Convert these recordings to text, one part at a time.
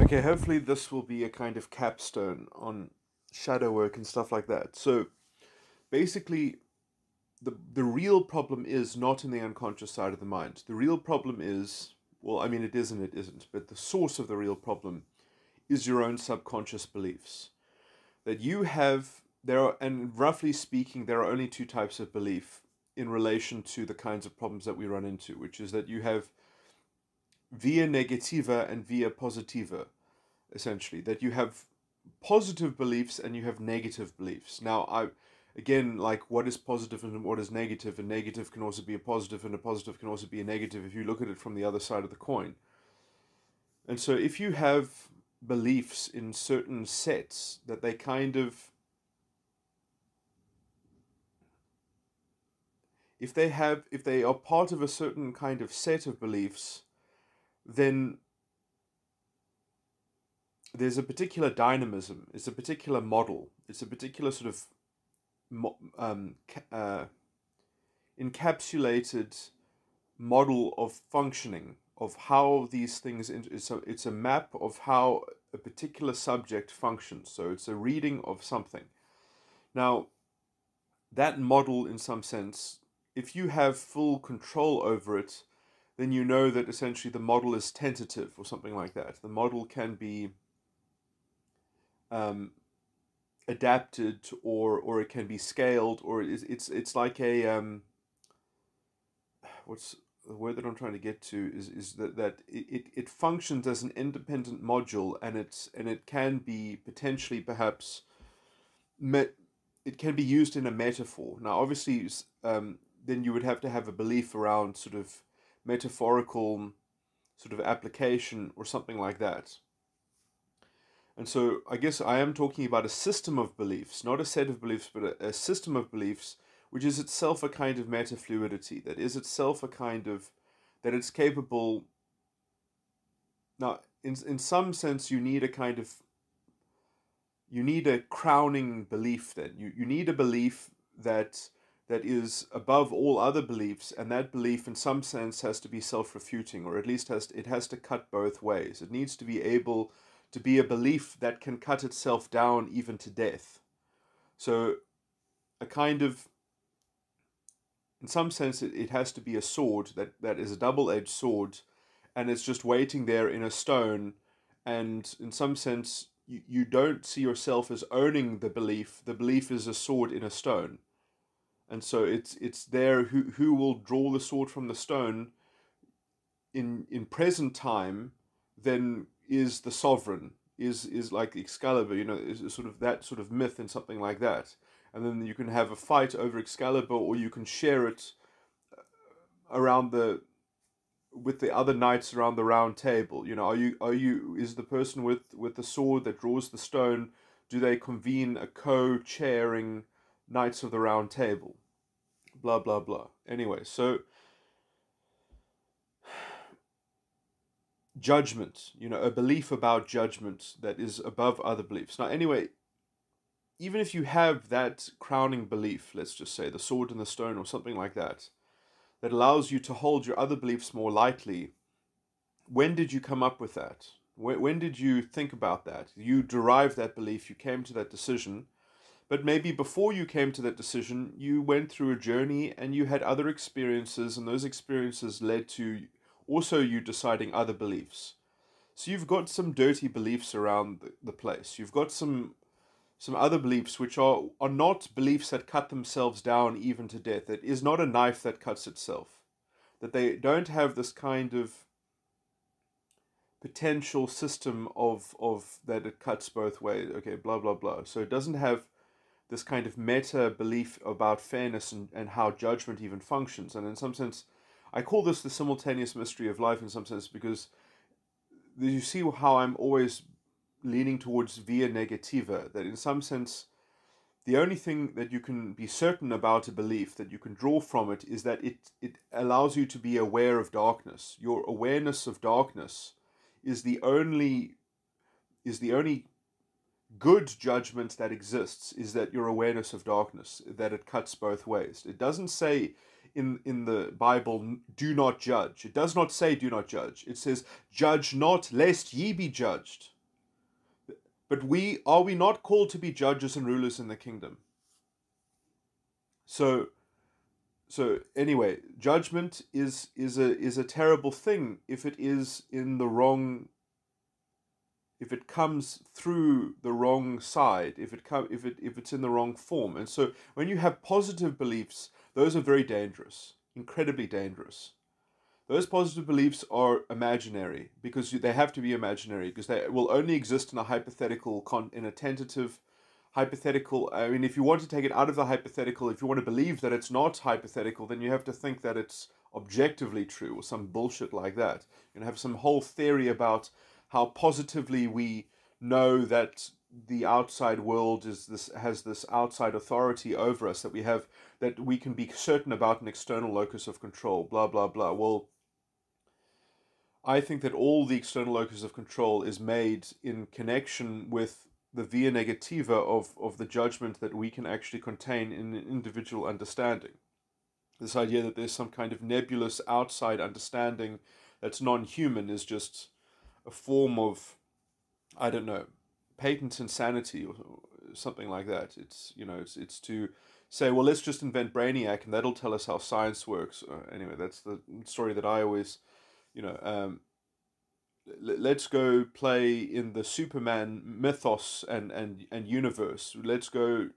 Okay, hopefully this will be a kind of capstone on shadow work and stuff like that. So basically, the real problem is not in the unconscious side of the mind. The real problem is, well, I mean, it is and it isn't, but the source of the real problem is your own subconscious beliefs. That you have, there are, and roughly speaking, there are only two types of belief in relation to the kinds of problems that we run into, which is that you have via negativa and via positiva, essentially, that you have positive beliefs and you have negative beliefs. Now, again, like, what is positive and what is negative? And negative can also be a positive, and a positive can also be a negative if you look at it from the other side of the coin. And so if you have beliefs in certain sets that they kind of, if they are part of a certain kind of set of beliefs, then there's a particular dynamism, it's a particular model, it's a particular sort of encapsulated model of functioning of how these things. It's a map of how a particular subject functions. So it's a reading of something. Now, that model, in some sense, if you have full control over it, then you know that essentially the model is tentative or something like that. The model can be adapted, or it can be scaled, or it's like a what's the word that I'm trying to get to is that it functions as an independent module, and it can be potentially perhaps it can be used in a metaphor. Now, obviously, then you would have to have a belief around sort of metaphorical sort of application or something like that. And so I guess I am talking about a system of beliefs, not a set of beliefs, but a system of beliefs, which is itself a kind of metafluidity, that is itself a kind of, that it's capable. Now, in some sense, you need a kind of, you need a crowning belief then. You need a belief that is above all other beliefs, and that belief in some sense has to be self-refuting, or at least it has to cut both ways. It needs to be able to be a belief that can cut itself down even to death. So a kind of, in some sense, it has to be a sword that is a double-edged sword, and it's just waiting there in a stone, and in some sense, you don't see yourself as owning the belief. The belief is a sword in a stone. And so it's there, who will draw the sword from the stone in present time, then is the sovereign, is like Excalibur, is sort of that sort of myth and something like that. And then you can have a fight over Excalibur, or you can share it around with the other knights around the round table. Is the person with the sword that draws the stone, do they convene a co-chairing Knights of the Round Table? Blah blah blah. Anyway, so judgment, a belief about judgment that is above other beliefs. Now, anyway, even if you have that crowning belief, let's just say the sword and the stone or something like that, that allows you to hold your other beliefs more lightly, when did you come up with that? When did you think about that? You derived that belief, you came to that decision, but maybe before you came to that decision, you went through a journey and you had other experiences, and those experiences led to also you deciding other beliefs. So you've got some dirty beliefs around the place. You've got some other beliefs which are not beliefs that cut themselves down even to death. It is not a knife that cuts itself. That they don't have this kind of potential system of that it cuts both ways. Okay, blah blah blah. So it doesn't have this kind of meta belief about fairness and how judgment even functions. And in some sense, I call this the simultaneous mystery of life in some sense, because you see how I'm always leaning towards via negativa, that in some sense, the only thing that you can be certain about a belief, that you can draw from it, is that it allows you to be aware of darkness. Your awareness of darkness is the only good judgment that exists, is that your awareness of darkness, that it cuts both ways. It doesn't say in the Bible, do not judge. It does not say do not judge. It says, judge not lest ye be judged. But are we not called to be judges and rulers in the kingdom? So anyway, judgment is a terrible thing if it is in the wrong, if it comes through the wrong side, if it's in the wrong form. And so when you have positive beliefs, those are very dangerous, incredibly dangerous. Those positive beliefs are imaginary because they have to be imaginary, because they will only exist in a hypothetical, in a tentative hypothetical. I mean, if you want to take it out of the hypothetical, if you want to believe that it's not hypothetical, then you have to think that it's objectively true or some bullshit like that. You have some whole theory about how positively we know that the outside world has this outside authority over us, that we can be certain about an external locus of control, blah blah blah. Well, I think that all the external locus of control is made in connection with the via negativa of the judgment that we can actually contain in an individual understanding. This idea that there's some kind of nebulous outside understanding that's non-human is just a form of, I don't know, patent insanity or something like that. It's to say, well, let's just invent Brainiac and that'll tell us how science works. Anyway, that's the story that I always, let's go play in the Superman mythos and universe. Let's go,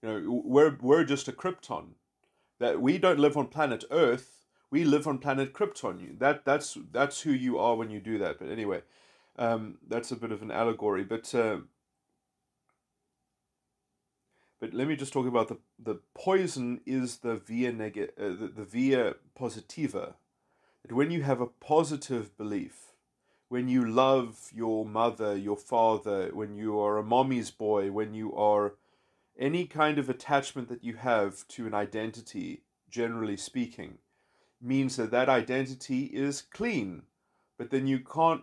we're just a Krypton. That we don't live on planet Earth. We live on planet Krypton. That's who you are when you do that. But anyway, that's a bit of an allegory. But let me just talk about the poison is the the via positiva. That when you have a positive belief, when you love your mother, your father, when you are a mommy's boy, when you are any kind of attachment that you have to an identity, generally speaking, means that identity is clean. But then you can't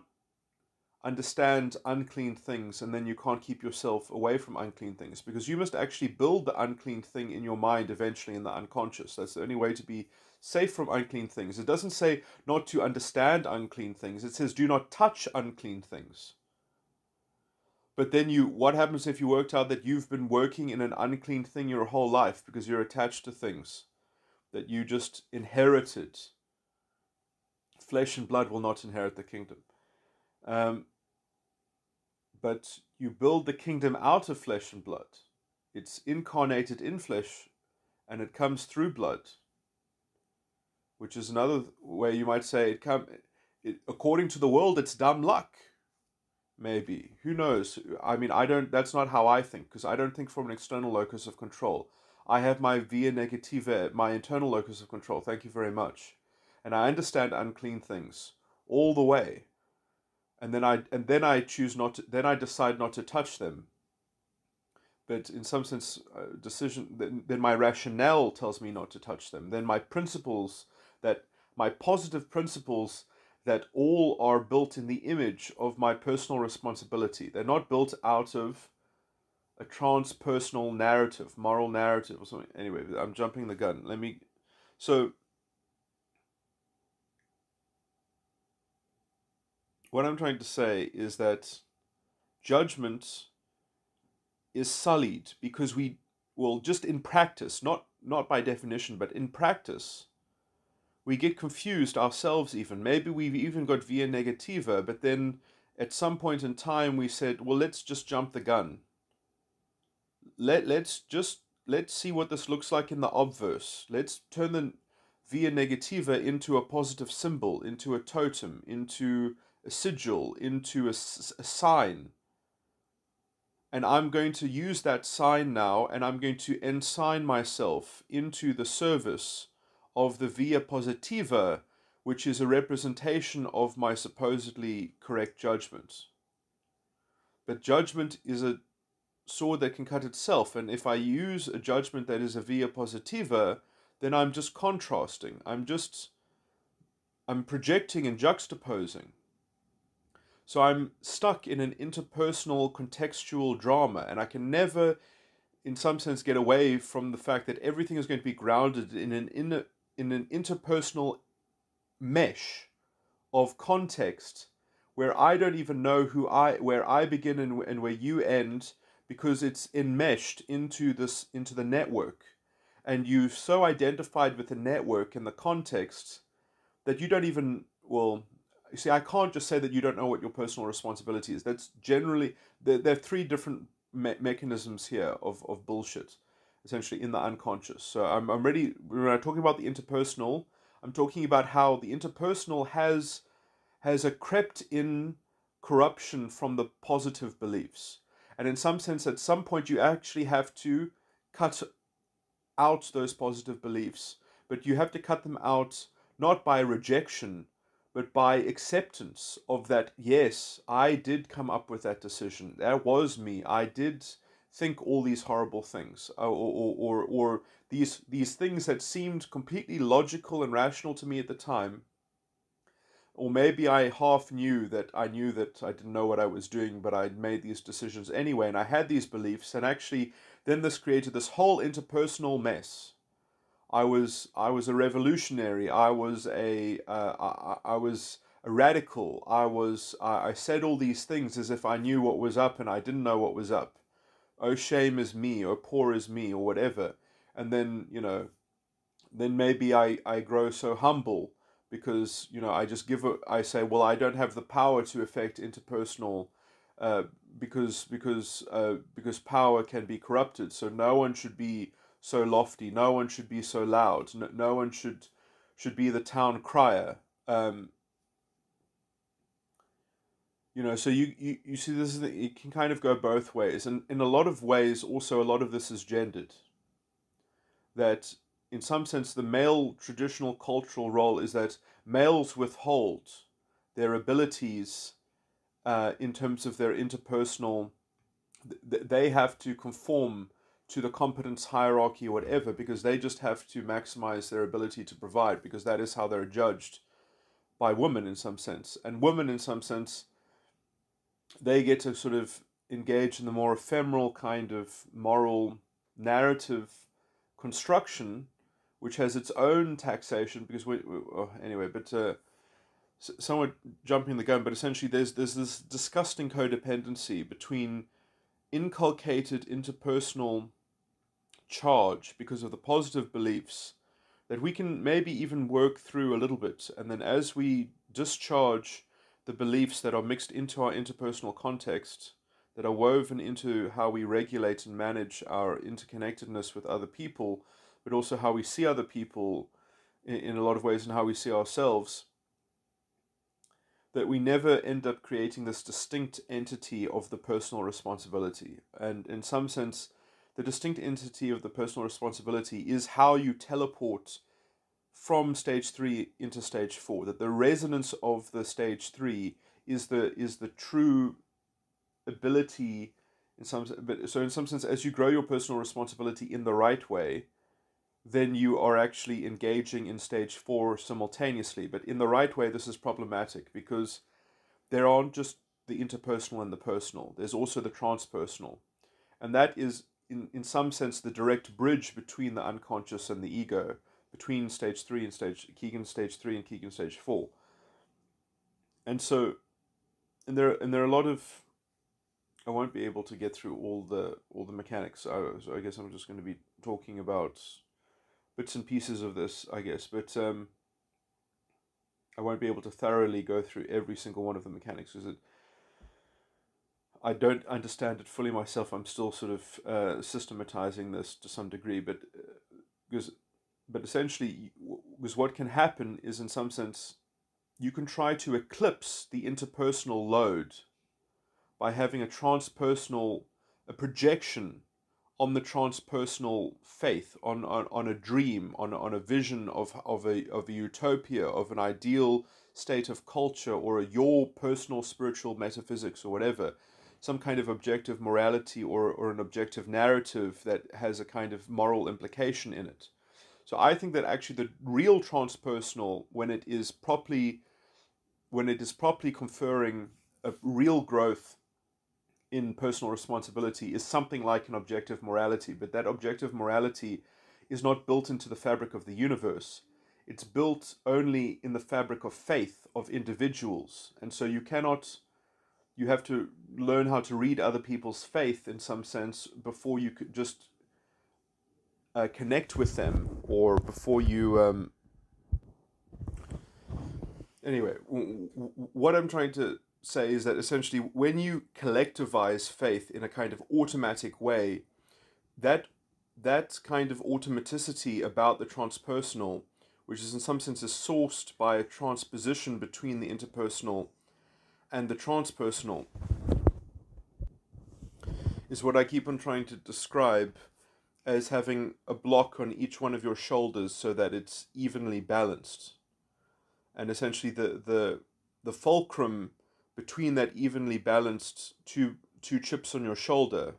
understand unclean things, and then you can't keep yourself away from unclean things, because you must actually build the unclean thing in your mind eventually in the unconscious. That's the only way to be safe from unclean things. It doesn't say not to understand unclean things. It says do not touch unclean things. But then what happens if you worked out that you've been working in an unclean thing your whole life because you're attached to things that you just inherited? Flesh and blood will not inherit the kingdom. But you build the kingdom out of flesh and blood. It's incarnated in flesh and it comes through blood, which is another way you might say according to the world, it's dumb luck. Maybe. Who knows? I mean, that's not how I think, because I don't think from an external locus of control. I have my via negativa, my internal locus of control. Thank you very much. And I understand unclean things all the way. And then I choose not to, then I decide not to touch them. But in some sense, then my rationale tells me not to touch them. Then my positive principles that all are built in the image of my personal responsibility. They're not built out of a transpersonal narrative, moral narrative or something. Anyway, I'm jumping the gun. So what I'm trying to say is that judgment is sullied because just in practice, not by definition, but in practice, we get confused ourselves even. Maybe we've even got via negativa, but then at some point in time we said, well, let's just jump the gun. Let's see what this looks like in the obverse. Let's turn the via negativa into a positive symbol, into a totem, into a sigil, into a sign. And I'm going to use that sign now, and I'm going to ensign myself into the service of the via positiva, which is a representation of my supposedly correct judgment. But judgment is a sword that can cut itself, and if I use a judgment that is a via positiva, then I'm just contrasting. I'm projecting and juxtaposing. So I'm stuck in an interpersonal contextual drama, and I can never, in some sense, get away from the fact that everything is going to be grounded in an interpersonal mesh of context where I don't even know where I begin and where you end, because it's enmeshed into the network, and you've so identified with the network and the context that you don't even, well, you see, I can't just say that you don't know what your personal responsibility is. That's generally, there are three different mechanisms here of bullshit, essentially, in the unconscious. So I'm ready, when I'm talking about the interpersonal, I'm talking about how the interpersonal has a crept in corruption from the positive beliefs. And in some sense, at some point, you actually have to cut out those positive beliefs, but you have to cut them out not by rejection, but by acceptance of that, yes, I did come up with that decision. That was me. I did think all these horrible things, or these things that seemed completely logical and rational to me at the time. Or maybe I half knew that I didn't know what I was doing, but I'd made these decisions anyway, and I had these beliefs, and actually then this created this whole interpersonal mess. I was a revolutionary. I was a radical. I said all these things as if I knew what was up, and I didn't know what was up. Oh, shame is me, or poor is me, or whatever. And then, then maybe I grow so humble because, I say, well, I don't have the power to affect interpersonal, uh, because power can be corrupted. So no one should be so lofty. No one should be so loud. No one should be the town crier. So you see, it can kind of go both ways, and in a lot of ways, also a lot of this is gendered. That in some sense, the male traditional cultural role is that males withhold their abilities, in terms of their interpersonal. They have to conform to the competence hierarchy or whatever, because they just have to maximize their ability to provide, because that is how they're judged by women in some sense. And women in some sense, they get to sort of engage in the more ephemeral kind of moral narrative construction, which has its own taxation, because anyway, but somewhat jumping the gun, but essentially there's this disgusting codependency between inculcated interpersonal charge because of the positive beliefs that we can maybe even work through a little bit, and then as we discharge the beliefs that are mixed into our interpersonal context, that are woven into how we regulate and manage our interconnectedness with other people, but also how we see other people in a lot of ways, and how we see ourselves, that we never end up creating this distinct entity of the personal responsibility. And in some sense, the distinct entity of the personal responsibility is how you teleport from stage 3 into stage 4. That the resonance of the stage 3 is the true ability in some. But so in some sense, as you grow your personal responsibility in the right way, then you are actually engaging in stage 4 simultaneously. But in the right way, this is problematic because there aren't just the interpersonal and the personal. There's also the transpersonal. And that is, in some sense, the direct bridge between the unconscious and the ego, between stage 3 and Keegan stage 3 and Keegan stage 4. And so, and there are a lot of, I won't be able to get through all the mechanics, so I guess I'm just going to be talking about bits and pieces of this, I guess, but I won't be able to thoroughly go through every single one of the mechanics because I don't understand it fully myself. I'm still sort of systematizing this to some degree, but essentially, because what can happen is, in some sense, you can try to eclipse the interpersonal load by having a projection on the transpersonal faith, on a dream, on a vision of a utopia, of an ideal state of culture, or your personal spiritual metaphysics, or whatever, some kind of objective morality, or an objective narrative that has a kind of moral implication in it. So I think that actually the real transpersonal, when it is properly conferring a real growth in personal responsibility, is something like an objective morality. But that objective morality is not built into the fabric of the universe. it's built only in the fabric of faith of individuals. And so you have to learn how to read other people's faith in some sense before you could just connect with them, or before you anyway, what I'm trying to say is that essentially when you collectivize faith in a kind of automatic way, that that kind of automaticity about the transpersonal, which is in some senses sourced by a transposition between the interpersonal and the transpersonal, is what I keep on trying to describe as having a block on each one of your shoulders so that it's evenly balanced. And essentially the fulcrum between that evenly balanced two chips on your shoulder,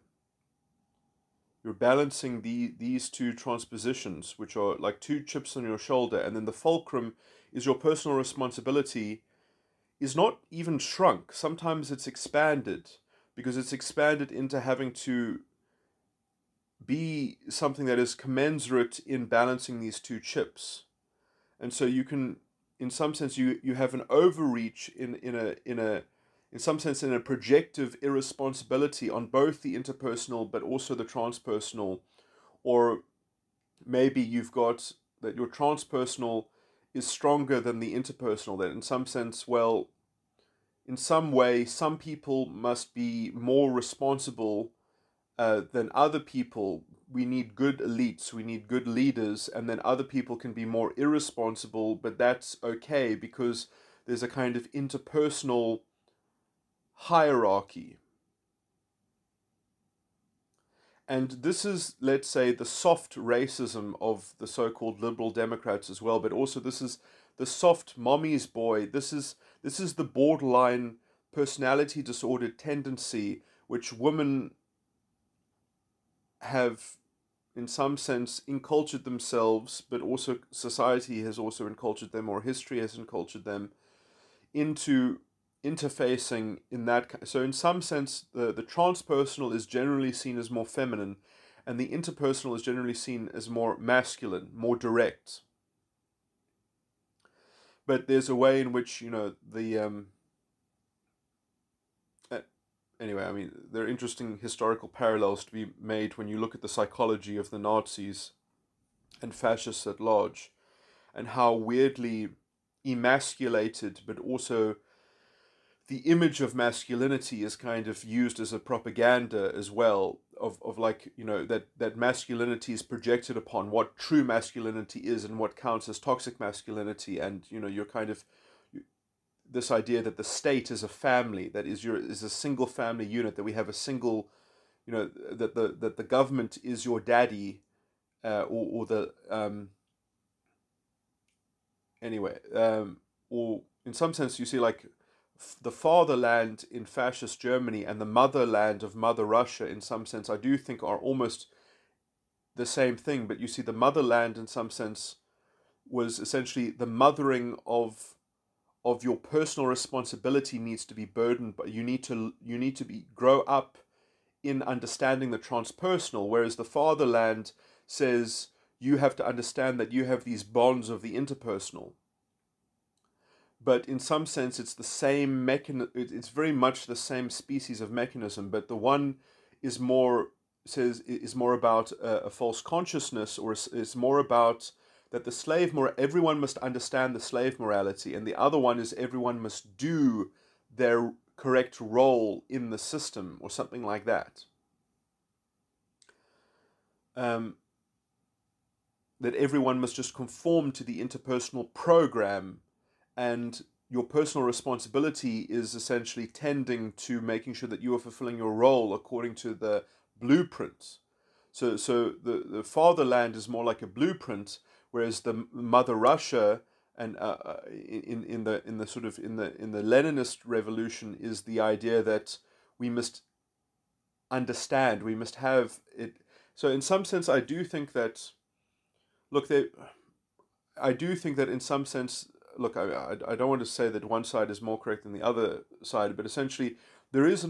you're balancing these two transpositions, which are like two chips on your shoulder, and then the fulcrum is your personal responsibility is not even shrunk. Sometimes it's expanded, because it's expanded into having to be something that is commensurate in balancing these two chips. And so you can, in some sense, you have an overreach in some sense in a projective irresponsibility on both the interpersonal but also the transpersonal. Or maybe you've got that your transpersonal is stronger than the interpersonal, that in some sense, well, in some way, some people must be more responsible than other people. We need good elites, we need good leaders, and then other people can be more irresponsible, but that's okay because there's a kind of interpersonal hierarchy. And this is, let's say, the soft racism of the so-called liberal Democrats as well, but also this is the soft mommy's boy. This is the borderline personality disorder tendency which women have in some sense incultured themselves, but also society has also incultured them, or history has incultured them into interfacing in that. So in some sense, the transpersonal is generally seen as more feminine, and the interpersonal is generally seen as more masculine, more direct. But there's a way in which, anyway, I mean, there are interesting historical parallels to be made when you look at the psychology of the Nazis and fascists at large, and how weirdly emasculated, but also the image of masculinity is kind of used as a propaganda as well, of like, that masculinity is projected upon what true masculinity is and what counts as toxic masculinity. And you're kind of this idea that the state is a family, that is a single family unit, that we have a single, that the government is your daddy, or the anyway, or in some sense you see like the fatherland in fascist Germany and the motherland of Mother Russia, in some sense, I do think are almost the same thing. But you see, the motherland in some sense was essentially the mothering of your personal responsibility needs to be burdened, but you need to grow up in understanding the transpersonal, whereas the fatherland says you have to understand that you have these bonds of the interpersonal. But in some sense, it's the same mechanism. It's very much the same species of mechanism, but the one is more about a false consciousness, or is more about that the slave everyone must understand the slave morality, and the other one is everyone must do their correct role in the system, or something like that. That everyone must just conform to the interpersonal program, and your personal responsibility is essentially tending to making sure that you are fulfilling your role according to the blueprint. So the fatherland is more like a blueprint, whereas the Mother Russia and in the Leninist revolution is the idea that we must understand, we must have it. So in some sense, I do think that, I do think that in some sense, I don't want to say that one side is more correct than the other side, but essentially there is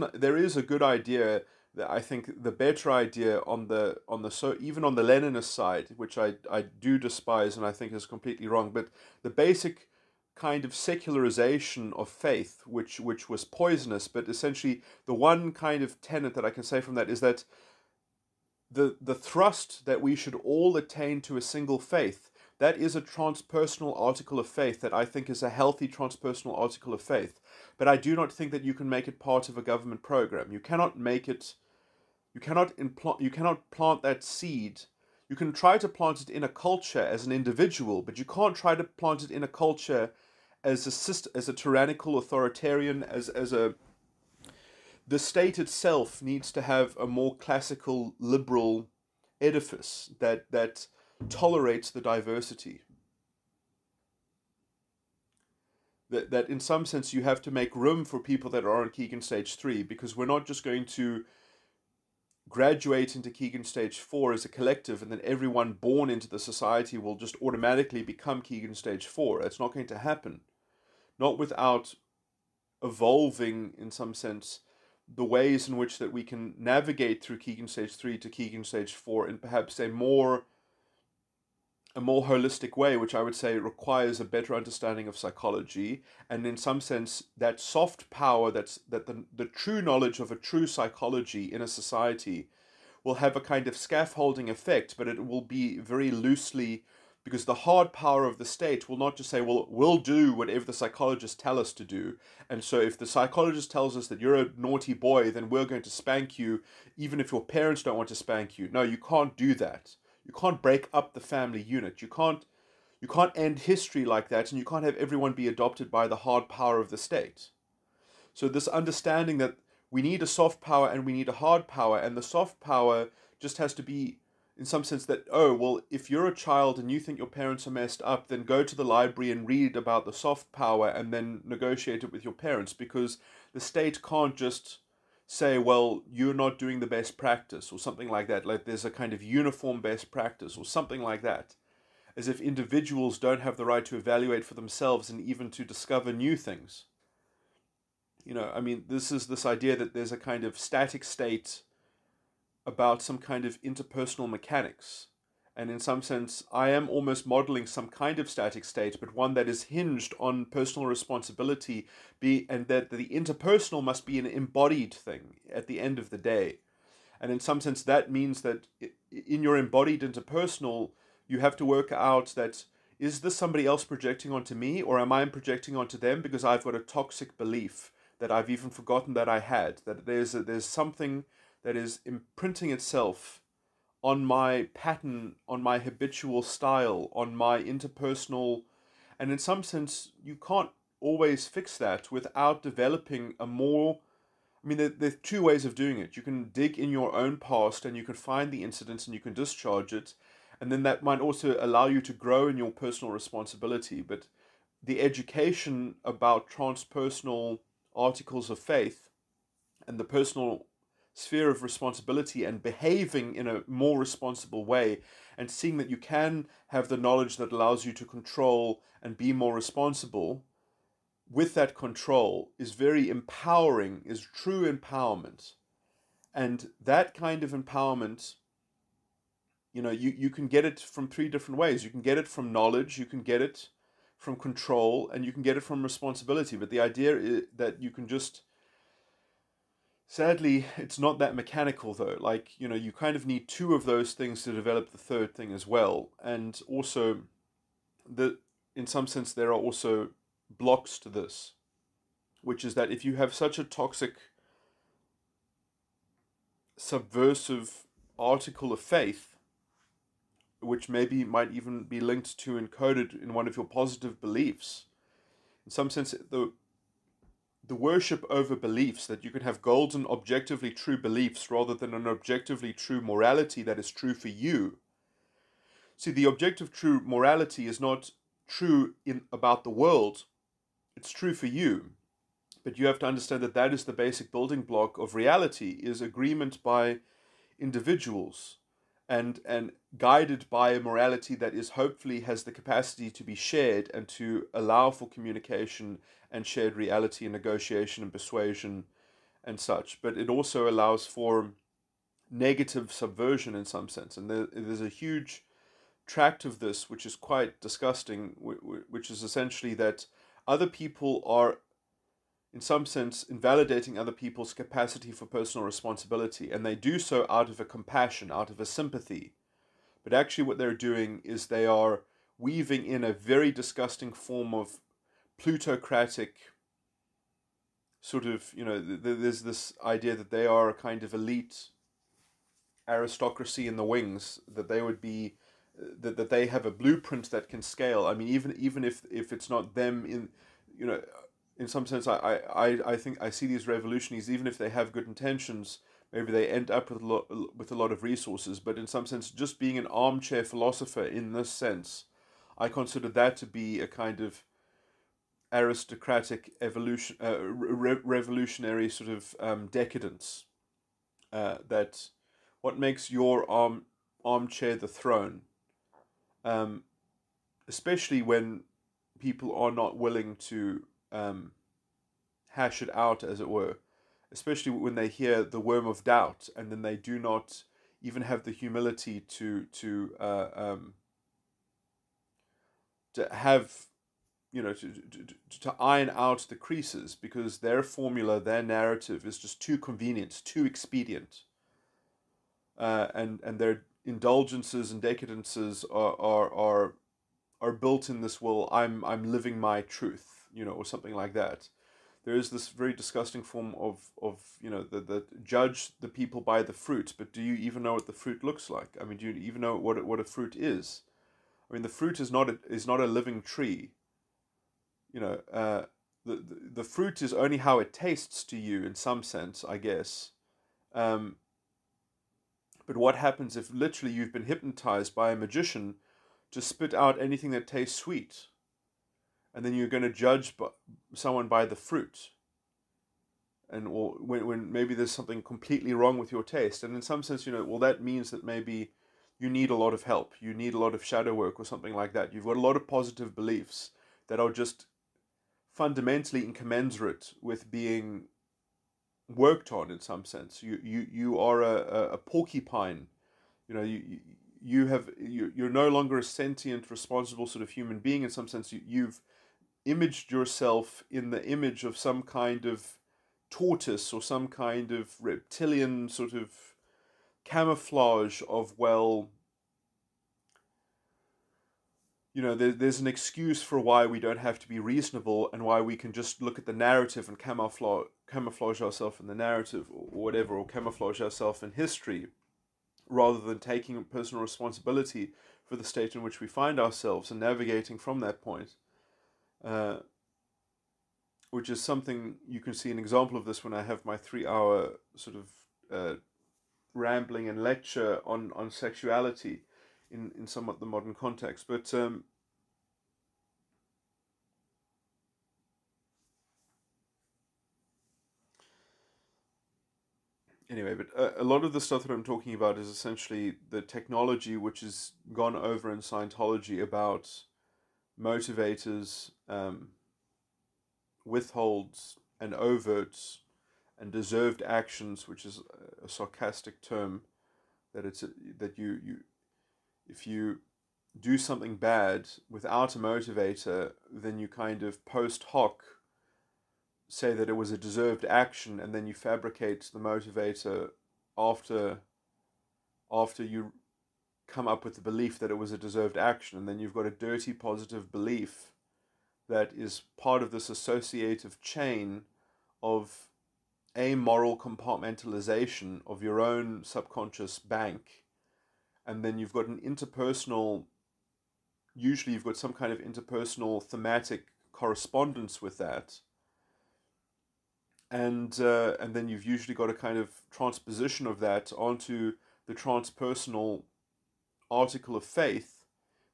a good idea I think the better idea so even on the Leninist side, which I do despise and I think is completely wrong, but the basic kind of secularization of faith, which was poisonous, but essentially the one kind of tenet that I can say from that is that the thrust that we should all attain to a single faith, that is a transpersonal article of faith that I think is a healthy transpersonal article of faith. But I do not think that you can make it part of a government program. You cannot make it, you cannot plant that seed. You can try to plant it in a culture as an individual, but you can't try to plant it in a culture as a tyrannical authoritarian, as a the state itself needs to have a more classical liberal edifice that tolerates the diversity. That in some sense you have to make room for people that are on Keegan stage 3, because we're not just going to graduate into Keegan stage 4 as a collective and then everyone born into the society will just automatically become Keegan stage 4. It's not going to happen. Not without evolving, in some sense, the ways in which that we can navigate through Keegan stage 3 to Keegan stage 4 in perhaps a more holistic way, which I would say requires a better understanding of psychology, and in some sense that soft power, that the true knowledge of a true psychology in a society will have a kind of scaffolding effect, but it will be very loosely, because the hard power of the state will not just say, well, we'll do whatever the psychologists tell us to do. And so if the psychologist tells us that you're a naughty boy, then we're going to spank you, even if your parents don't want to spank you. No, you can't do that. You can't break up the family unit. You can't end history like that, and you can't have everyone be adopted by the hard power of the state. So this understanding that we need a soft power and we need a hard power, and the soft power just has to be, in some sense, that, oh, well, if you're a child and you think your parents are messed up, then go to the library and read about the soft power and then negotiate it with your parents, because the state can't just say, well, you're not doing the best practice or something like that. Like there's a kind of uniform best practice or something like that. As if individuals don't have the right to evaluate for themselves and even to discover new things. You know, I mean, this is this idea that there's a kind of static state about some kind of interpersonal mechanics. And in some sense, I am almost modeling some kind of static state, but one that is hinged on personal responsibility, and that the interpersonal must be an embodied thing at the end of the day. And in some sense, that means that in your embodied interpersonal, you have to work out that, is this somebody else projecting onto me, or am I projecting onto them because I've got a toxic belief that I've even forgotten that I had, that there's something that is imprinting itself on my pattern, on my habitual style, on my interpersonal, and in some sense, you can't always fix that without developing a more, I mean, there's two ways of doing it. You can dig in your own past and you can find the incidents and you can discharge it, and then that might also allow you to grow in your personal responsibility. But the education about transpersonal articles of faith and the personal sphere of responsibility and behaving in a more responsible way and seeing that you can have the knowledge that allows you to control and be more responsible with that control is very empowering, is true empowerment. And that kind of empowerment, you know, you can get it from three different ways. You can get it from knowledge, you can get it from control, and you can get it from responsibility. But the idea is that you can just, sadly, it's not that mechanical though. Like, you know, you kind of need two of those things to develop the third thing as well. And also, in some sense, there are also blocks to this, which is that if you have such a toxic, subversive article of faith, which maybe might even be linked to encoded in one of your positive beliefs, in some sense, the worship over beliefs, that you can have golden, objectively true beliefs rather than an objectively true morality that is true for you. See, the objective true morality is not true about the world, it's true for you. But you have to understand that that is the basic building block of reality, is agreement by individuals and guided by a morality that is hopefully has the capacity to be shared and to allow for communication and shared reality and negotiation and persuasion and such. But it also allows for negative subversion in some sense. And there's a huge tract of this which is quite disgusting, which is essentially that other people are, in some sense, invalidating other people's capacity for personal responsibility, and they do so out of a compassion, out of a sympathy. But actually, what they're doing is they are weaving in a very disgusting form of plutocratic sort of, there's this idea that they are a kind of elite aristocracy in the wings, that they would be, that they have a blueprint that can scale. I mean, even if it's not them in, you know, in some sense, I think I see these revolutionaries, even if they have good intentions, maybe they end up with a lot of resources. But in some sense, just being an armchair philosopher in this sense, I consider that to be a kind of aristocratic evolution, revolutionary sort of decadence. That what makes your armchair the throne, um, especially when people are not willing to hash it out, as it were, especially when they hear the worm of doubt, and then they do not even have the humility to have, to iron out the creases, because their formula, their narrative is just too convenient, too expedient, and their indulgences and decadences are built in this, well, I'm living my truth, or something like that. There is this very disgusting form of the judge the people by the fruit, but do you even know what the fruit looks like? I mean, do you even know what a fruit is? I mean, the fruit is not a living tree. The fruit is only how it tastes to you, in some sense, I guess. Um, but what happens if literally you've been hypnotized by a magician to spit out anything that tastes sweet, and then you're going to judge someone by the fruit, or when maybe there's something completely wrong with your taste, and in some sense, well, that means that maybe you need a lot of help, you need a lot of shadow work or something like that. You've got a lot of positive beliefs that are just fundamentally incommensurate with being worked on, in some sense. You are a porcupine. You're no longer a sentient, responsible sort of human being, in some sense. You've imaged yourself in the image of some kind of tortoise or some kind of reptilian sort of camouflage of, well, there's an excuse for why we don't have to be reasonable, and why we can just look at the narrative and camouflage ourselves in the narrative, or whatever, or camouflage ourselves in history, rather than taking personal responsibility for the state in which we find ourselves and navigating from that point. Which is something you can see an example of this when I have my 3-hour sort of rambling and lecture on sexuality in somewhat the modern context. But anyway, but a lot of the stuff that I'm talking about is essentially the technology which has gone over in Scientology about motivators, withholds, and overts, and deserved actions, which is a sarcastic term. That you if you do something bad without a motivator, then you kind of post hoc say that it was a deserved action, and then you fabricate the motivator after you come up with the belief that it was a deserved action, and then you've got a dirty positive belief that is part of this associative chain of amoral compartmentalization of your own subconscious bank. And then you've got usually you've got some kind of interpersonal thematic correspondence with that. And then you've usually got a kind of transposition of that onto the transpersonal article of faith,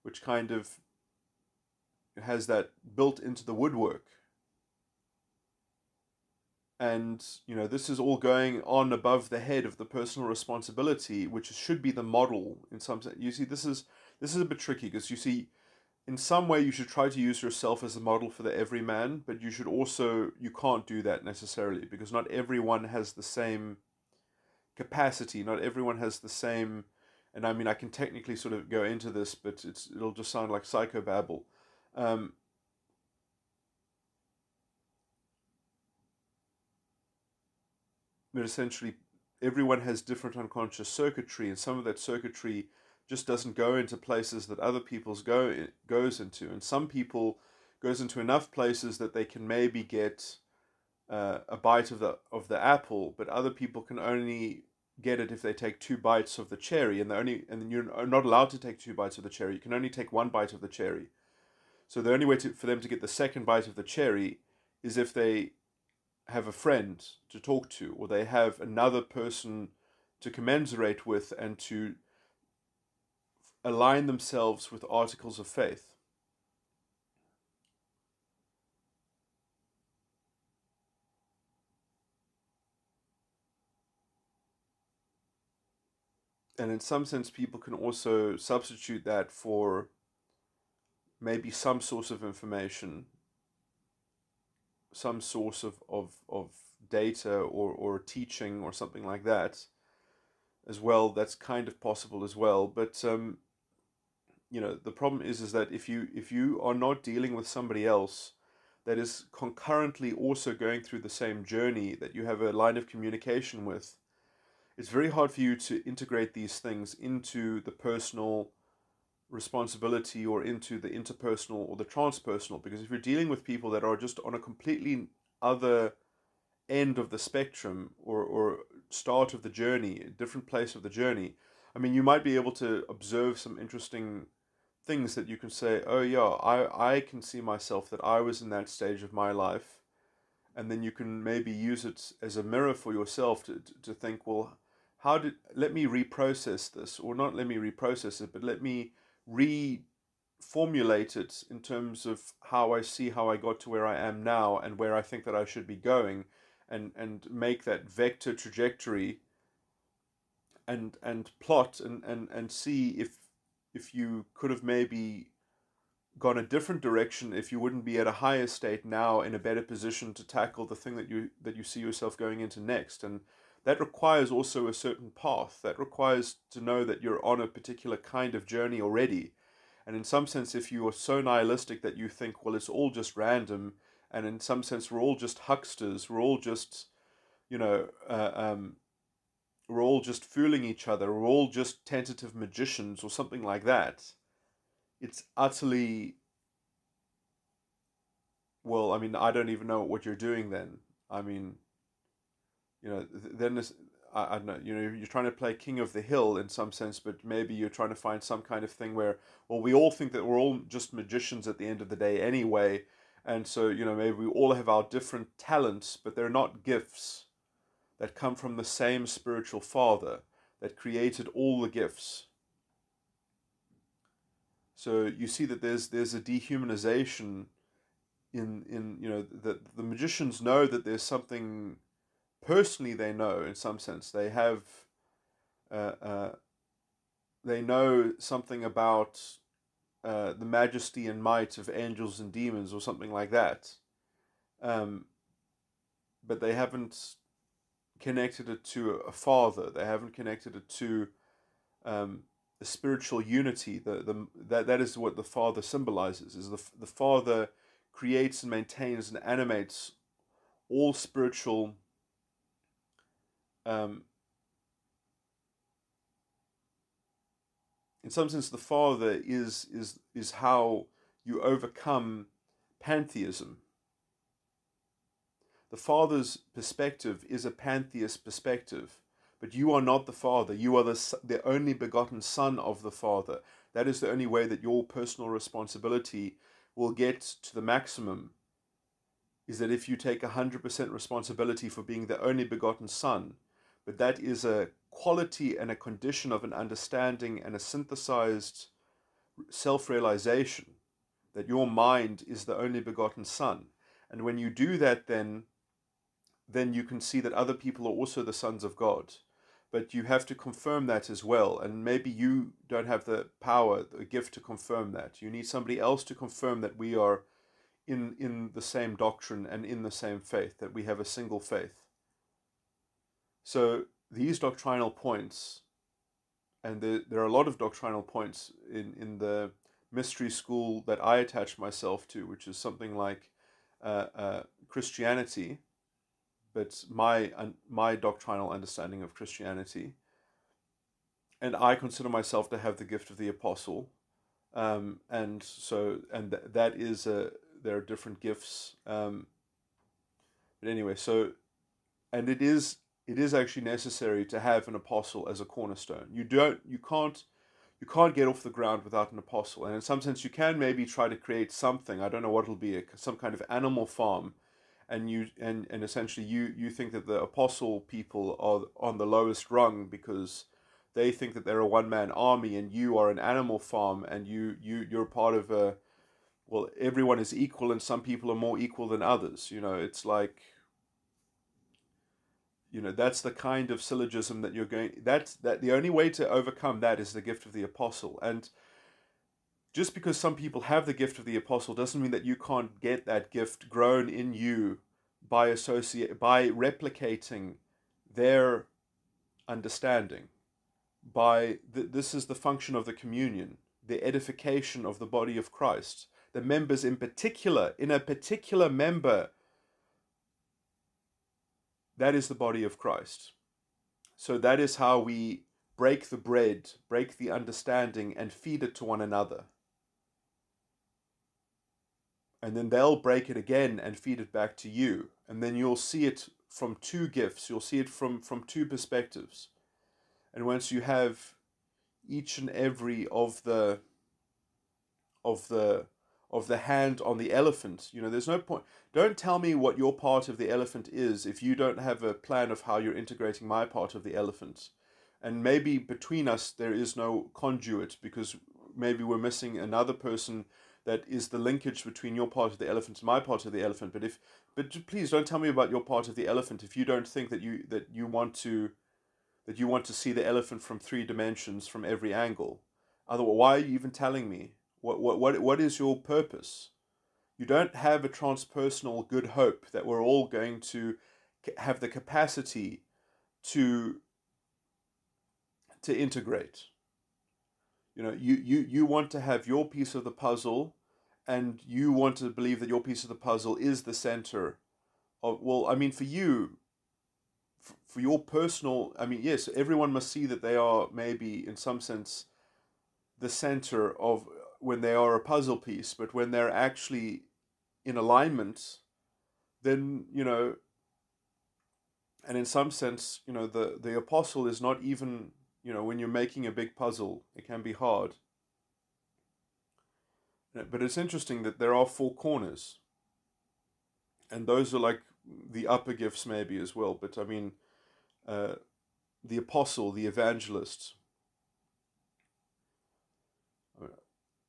which kind of has that built into the woodwork. And this is all going on above the head of the personal responsibility, which should be the model in some sense. You see, this is a bit tricky, because you see, in some way you should try to use yourself as a model for the everyman, but you can't do that necessarily, because not everyone has the same capacity. Not everyone has the same, and I mean, I can technically sort of go into this, but it'll just sound like psychobabble. Um, but essentially, everyone has different unconscious circuitry, and some of that circuitry just doesn't go into places that other people's goes into, and some people goes into enough places that they can maybe get a bite of the apple, but other people can only get it if they take 2 bites of the cherry, and then you're not allowed to take 2 bites of the cherry. You can only take 1 bite of the cherry. So the only way for them to get the second bite of the cherry is if they have a friend to talk to, or they have another person to commensurate with and to align themselves with articles of faith. And in some sense, people can also substitute that for maybe some source of information, some source of data or teaching or something like that as well. That's kind of possible as well. But the problem is that if you are not dealing with somebody else that is concurrently also going through the same journey that you have a line of communication with, it's very hard for you to integrate these things into the personal responsibility or into the interpersonal or the transpersonal. Because if you're dealing with people that are just on a completely other end of the spectrum, or start of the journey, a different place of the journey, I mean, you might be able to observe some interesting things that you can say, oh yeah, I can see myself that I was in that stage of my life. And then you can maybe use it as a mirror for yourself to think, well, let me reprocess this, or not let me reprocess it, but let me reformulate it in terms of how I see how I got to where I am now and where I think that I should be going, and make that vector trajectory, and plot and see if you could have maybe gone a different direction, if you wouldn't be at a higher state now in a better position to tackle the thing that you see yourself going into next. And that requires also a certain path. That requires to know that you're on a particular kind of journey already. And in some sense, if you are so nihilistic that you think, well, it's all just random, and in some sense we're all just hucksters, we're all just, you know, we're all just fooling each other, we're all just tentative magicians or something like that, it's utterly, well, I mean, I don't even know what you're doing then. I mean, then this, I don't know, you're trying to play king of the hill in some sense, but maybe you're trying to find some kind of thing where, well, we all think that we're all just magicians at the end of the day anyway. And so, maybe we all have our different talents, but they're not gifts that come from the same spiritual father that created all the gifts. So you see that there's a dehumanization in that the magicians know that there's something personally, they know in some sense, they have uh, uh, they know something about the majesty and might of angels and demons or something like that, um, but they haven't connected it to a father. They haven't connected it to a spiritual unity. That is what the father symbolizes. Is the father creates and maintains and animates all spiritual um, in some sense, the father is how you overcome pantheism. The father's perspective is a pantheist perspective, but you are not the father. You are the only begotten son of the father. That is the only way that your personal responsibility will get to the maximum, is that if you take 100% responsibility for being the only begotten son, but that is a quality and a condition of an understanding and a synthesized self-realization that your mind is the only begotten son. And when you do that, then you can see that other people are also the sons of God. But you have to confirm that as well. And maybe you don't have the power, the gift to confirm that. You need somebody else to confirm that we are in the same doctrine and in the same faith, that we have a single faith. So these doctrinal points, and there are a lot of doctrinal points in the mystery school that I attach myself to, which is something like Christianity, but my doctrinal understanding of Christianity, and I consider myself to have the gift of the apostle, and so that is there are different gifts, but anyway, so and it is actually necessary to have an apostle as a cornerstone. You can't get off the ground without an apostle, and in some sense you can maybe try to create something. I don't know what it'll be, some kind of animal farm, and essentially you think that the apostle people are on the lowest rung because they think that they're a one-man army, and you are an animal farm, and you're part of a, well, everyone is equal, and some people are more equal than others. It's like, that's the kind of syllogism that you're going. That the only way to overcome that is the gift of the apostle. And just because some people have the gift of the apostle doesn't mean that you can't get that gift grown in you by replicating their understanding. This is the function of the communion, the edification of the body of Christ. The members in a particular member, that is the body of Christ. So that is how we break the bread, break the understanding, and feed it to one another. And then they'll break it again and feed it back to you. And then you'll see it from two gifts. You'll see it from two perspectives. And once you have each and every of the hand on the elephant, there's no point. Don't tell me what your part of the elephant is if you don't have a plan of how you're integrating my part of the elephant. And maybe between us there is no conduit, because maybe we're missing another person that is the linkage between your part of the elephant and my part of the elephant. But please don't tell me about your part of the elephant if you don't think that you want to see the elephant from 3 dimensions from every angle. Otherwise, why are you even telling me? What is your purpose? You don't have a transpersonal good hope that we're all going to have the capacity to integrate. You want to have your piece of the puzzle, and you want to believe that your piece of the puzzle is the center of, well, I mean, for you, for your personal, I mean, yes, everyone must see that they are maybe in some sense the center of, when they are a puzzle piece, but when they're actually in alignment, then, and in some sense, the apostle is not even, when you're making a big puzzle, it can be hard. But it's interesting that there are 4 corners, and those are like the upper gifts maybe as well. But I mean, the apostle, the evangelist,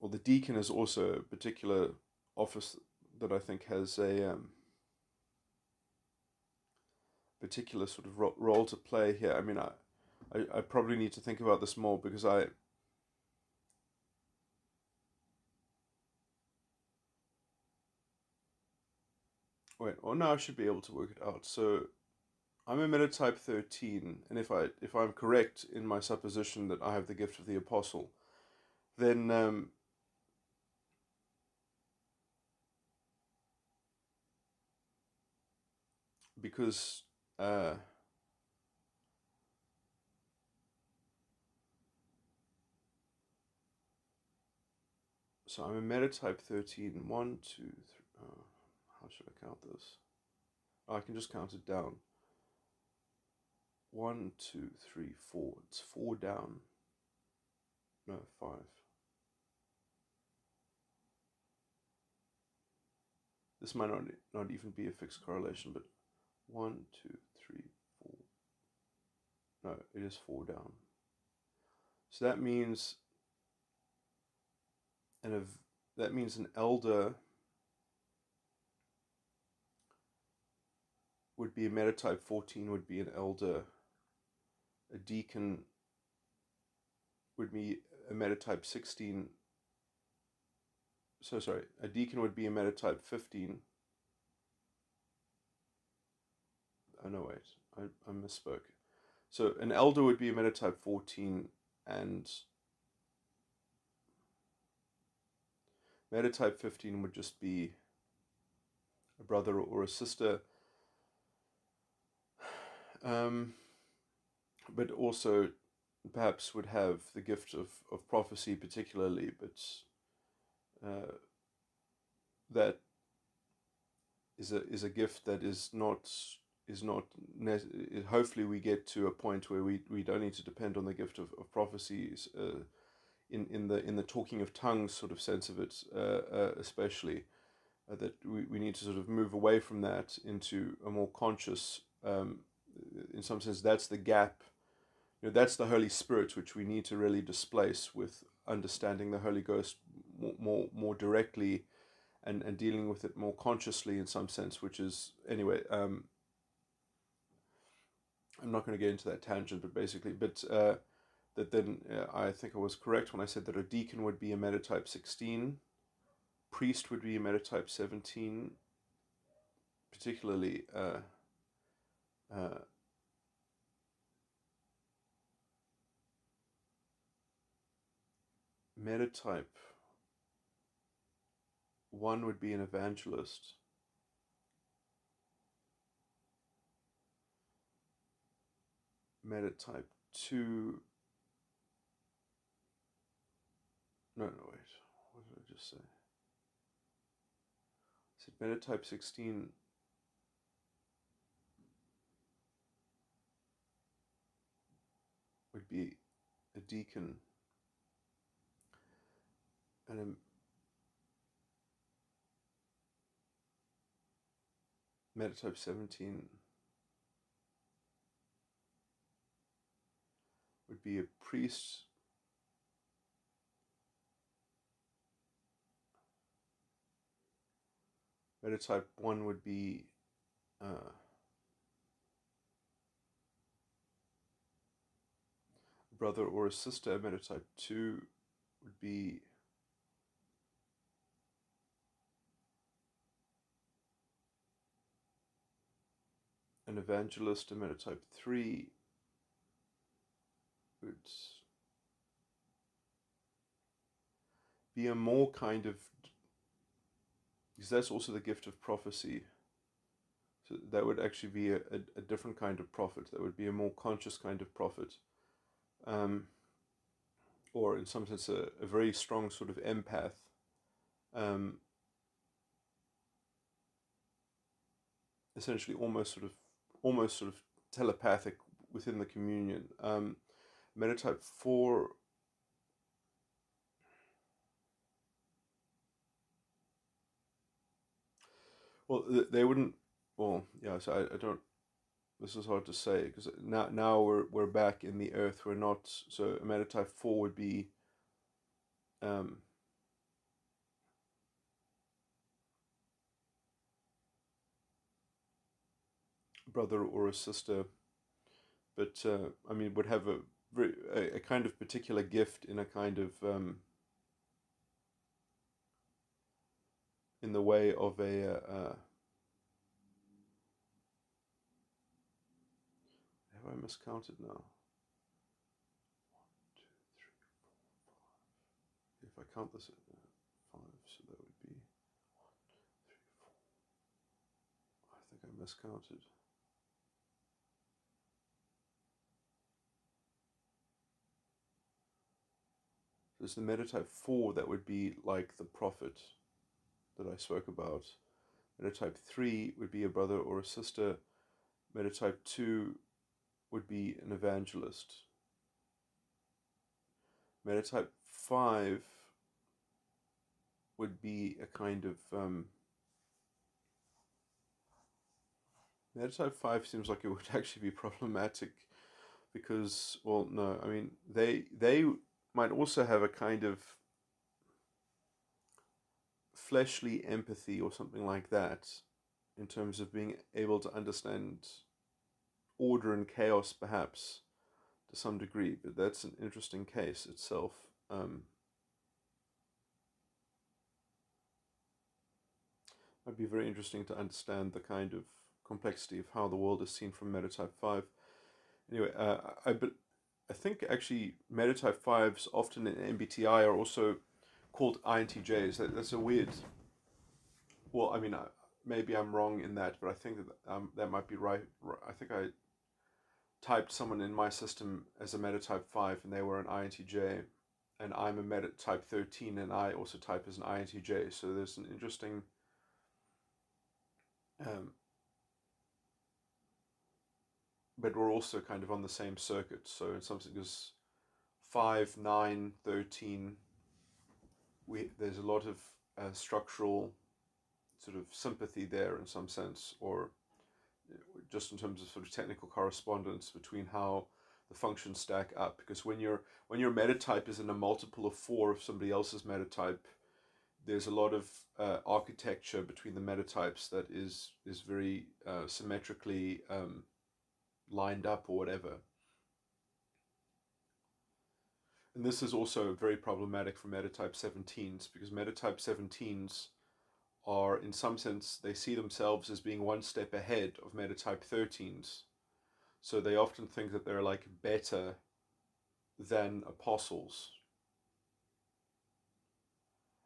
well, the deacon is also a particular office that I think has a particular sort of role to play here. I mean, I probably need to think about this more, because I should be able to work it out. So I'm a metatype 13, and if I'm correct in my supposition that I have the gift of the apostle, then because so I'm a metatype 13. 1, 2, 3. How should I count this? I can just count it down. 1, 2, 3, 4. It's 4 down. No, 5. This might not even be a fixed correlation, but 1, 2, 3, 4. No, it is 4 down. So that means an elder would be a metatype 14, would be an elder. A deacon would be a metatype 16. So sorry, a deacon would be a metatype 15. Oh no, wait, I misspoke. So an elder would be a metatype 14, and metatype 15 would just be a brother or a sister, but also perhaps would have the gift of prophecy particularly, but that is a gift that is not hopefully we get to a point where we don't need to depend on the gift of prophecies in the talking of tongues sort of sense of it, especially that we need to sort of move away from that into a more conscious, in some sense that's the gap, that's the Holy Spirit which we need to really displace with understanding the Holy Ghost more directly, and dealing with it more consciously in some sense, which is, anyway, I'm not going to get into that tangent, but basically, that then I think I was correct when I said that a deacon would be a metatype 16, priest would be a metatype 17, particularly metatype 1 would be an evangelist. Metatype 2, no, wait, what did I just say? I said metatype 16 would be a deacon, and a metatype 17 would be a priest. Metatype 1 would be a brother or a sister. Metatype 2 would be an evangelist. A metatype 3 would be a more kind of, because that's also the gift of prophecy, so that would actually be a different kind of prophet. That would be a more conscious kind of prophet, or in some sense a very strong sort of empath, essentially almost sort of telepathic within the communion. Metatype 4 well, they wouldn't, well, yeah, so I don't, this is hard to say, because now we're back in the earth. We're not, so a metatype 4 would be brother or a sister, but I mean would have a kind of particular gift in a kind of in the way of a have I miscounted now? 1, 2, 3, 4, 5. If I count this at 5, so that would be 1, 3, 4. I think I miscounted. There's the metatype 4 that would be like the prophet that I spoke about. Metatype 3 would be a brother or a sister. Metatype 2 would be an evangelist. Metatype 5 would be a kind of metatype 5 seems like it would actually be problematic, because, well, no, I mean they might also have a kind of fleshly empathy or something like that, in terms of being able to understand order and chaos, perhaps to some degree, but that's an interesting case itself. It'd be very interesting to understand the kind of complexity of how the world is seen from metatype 5. Anyway, I think actually metatype 5s often in MBTI are also called INTJs. That's a weird. Well, I mean, maybe I'm wrong in that, but I think that might be right. I think I typed someone in my system as a metatype 5 and they were an INTJ, and I'm a metatype 13 and I also type as an INTJ. So there's an interesting. Um, but we're also kind of on the same circuit. So in some sense, 5, 9, 13, there's a lot of structural sort of sympathy there in some sense, or just in terms of sort of technical correspondence between how the functions stack up. Because when your metatype is in a multiple of 4 of somebody else's metatype, there's a lot of architecture between the metatypes that is very symmetrically lined up or whatever. And this is also very problematic for metatype 17s, because metatype 17s are, in some sense, they see themselves as being one step ahead of metatype 13s. So they often think that they're like better than apostles.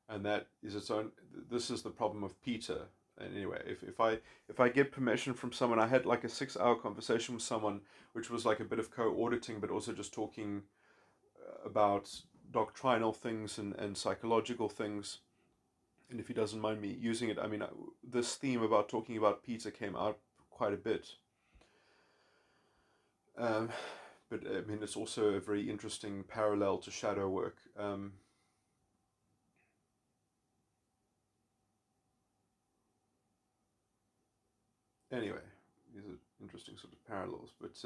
And that is its own, this is the problem of Peter. And anyway, if I get permission from someone, I had like a 6-hour conversation with someone, which was like a bit of co-auditing, but also just talking about doctrinal things and psychological things. And if he doesn't mind me using it, I mean, this theme about talking about Peter came out quite a bit. But I mean, it's also a very interesting parallel to shadow work. Anyway, these are interesting sort of parallels. But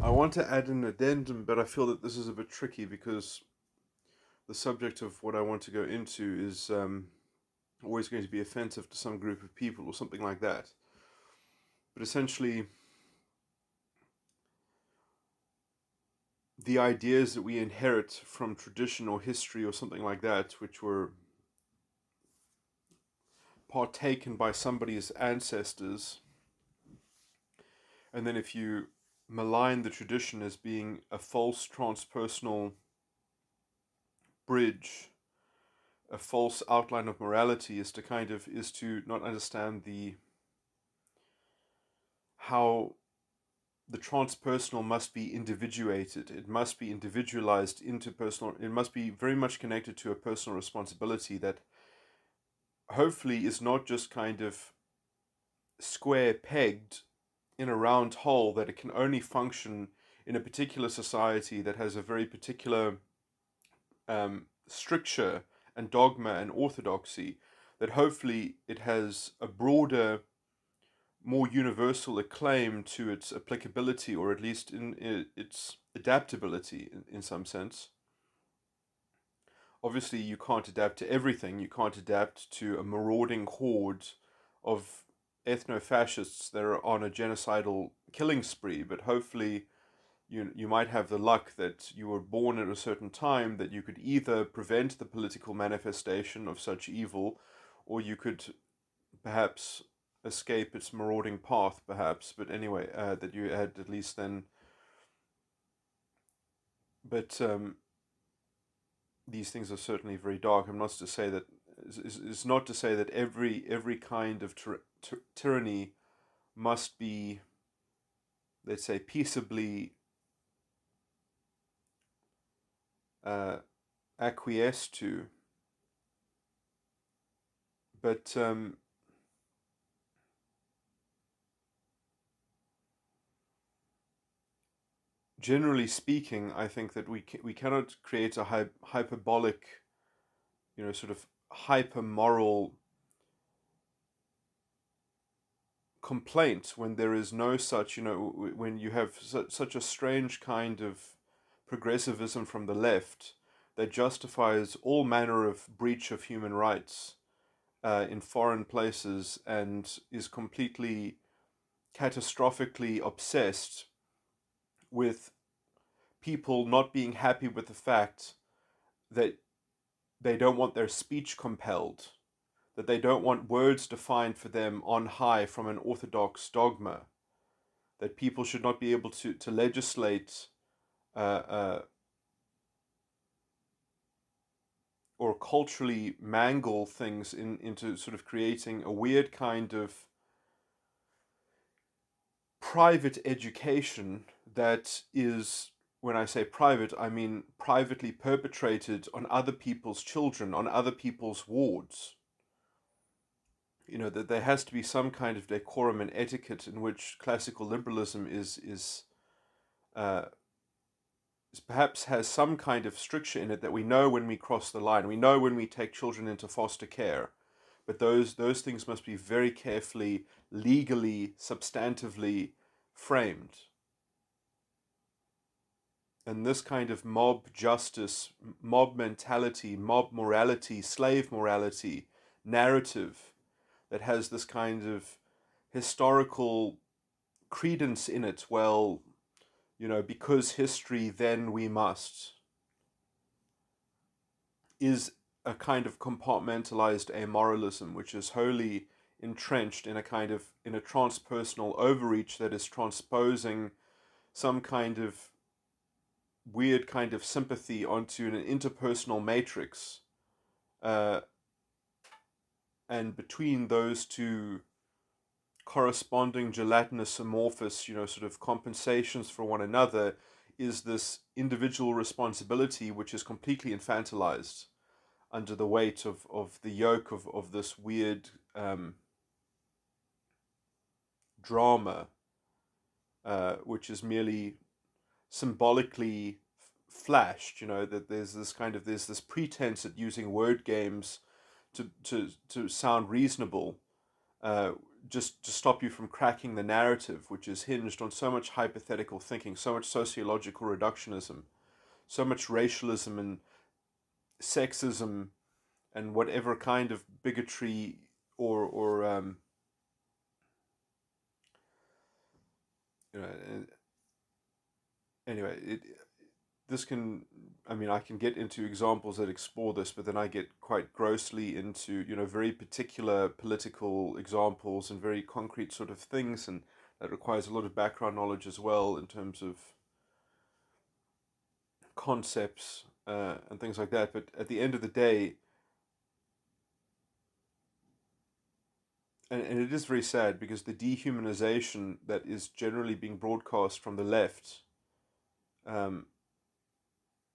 I want to add an addendum, but I feel that this is a bit tricky because the subject of what I want to go into is always going to be offensive to some group of people or something like that. But essentially, the ideas that we inherit from tradition or history or something like that, which were partaken by somebody's ancestors, and then if you malign the tradition as being a false transpersonal bridge, a false outline of morality, is to not understand how the transpersonal must be individuated. It must be individualized into personal. It must be very much connected to a personal responsibility that hopefully is not just kind of square pegged in a round hole, that it can only function in a particular society that has a very particular stricture and dogma and orthodoxy, that hopefully it has a broader, more universal acclaim to its applicability, or at least in its adaptability in some sense. Obviously, you can't adapt to everything. You can't adapt to a marauding horde of ethno-fascists that are on a genocidal killing spree, but hopefully you might have the luck that you were born at a certain time that you could either prevent the political manifestation of such evil, or you could perhaps escape its marauding path, perhaps. But anyway, that you had at least then. But these things are certainly very dark. I'm not to say that. It's not to say that every kind of tyranny must be, let's say, peaceably acquiesced to. But generally speaking, I think that we cannot create a hyperbolic, sort of hyper moral complaint when there is no such, when you have such a strange kind of progressivism from the left that justifies all manner of breach of human rights in foreign places, and is completely catastrophically obsessed with people not being happy with the fact that they don't want their speech compelled. that they don't want words defined for them on high from an orthodox dogma, that people should not be able to legislate uh, uh, or culturally mangle things into sort of creating a weird kind of private education that is, when I say private, I mean privately perpetrated on other people's children, on other people's wards. You know, that there has to be some kind of decorum and etiquette in which classical liberalism uh, perhaps has some kind of stricture in it, that we know when we cross the line, we know when we take children into foster care, but those things must be very carefully, legally, substantively framed. And this kind of mob justice, mob mentality, mob morality, slave morality narrative that has this kind of historical credence in it, well, you know, because history, then we must, is a kind of compartmentalized amoralism, which is wholly entrenched in a kind of, in a transpersonal overreach that is transposing some kind of weird kind of sympathy onto an interpersonal matrix, uh, and between those two corresponding gelatinous amorphous, you know, sort of compensations for one another, is this individual responsibility which is completely infantilized under the weight of the yoke of this weird drama, which is merely symbolically flashed. You know, that there's this pretense at using word games to sound reasonable, uh, just to stop you from cracking the narrative, which is hinged on so much hypothetical thinking, so much sociological reductionism, so much racialism and sexism, and whatever kind of bigotry or you know. Anyway, this can, I mean, I can get into examples that explore this, but then I get quite grossly into, you know, very particular political examples and very concrete sort of things, and that requires a lot of background knowledge as well in terms of concepts and things like that. But at the end of the day, and it is very sad, because the dehumanization that is generally being broadcast from the left, um,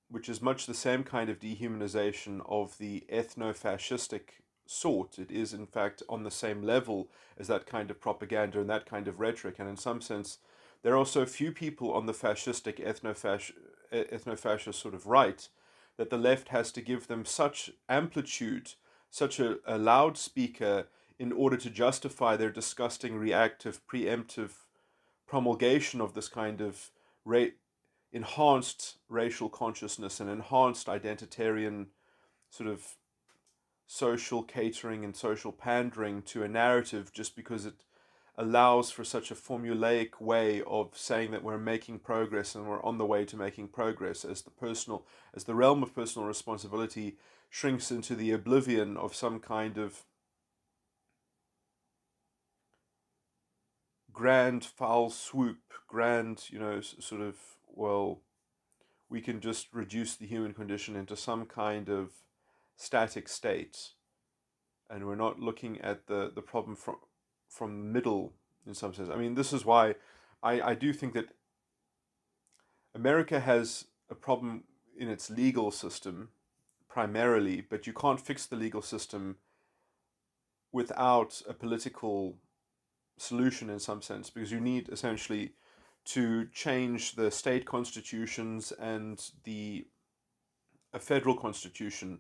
which is much the same kind of dehumanization of the ethno-fascistic sort. It is, in fact, on the same level as that kind of propaganda and that kind of rhetoric. And in some sense, there are so few people on the fascistic, ethno-fascist sort of right, that the left has to give them such amplitude, such a loudspeaker, in order to justify their disgusting, reactive, preemptive promulgation of this kind of enhanced racial consciousness and enhanced identitarian sort of social catering and social pandering to a narrative, just because it allows for such a formulaic way of saying that we're making progress and we're on the way to making progress, as the realm of personal responsibility shrinks into the oblivion of some kind of grand foul swoop, grand, you know, sort of, well, we can just reduce the human condition into some kind of static state, and we're not looking at the problem from the middle in some sense. I mean, this is why I do think that America has a problem in its legal system primarily, but you can't fix the legal system without a political solution in some sense, because you need essentially to change the state constitutions and a federal constitution,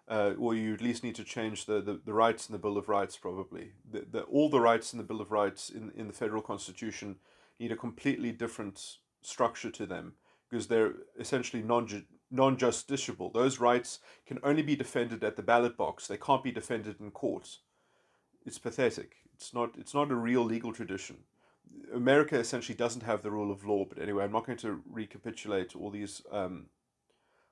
or you at least need to change the rights in the Bill of Rights, probably. All the rights in the Bill of Rights in the federal constitution need a completely different structure to them, because they're essentially non-justiciable. Those rights can only be defended at the ballot box. They can't be defended in court. It's pathetic. It's not a real legal tradition. America essentially doesn't have the rule of law. But anyway, I'm not going to recapitulate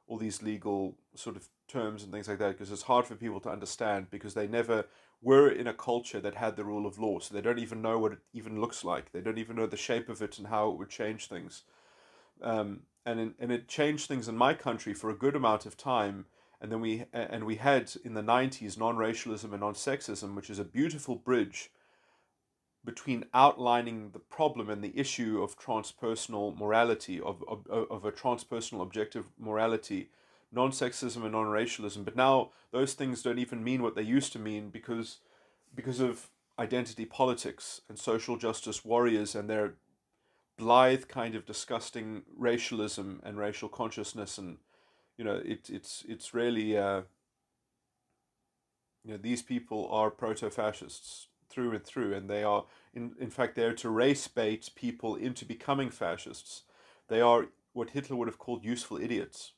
all these legal sort of terms and things like that, because it's hard for people to understand because they never were in a culture that had the rule of law, so they don't even know what it even looks like. They don't even know the shape of it and how it would change things. And it changed things in my country for a good amount of time. And then we had in the 90s non-racialism and non-sexism, which is a beautiful bridge between outlining the problem and the issue of transpersonal morality, of a transpersonal objective morality, non-sexism and non-racialism. But now those things don't even mean what they used to mean because of identity politics and social justice warriors and their blithe kind of disgusting racialism and racial consciousness. And it's really these people are proto-fascists through and through, and they are in fact there to race bait people into becoming fascists. They are what Hitler would have called useful idiots.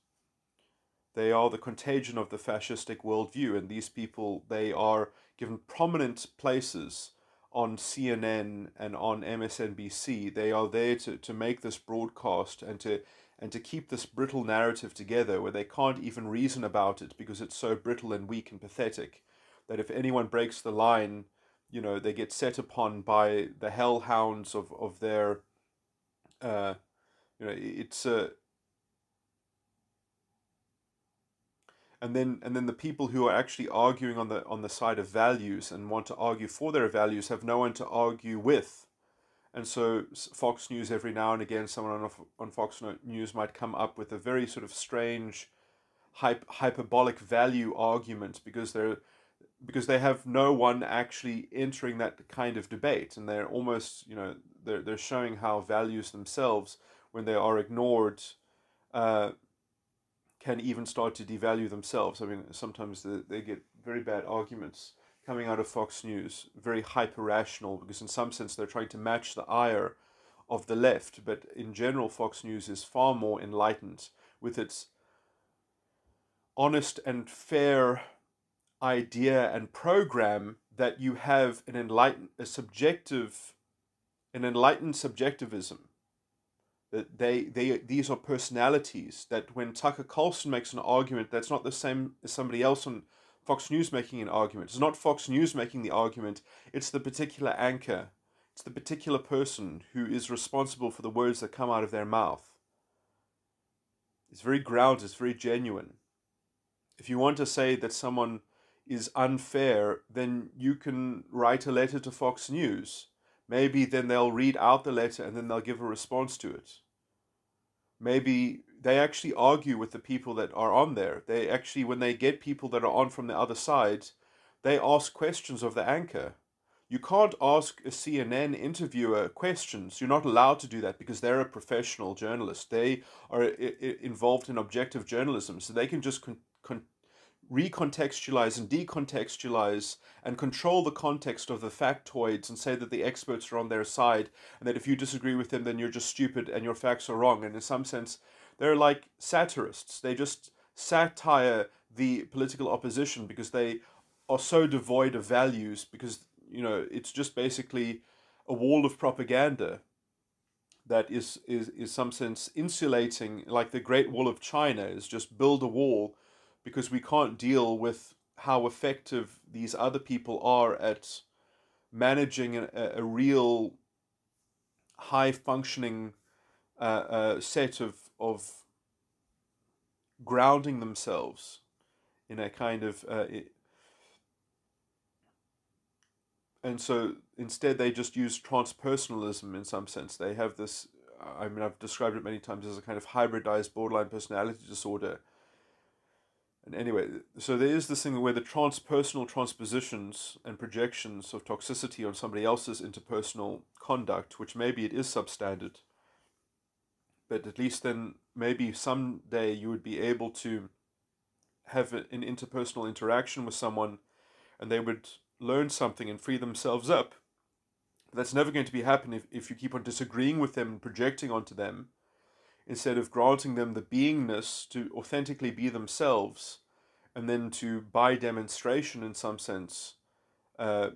They are the contagion of the fascistic worldview, and these people, they are given prominent places on CNN and on MSNBC. They are there to make this broadcast and to keep this brittle narrative together where they can't even reason about it because it's so brittle and weak and pathetic that if anyone breaks the line, they get set upon by the hellhounds of their, it's and then the people who are actually arguing on the side of values and want to argue for their values have no one to argue with. And so Fox News, every now and again, someone on Fox News might come up with a very sort of strange hyperbolic value argument because they have no one actually entering that kind of debate, and they're almost they're showing how values themselves, when they are ignored, can even start to devalue themselves. I mean, sometimes they get very bad arguments coming out of Fox News, very hyper-rational, because in some sense they're trying to match the ire of the left. But in general, Fox News is far more enlightened with its honest and fair idea and program that you have an enlightened subjectivism. That these are personalities, that when Tucker Carlson makes an argument, that's not the same as somebody else on Fox News making an argument. It's not Fox News making the argument, it's the particular anchor. It's the particular person who is responsible for the words that come out of their mouth. It's very grounded, it's very genuine. If you want to say that someone is unfair, then you can write a letter to Fox News. Maybe then they'll read out the letter and then they'll give a response to it. Maybe they actually argue with the people that are on there. They actually, when they get people that are on from the other side, they ask questions of the anchor. You can't ask a CNN interviewer questions. You're not allowed to do that because they're a professional journalist. They are involved in objective journalism, so they can just recontextualize and decontextualize and control the context of the factoids and say that the experts are on their side and that if you disagree with them, then you're just stupid and your facts are wrong. And in some sense, they're like satirists. They just satire the political opposition because they are so devoid of values, because it's just basically a wall of propaganda that is some sense insulating, like the Great Wall of China is just build a wall because we can't deal with how effective these other people are at managing a real high-functioning set of grounding themselves in a kind of... and so instead they just use transpersonalism in some sense. They have this... I mean, I've described it many times as a kind of hybridized borderline personality disorder. And anyway, so there is this thing where the transpersonal transpositions and projections of toxicity on somebody else's interpersonal conduct, which maybe it is substandard, but at least then maybe someday you would be able to have an interpersonal interaction with someone and they would learn something and free themselves up. But that's never going to be happening if you keep on disagreeing with them and projecting onto them, instead of granting them the beingness to authentically be themselves, and then to, by demonstration in some sense,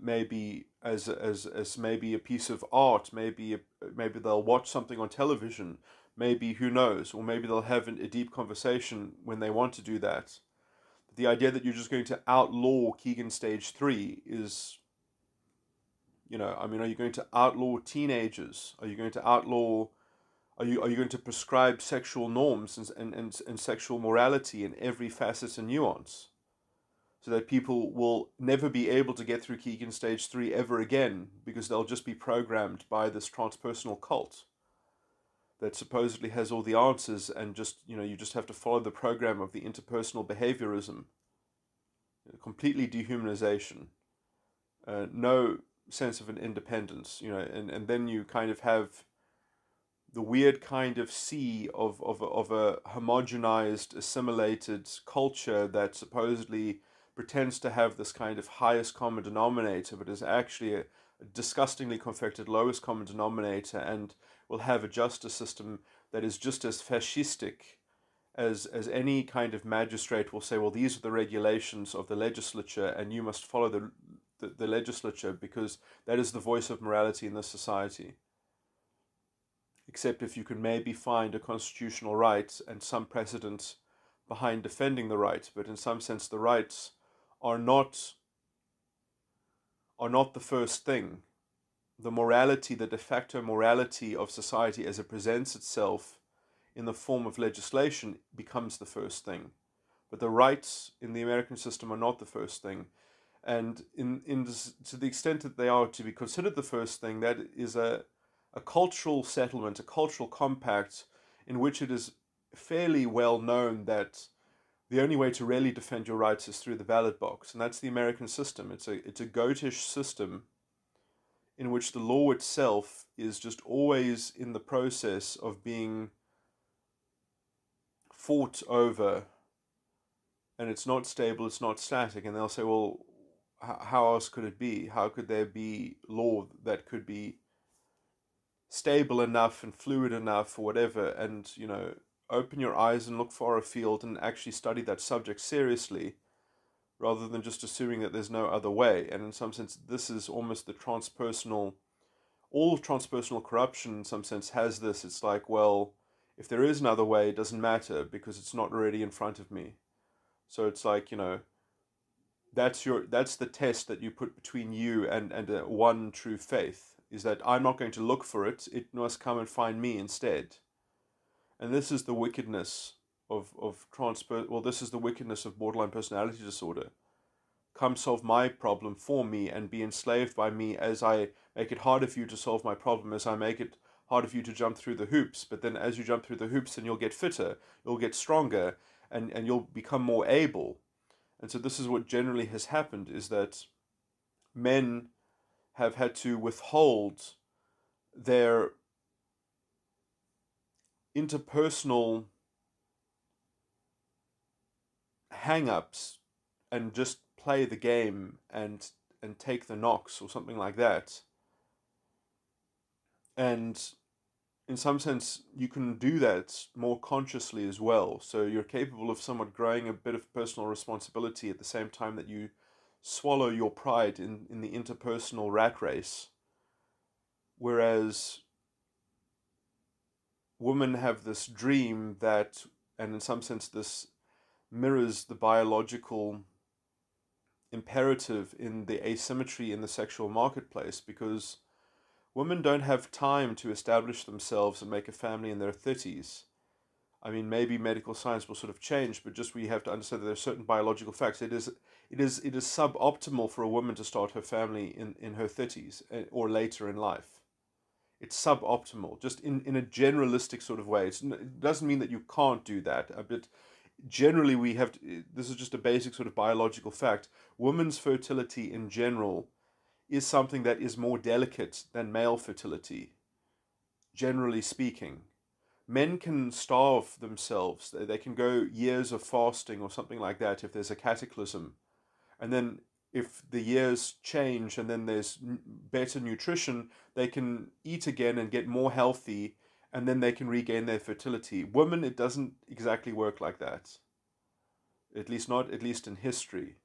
maybe as maybe a piece of art, maybe they'll watch something on television, maybe, who knows, or maybe they'll have a deep conversation when they want to do that. But the idea that you're just going to outlaw Keegan stage 3 is, I mean, are you going to outlaw teenagers? Are you going to outlaw, are you going to prescribe sexual norms and sexual morality in every facet and nuance? So that people will never be able to get through Keegan stage 3 ever again, because they'll just be programmed by this transpersonal cult that supposedly has all the answers, and just, you just have to follow the program of the interpersonal behaviorism. Completely dehumanization. No sense of an independence, and then you kind of have the weird kind of sea of a homogenized, assimilated culture that supposedly pretends to have this kind of highest common denominator, but is actually a disgustingly confected lowest common denominator, and will have a justice system that is just as fascistic as any kind of magistrate will say, well, these are the regulations of the legislature, and you must follow the legislature because that is the voice of morality in this society. Except if you can maybe find a constitutional right and some precedent behind defending the right, but in some sense the rights are not the first thing. The morality, the de facto morality of society as it presents itself in the form of legislation becomes the first thing. But the rights in the American system are not the first thing. And to the extent that they are to be considered the first thing, that is a cultural settlement, a cultural compact in which it is fairly well known that the only way to really defend your rights is through the ballot box. And that's the American system. It's a goatish system in which the law itself is just always in the process of being fought over, and it's not stable, it's not static. And they'll say, well, how else could it be? How could there be law that could be stable enough and fluid enough or whatever? And, open your eyes and look far afield and actually study that subject seriously, rather than just assuming that there's no other way. And in some sense, this is almost the transpersonal, all of transpersonal corruption in some sense has this. It's like, well, if there is another way, it doesn't matter because it's not already in front of me. So it's like, that's the test that you put between you and one true faith, is that I'm not going to look for it. It must come and find me instead. And this is the wickedness this is the wickedness of borderline personality disorder. Come solve my problem for me and be enslaved by me as I make it harder for you to solve my problem, as I make it harder for you to jump through the hoops. But then as you jump through the hoops, then you'll get fitter, you'll get stronger, and you'll become more able. And so this is what generally has happened, is that men have had to withhold their interpersonal hang-ups and just play the game and take the knocks or something like that. And in some sense, you can do that more consciously as well. So you're capable of somewhat growing a bit of personal responsibility at the same time that you swallow your pride in the interpersonal rat race. Whereas women have this dream that, and in some sense this mirrors the biological imperative in the asymmetry in the sexual marketplace, because women don't have time to establish themselves and make a family in their 30s. I mean, maybe medical science will sort of change, but just we have to understand that there are certain biological facts. It is suboptimal for a woman to start her family in her 30s or later in life. It's suboptimal, just in a generalistic sort of way. It doesn't mean that you can't do that, but generally we have to, this is just a basic sort of biological fact. Women's fertility in general is something that is more delicate than male fertility, generally speaking. Men can starve themselves. They can go years of fasting or something like that if there's a cataclysm. And then if the years change and then there's better nutrition, they can eat again and get more healthy, and then they can regain their fertility. Women, it doesn't exactly work like that. At least in history.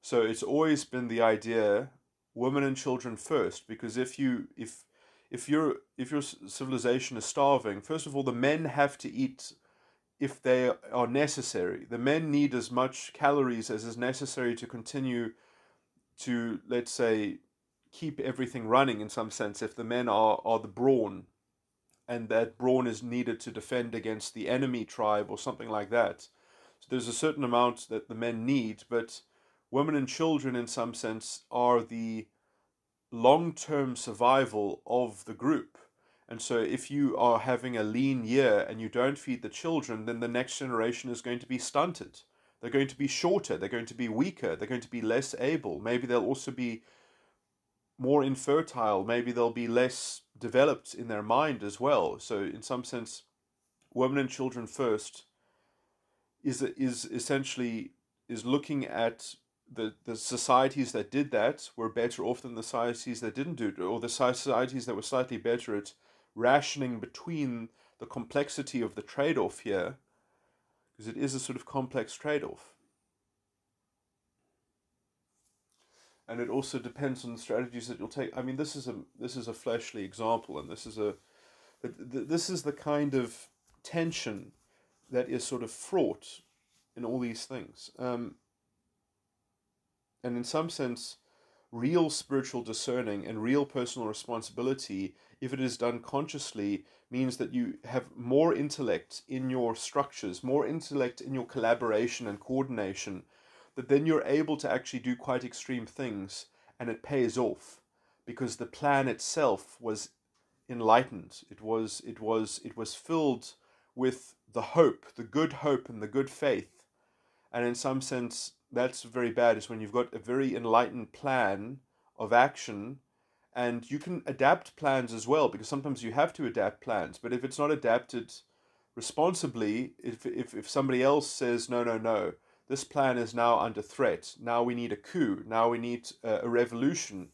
So it's always been the idea, women and children first, because if if your civilization is starving, first of all, the men have to eat if they are necessary. The men need as much calories as is necessary to continue to, let's say, keep everything running in some sense. If the men are the brawn, and that brawn is needed to defend against the enemy tribe or something like that. So there's a certain amount that the men need, but women and children, in some sense, are the long-term survival of the group. And so if you are having a lean year and you don't feed the children, then the next generation is going to be stunted. They're going to be shorter, they're going to be weaker, they're going to be less able. Maybe they'll also be more infertile, maybe they'll be less developed in their mind as well. So in some sense, women and children first is essentially is looking at the societies that did that were better off than the societies that didn't do it, or the societies that were slightly better at rationing between the complexity of the trade-off here, because it is a sort of complex trade-off. And it also depends on the strategies that you'll take. I mean, this is a fleshly example, and this is the kind of tension that is sort of fraught in all these things. And in some sense, real spiritual discerning and real personal responsibility, if it is done consciously, means that you have more intellect in your structures, more intellect in your collaboration and coordination, that then you're able to actually do quite extreme things, and it pays off because the plan itself was enlightened. It was filled with the hope, the good hope and the good faith. And in some sense, that's very bad, is when you've got a very enlightened plan of action, and you can adapt plans as well, because sometimes you have to adapt plans. But if it's not adapted responsibly, if somebody else says, no, no, no, this plan is now under threat, now we need a coup, now we need a revolution,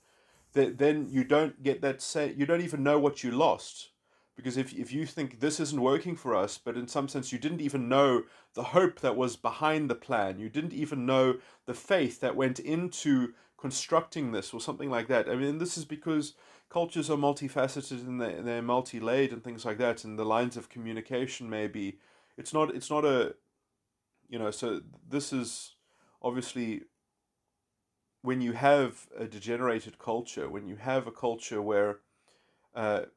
then you don't get that you don't even know what you lost. Because if you think this isn't working for us, but in some sense you didn't even know the hope that was behind the plan, you didn't even know the faith that went into constructing this or something like that. I mean, this is because cultures are multifaceted and they're multi-layered and things like that, and the lines of communication maybe it's not a, so this is obviously, when you have a degenerated culture, when you have a culture where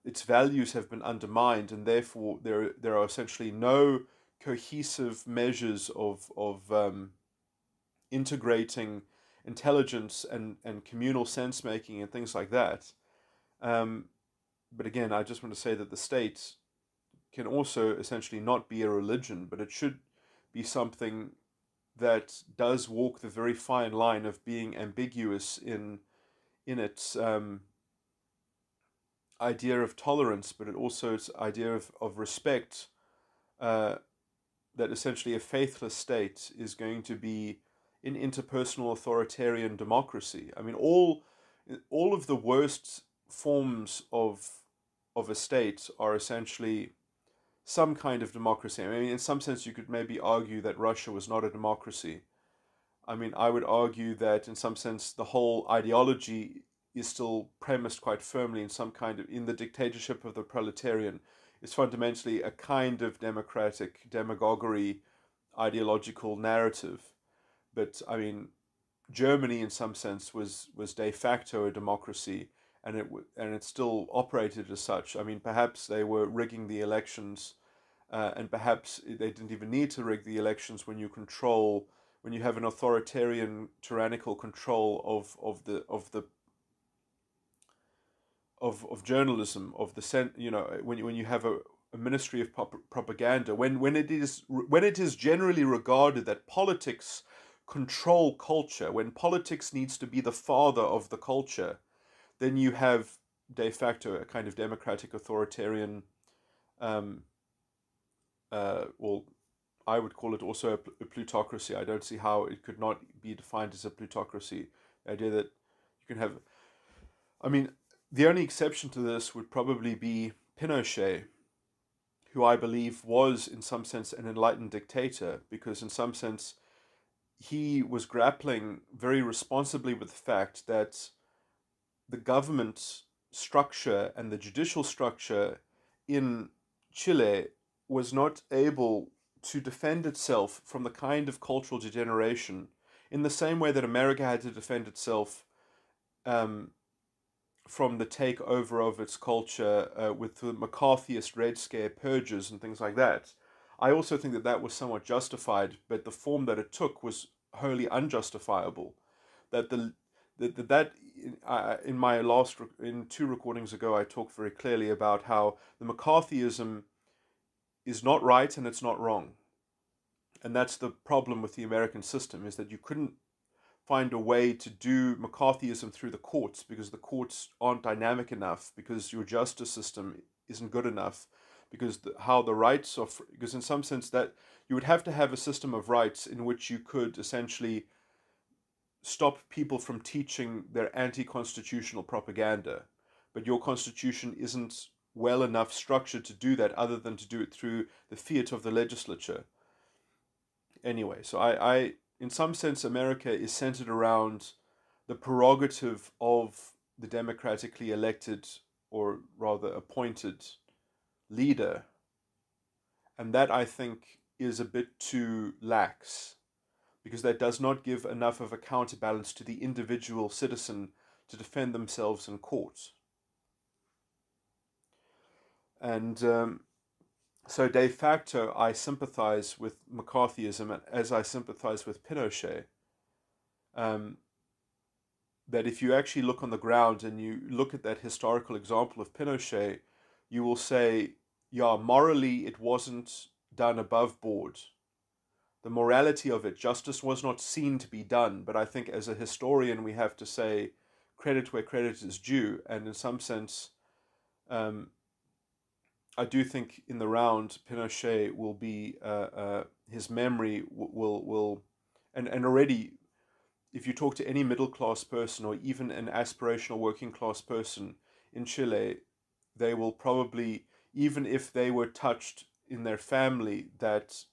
its values have been undermined, and therefore there are essentially no cohesive measures of integrating intelligence and communal sense making and things like that. But again, I just want to say that the state can also essentially not be a religion, but it should be something that does walk the very fine line of being ambiguous in its idea of tolerance, but it also its idea of respect, that essentially a faithless state is going to be in interpersonal authoritarian democracy. I mean, all of the worst forms of a state are essentially some kind of democracy. I mean, in some sense, you could maybe argue that Russia was not a democracy. I mean, I would argue that in some sense, the whole ideology is still premised quite firmly in some kind of, in the dictatorship of the proletarian, is fundamentally a kind of democratic demagoguery ideological narrative. But I mean, Germany in some sense was de facto a democracy, and it still operated as such. I mean, perhaps they were rigging the elections, and perhaps they didn't even need to rig the elections when you have an authoritarian, tyrannical control of journalism, of the when you have a ministry of propaganda, when it is generally regarded that politics control culture, when politics needs to be the father of the culture, then you have de facto a kind of democratic authoritarian, well, I would call it also a plutocracy. I don't see how it could not be defined as a plutocracy. The idea that you can have, I mean, the only exception to this would probably be Pinochet, who I believe was in some sense an enlightened dictator, because in some sense he was grappling very responsibly with the fact that the government structure and the judicial structure in Chile was not able to defend itself from the kind of cultural degeneration in the same way that America had to defend itself um, from the takeover of its culture with the McCarthyist Red Scare purges and things like that. I also think that that was somewhat justified, but the form that it took was wholly unjustifiable. That in my in two recordings ago, I talked very clearly about how the McCarthyism is not right and it's not wrong. And that's the problem with the American system, is that you couldn't find a way to do McCarthyism through the courts because the courts aren't dynamic enough, because your justice system isn't good enough, because how the rights of, because in some sense that you would have to have a system of rights in which you could essentially stop people from teaching their anti-constitutional propaganda, but your constitution isn't well enough structured to do that, other than to do it through the fiat of the legislature. Anyway, so I in some sense, America is centered around the prerogative of the democratically elected, or rather appointed, leader. And that, I think, is a bit too lax, because that does not give enough of a counterbalance to the individual citizen to defend themselves in court. And so de facto, I sympathize with McCarthyism as I sympathize with Pinochet. That if you actually look on the ground and you look at that historical example of Pinochet, you will say, yeah, morally it wasn't done above board. The morality of it, justice was not seen to be done, but I think as a historian we have to say credit where credit is due, and in some sense, I do think in the round Pinochet will be his memory will and already, if you talk to any middle class person or even an aspirational working class person in Chile, they will probably, even if they were touched in their family that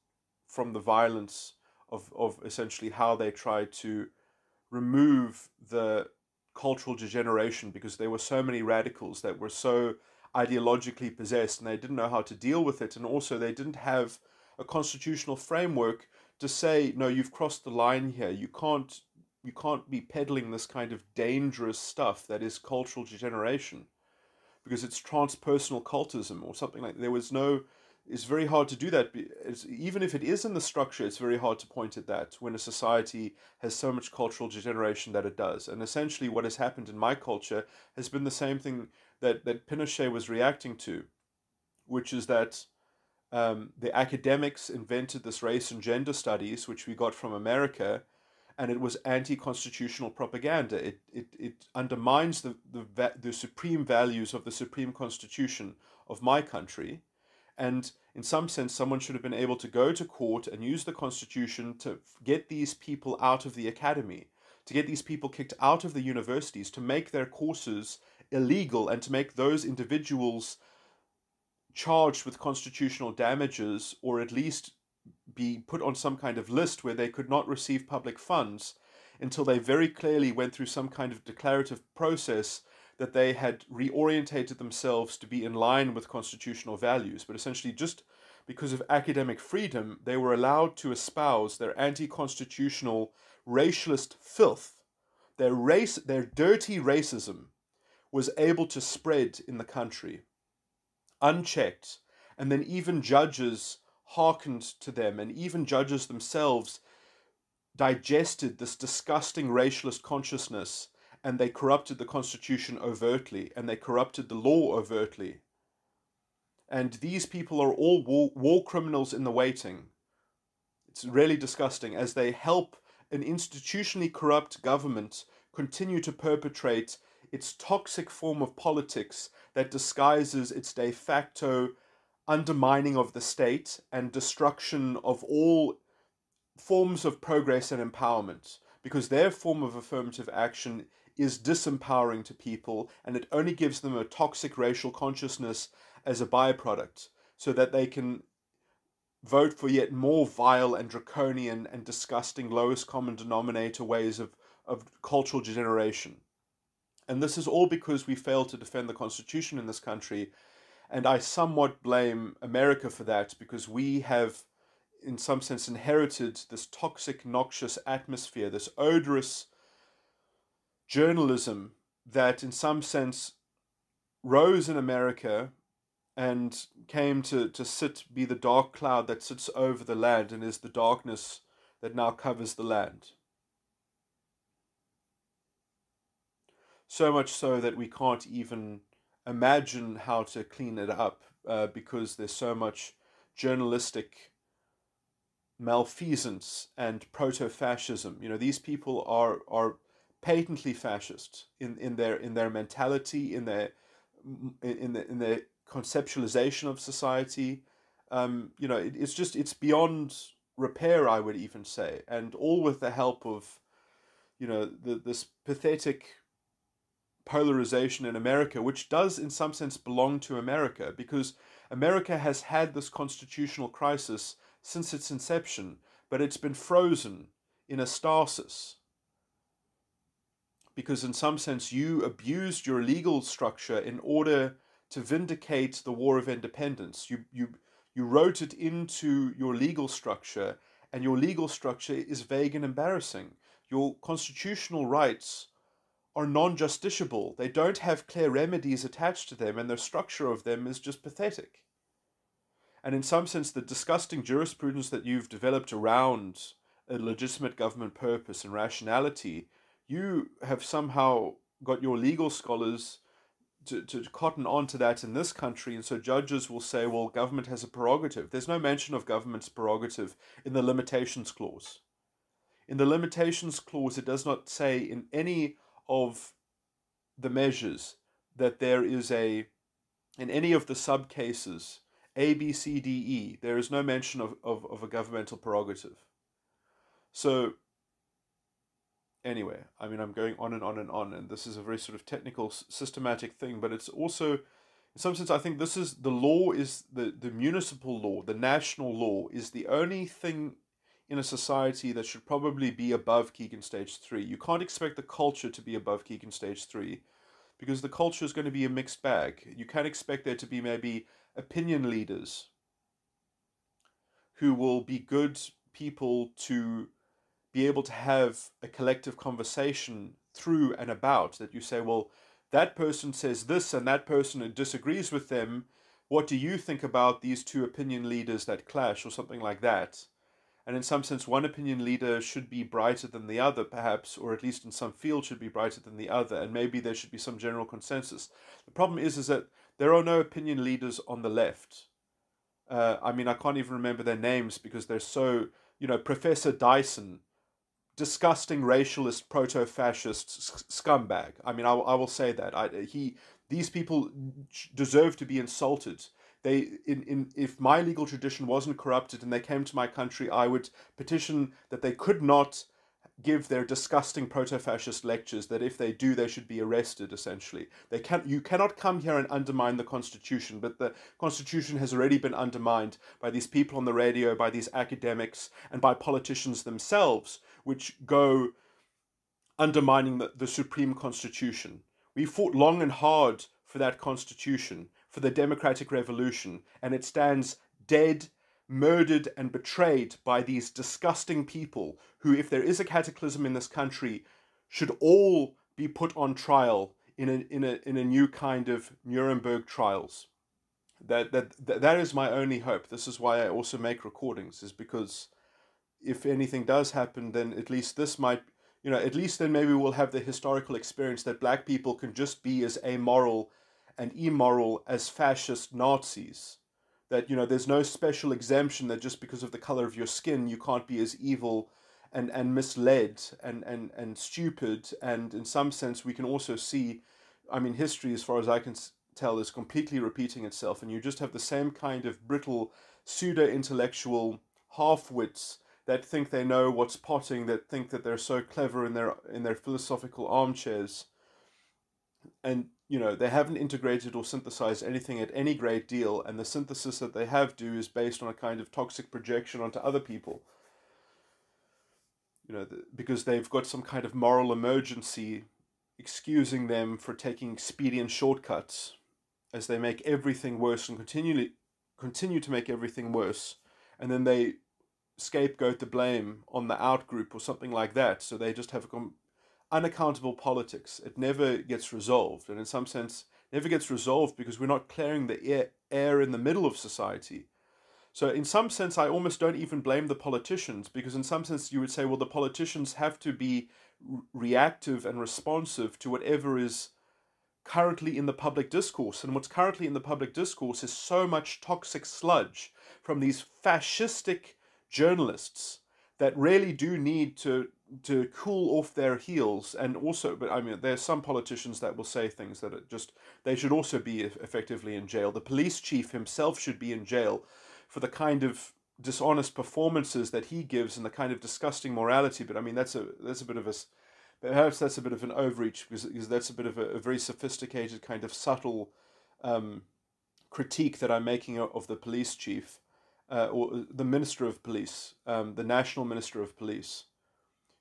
from the violence of essentially how they tried to remove the cultural degeneration, because there were so many radicals that were so ideologically possessed and they didn't know how to deal with it, and also they didn't have a constitutional framework to say, no, you've crossed the line here, you can't be peddling this kind of dangerous stuff that is cultural degeneration, because it's transpersonal cultism or something like that. There was no, it's very hard to do that. Even if it is in the structure, it's very hard to point at that when a society has so much cultural degeneration that it does. And essentially what has happened in my culture has been the same thing that Pinochet was reacting to, which is that the academics invented this race and gender studies, which we got from America, and it was anti-constitutional propaganda. It undermines the supreme values of the supreme constitution of my country. And in some sense, someone should have been able to go to court and use the constitution to get these people out of the academy, to get these people kicked out of the universities, to make their courses illegal, and to make those individuals charged with constitutional damages, or at least be put on some kind of list where they could not receive public funds until they very clearly went through some kind of declarative process that they had reorientated themselves to be in line with constitutional values. But essentially, just because of academic freedom, they were allowed to espouse their anti-constitutional racialist filth. Their dirty racism was able to spread in the country unchecked, and then even judges hearkened to them, and even judges themselves digested this disgusting racialist consciousness, and they corrupted the constitution overtly, and they corrupted the law overtly. And these people are all war criminals in the waiting. It's really disgusting, as they help an institutionally corrupt government continue to perpetrate its toxic form of politics that disguises its de facto undermining of the state and destruction of all forms of progress and empowerment, because their form of affirmative action is disempowering to people, and it only gives them a toxic racial consciousness as a byproduct, so that they can vote for yet more vile and draconian and disgusting lowest common denominator ways of cultural degeneration. And this is all because we failed to defend the Constitution in this country. And I somewhat blame America for that, because we have, in some sense, inherited this toxic, noxious atmosphere, this odorous journalism that, in some sense, rose in America and came to be the dark cloud that sits over the land and is the darkness that now covers the land. So much so that we can't even imagine how to clean it up, because there's so much journalistic malfeasance and proto-fascism. These people are patently fascist in their mentality, in their conceptualization of society. It's beyond repair, I would even say, and all with the help of this pathetic polarization in America, which does in some sense belong to America, because America has had this constitutional crisis since its inception, but it's been frozen in a stasis, because in some sense you abused your legal structure in order to vindicate the War of Independence. You wrote it into your legal structure, and your legal structure is vague and embarrassing. Your constitutional rights are non-justiciable. They don't have clear remedies attached to them, and the structure of them is just pathetic. And in some sense, the disgusting jurisprudence that you've developed around a legitimate government purpose and rationality, you have somehow got your legal scholars to cotton on to that in this country, and so judges will say, well, government has a prerogative. There's no mention of government's prerogative in the limitations clause. In the limitations clause, it does not say in any of the measures that there is in any of the subcases, A, B, C, D, E, there is no mention of a governmental prerogative. So, anyway, I mean, I'm going on and on and on, and this is a very sort of technical, systematic thing, but it's also, in some sense, I think this is, the law is, the municipal law, the national law, is the only thing in a society that should probably be above Keegan Stage 3. You can't expect the culture to be above Keegan Stage 3, because the culture is going to be a mixed bag. You can't expect there to be maybe opinion leaders who will be good people to be able to have a collective conversation through and about, that you say, well, that person says this and that person disagrees with them. What do you think about these two opinion leaders that clash, or something like that? And in some sense, one opinion leader should be brighter than the other, perhaps, or at least in some field should be brighter than the other, and maybe there should be some general consensus. The problem is that there are no opinion leaders on the left. I mean, I can't even remember their names because they're so, Professor Dyson, disgusting racialist, proto-fascist scumbag. I mean, I will say that. These people deserve to be insulted. If my legal tradition wasn't corrupted and they came to my country, I would petition that they could not give their disgusting proto-fascist lectures, that if they do, they should be arrested, essentially. You cannot come here and undermine the Constitution, but the Constitution has already been undermined by these people on the radio, by these academics, and by politicians themselves, which go undermining the Supreme Constitution. We fought long and hard for that Constitution, for the democratic revolution, and it stands dead, murdered, and betrayed by these disgusting people who, if there is a cataclysm in this country, should all be put on trial in a new kind of Nuremberg trials. That is my only hope. This is why I also make recordings, is because if anything does happen, then at least this might, at least then maybe we'll have the historical experience that black people can just be as amoral and immoral as fascist Nazis. That, there's no special exemption that just because of the color of your skin, you can't be as evil and misled and stupid. And in some sense, we can also see, I mean, history, as far as I can tell, is completely repeating itself. And you just have the same kind of brittle, pseudo-intellectual half-wits that think they know what's potting, that think that they're so clever in their philosophical armchairs. And, they haven't integrated or synthesized anything at any great deal, and the synthesis that they have do is based on a kind of toxic projection onto other people. Because they've got some kind of moral emergency, excusing them for taking expedient shortcuts as they make everything worse and continue to make everything worse, and then they scapegoat the blame on the out group or something like that. So they just have unaccountable politics. It never gets resolved, and in some sense, never gets resolved because we're not clearing the air in the middle of society. So in some sense, I almost don't even blame the politicians, because in some sense you would say, well, the politicians have to be reactive and responsive to whatever is currently in the public discourse. And what's currently in the public discourse is so much toxic sludge from these fascistic journalists that really do need to cool off their heels. And also, but I mean, there's some politicians that will say things that are just, they should also be effectively in jail. The police chief himself should be in jail for the kind of dishonest performances that he gives and the kind of disgusting morality. But I mean, that's a bit of a, perhaps that's a bit of an overreach, because that's a bit of a very sophisticated kind of subtle critique that I'm making of the police chief, or the Minister of Police, the National Minister of Police,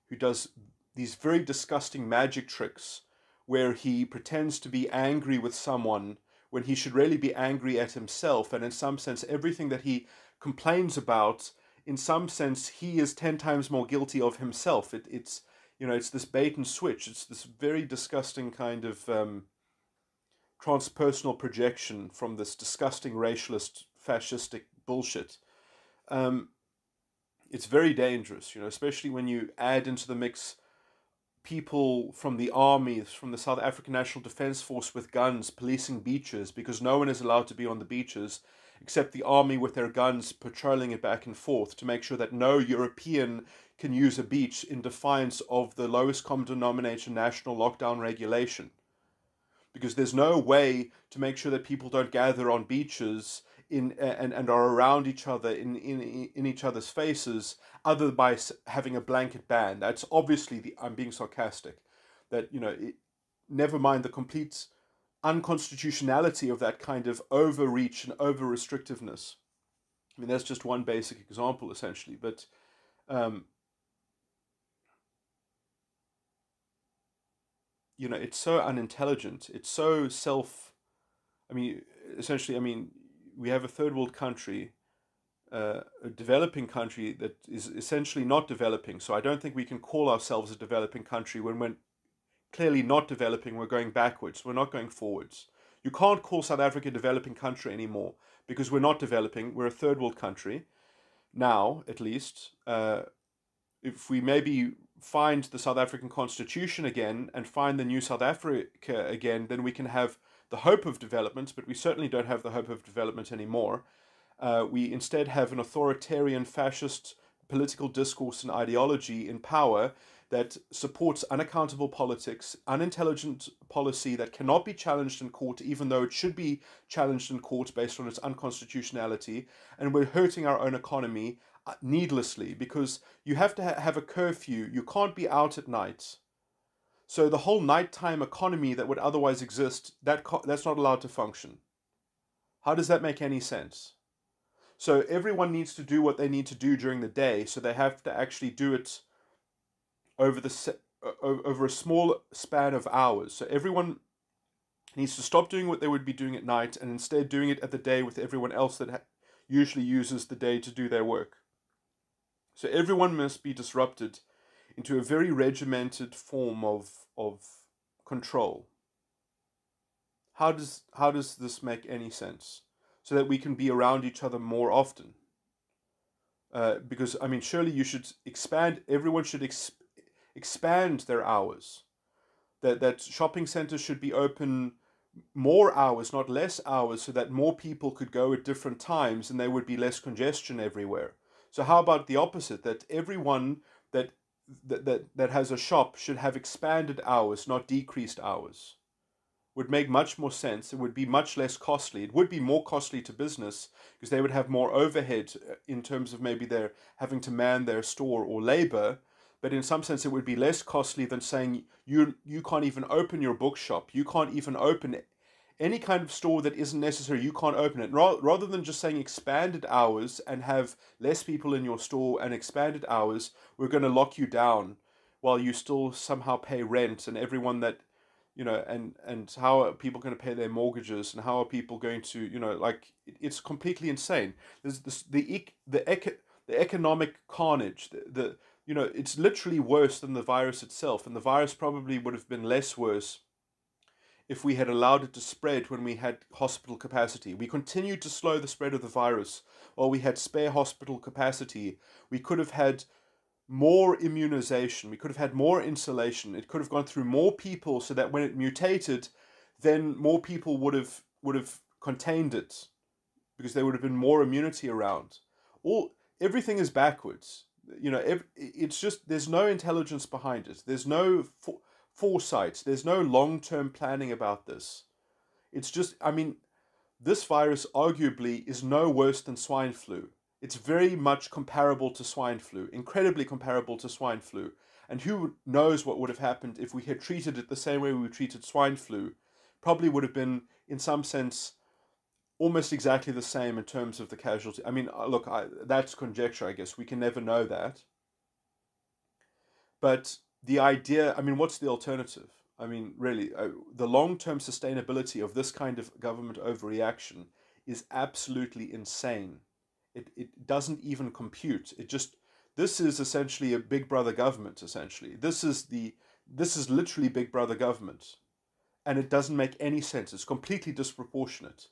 who does these very disgusting magic tricks where he pretends to be angry with someone when he should really be angry at himself. And in some sense, everything that he complains about, in some sense, he is 10 times more guilty of himself. It's it's this bait and switch. It's this very disgusting kind of transpersonal projection from this disgusting racialist, fascistic bullshit. It's very dangerous, especially when you add into the mix people from the army, from the South African National Defence Force with guns policing beaches, because no one is allowed to be on the beaches except the army with their guns patrolling it back and forth to make sure that no European can use a beach, in defiance of the lowest common denominator national lockdown regulation. Because there's no way to make sure that people don't gather on beaches and are around each other in each other's faces, other by having a blanket ban. That's obviously I'm being sarcastic. That never mind the complete unconstitutionality of that kind of overreach and over restrictiveness. I mean, that's just one basic example, essentially. But it's so unintelligent. It's so essentially, we have a third world country, a developing country that is essentially not developing. So I don't think we can call ourselves a developing country when we're clearly not developing. We're going backwards. We're not going forwards. You can't call South Africa a developing country anymore, because we're not developing. We're a third world country now, at least. If we maybe find the South African Constitution again and find the new South Africa again, then we can have the hope of development, but we certainly don't have the hope of development anymore. We instead have an authoritarian fascist political discourse and ideology in power that supports unaccountable politics, unintelligent policy that cannot be challenged in court, even though it should be challenged in court based on its unconstitutionality. And we're hurting our own economy needlessly, because you have to have a curfew. You can't be out at night. So the whole nighttime economy that would otherwise exist, that's not allowed to function. How does that make any sense? So everyone needs to do what they need to do during the day, so they have to actually do it over a small span of hours. So everyone needs to stop doing what they would be doing at night and instead doing it at the day with everyone else that usually uses the day to do their work. So everyone must be disrupted into a very regimented form of control. How does this make any sense? So that we can be around each other more often. Because surely you should expand. Everyone should expand their hours. That shopping centers should be open more hours, not less hours, so that more people could go at different times and there would be less congestion everywhere. So how about the opposite? That everyone that has a shop should have expanded hours, not decreased hours. Would make much more sense. It would be much less costly. It would be more costly to business because they would have more overhead in terms of maybe they're having to man their store or labor. But in some sense, it would be less costly than saying you can't even open your bookshop. You can't even open any kind of store that isn't necessary. You can't open it. Rather than just saying expanded hours and have less people in your store and expanded hours, we're going to lock you down while you still somehow pay rent, and everyone that and how are people going to pay their mortgages, and how are people going to, like, it's completely insane. There's this, the economic carnage, it's literally worse than the virus itself, and the virus probably would have been less worse if we had allowed it to spread when we had hospital capacity. We continued to slow the spread of the virus while we had spare hospital capacity. We could have had more immunization. We could have had more insulation. It could have gone through more people so that when it mutated, then more people would have contained it because there would have been more immunity around. Everything is backwards. It's just there's no intelligence behind it. There's no foresight. There's no long-term planning about this. It's just, I mean, this virus arguably is no worse than swine flu. It's very much comparable to swine flu, incredibly comparable to swine flu. And who knows what would have happened if we had treated it the same way we treated swine flu. Probably would have been, in some sense, almost exactly the same in terms of the casualty. I mean, look, that's conjecture, I guess. We can never know that. But the idea, I mean, what's the alternative? I mean, really, the long-term sustainability of this kind of government overreaction is absolutely insane. It doesn't even compute. This is essentially a Big Brother government, essentially. This is literally Big Brother government. And it doesn't make any sense. It's completely disproportionate.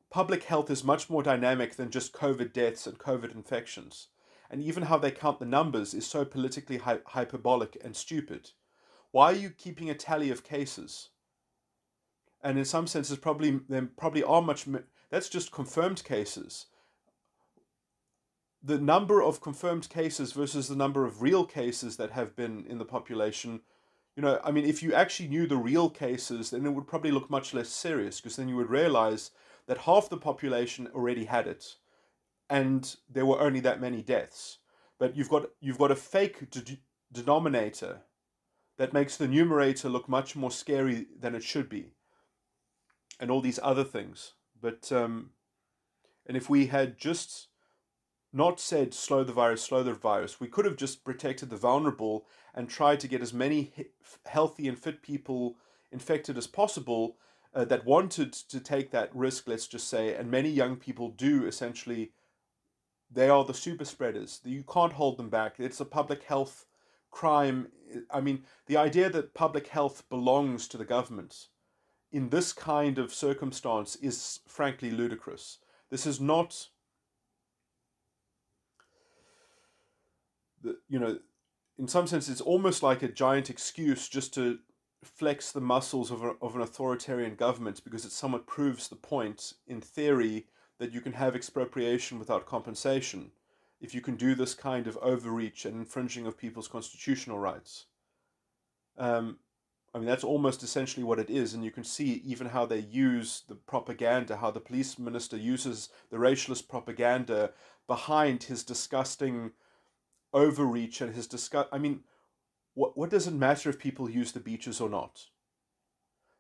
Public health is much more dynamic than just COVID deaths and COVID infections. And even how they count the numbers is so politically hyperbolic and stupid. Why are you keeping a tally of cases? And in some senses, there probably are that's just confirmed cases. The number of confirmed cases versus the number of real cases that have been in the population, I mean, if you actually knew the real cases, then it would probably look much less serious, because then you would realize that half the population already had it, and there were only that many deaths. But you've got a fake denominator that makes the numerator look much more scary than it should be, and all these other things. But and if we had just not said slow the virus, we could have just protected the vulnerable and tried to get as many healthy and fit people infected as possible that wanted to take that risk, let's just say. And many young people do, essentially. They are the super spreaders. You can't hold them back. It's a public health crime. I mean, the idea that public health belongs to the government in this kind of circumstance is frankly ludicrous. This is not, in some sense, it's almost like a giant excuse just to flex the muscles of an authoritarian government, because it somewhat proves the point, in theory, that you can have expropriation without compensation if you can do this kind of overreach and infringing of people's constitutional rights. I mean, that's almost essentially what it is, and you can see even how they use the propaganda, how the police minister uses the racialist propaganda behind his disgusting overreach and his I mean, what does it matter if people use the beaches or not?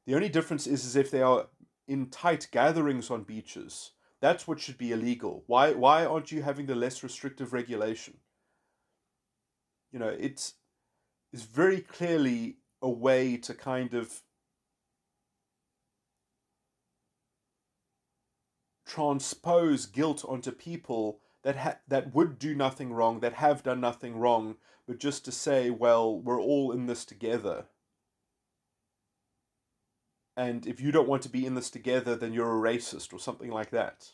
The only difference is if they are in tight gatherings on beaches. That's what should be illegal. Why aren't you having the less restrictive regulation? It's very clearly a way to kind of transpose guilt onto people that would do nothing wrong, that have done nothing wrong, but just to say, well, we're all in this together. And if you don't want to be in this together, then you're a racist or something like that.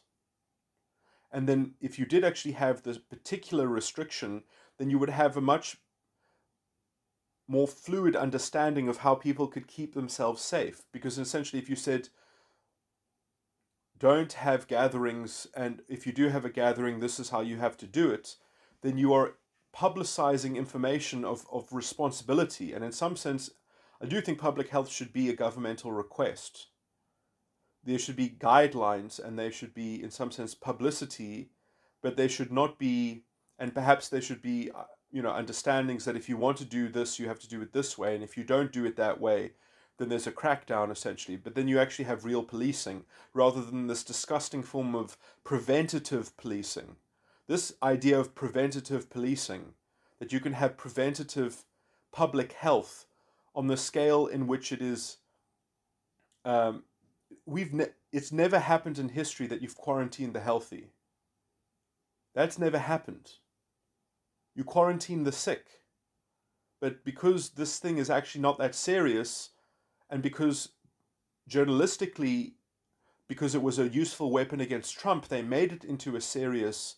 And then if you did actually have this particular restriction, then you would have a much more fluid understanding of how people could keep themselves safe. Because essentially, if you said, don't have gatherings, and if you do have a gathering, this is how you have to do it, then you are publicizing information of responsibility. And in some sense, I do think public health should be a governmental request. There should be guidelines, and there should be, in some sense, publicity, but they should not be, and perhaps there should be, understandings that if you want to do this, you have to do it this way, and if you don't do it that way, then there's a crackdown, essentially. But then you actually have real policing, rather than this disgusting form of preventative policing. This idea of preventative policing, that you can have preventative public health on the scale in which it is. Um, it's never happened in history that you've quarantined the healthy. That's never happened. You quarantine the sick. But because this thing is actually not that serious, and because journalistically, because it was a useful weapon against Trump, they made it into a serious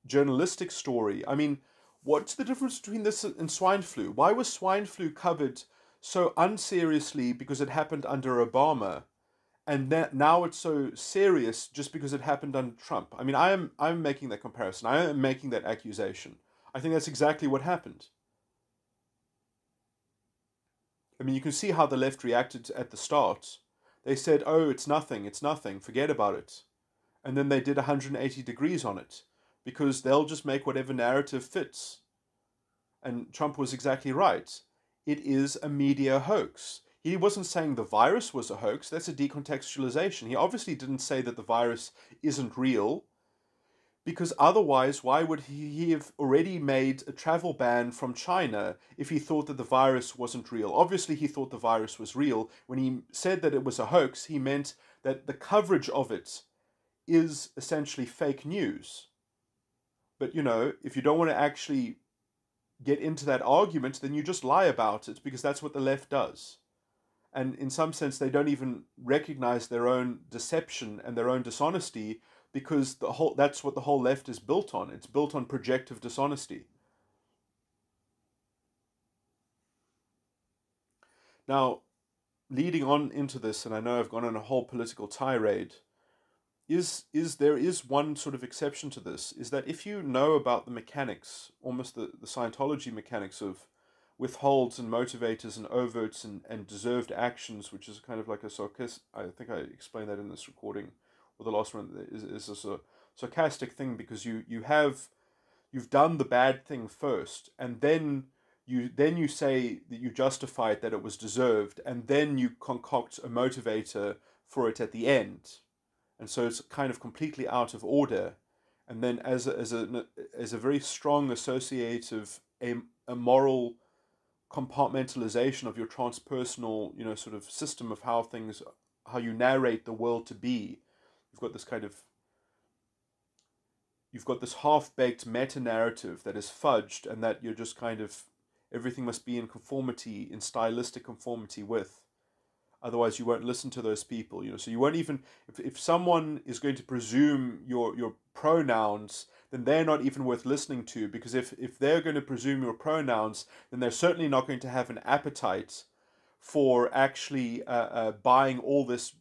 journalistic story. I mean, what's the difference between this and swine flu? Why was swine flu covered so unseriously because it happened under Obama, and now it's so serious just because it happened under Trump? I mean, I'm making that comparison. I am making that accusation. I think that's exactly what happened. I mean, you can see how the left reacted at the start. They said, "Oh, it's nothing, forget about it." And then they did 180 degrees on it because they'll just make whatever narrative fits. And Trump was exactly right. It is a media hoax. He wasn't saying the virus was a hoax. That's a decontextualization. He obviously didn't say that the virus isn't real, because otherwise, why would he have already made a travel ban from China if he thought that the virus wasn't real? Obviously, he thought the virus was real. When he said that it was a hoax, he meant that the coverage of it is essentially fake news. But, if you don't want to actually get into that argument, then you just lie about it, because that's what the left does. And in some sense, they don't even recognize their own deception and their own dishonesty, because that's what the whole left is built on. It's built on projective dishonesty. Now, leading on into this, and I know I've gone on a whole political tirade, there is one sort of exception to this, is that if you know about the mechanics, almost the Scientology mechanics of withholds and motivators and overts and deserved actions, which is kind of like a sarcastic, I think I explained that in this recording, or the last one, is a sarcastic thing, because you've done the bad thing first, and then you say that you justify it, that it was deserved, and then you concoct a motivator for it at the end. And so it's kind of completely out of order. And then as a very strong associative, a moral compartmentalization of your transpersonal, sort of system of how you narrate the world to be, you've got this half-baked meta-narrative that is fudged, and that you're just kind of, everything must be in conformity, in stylistic conformity with. Otherwise, you won't listen to those people. So you won't even, if someone is going to presume your pronouns, then they're not even worth listening to, because if they're going to presume your pronouns, then they're certainly not going to have an appetite for actually buying all this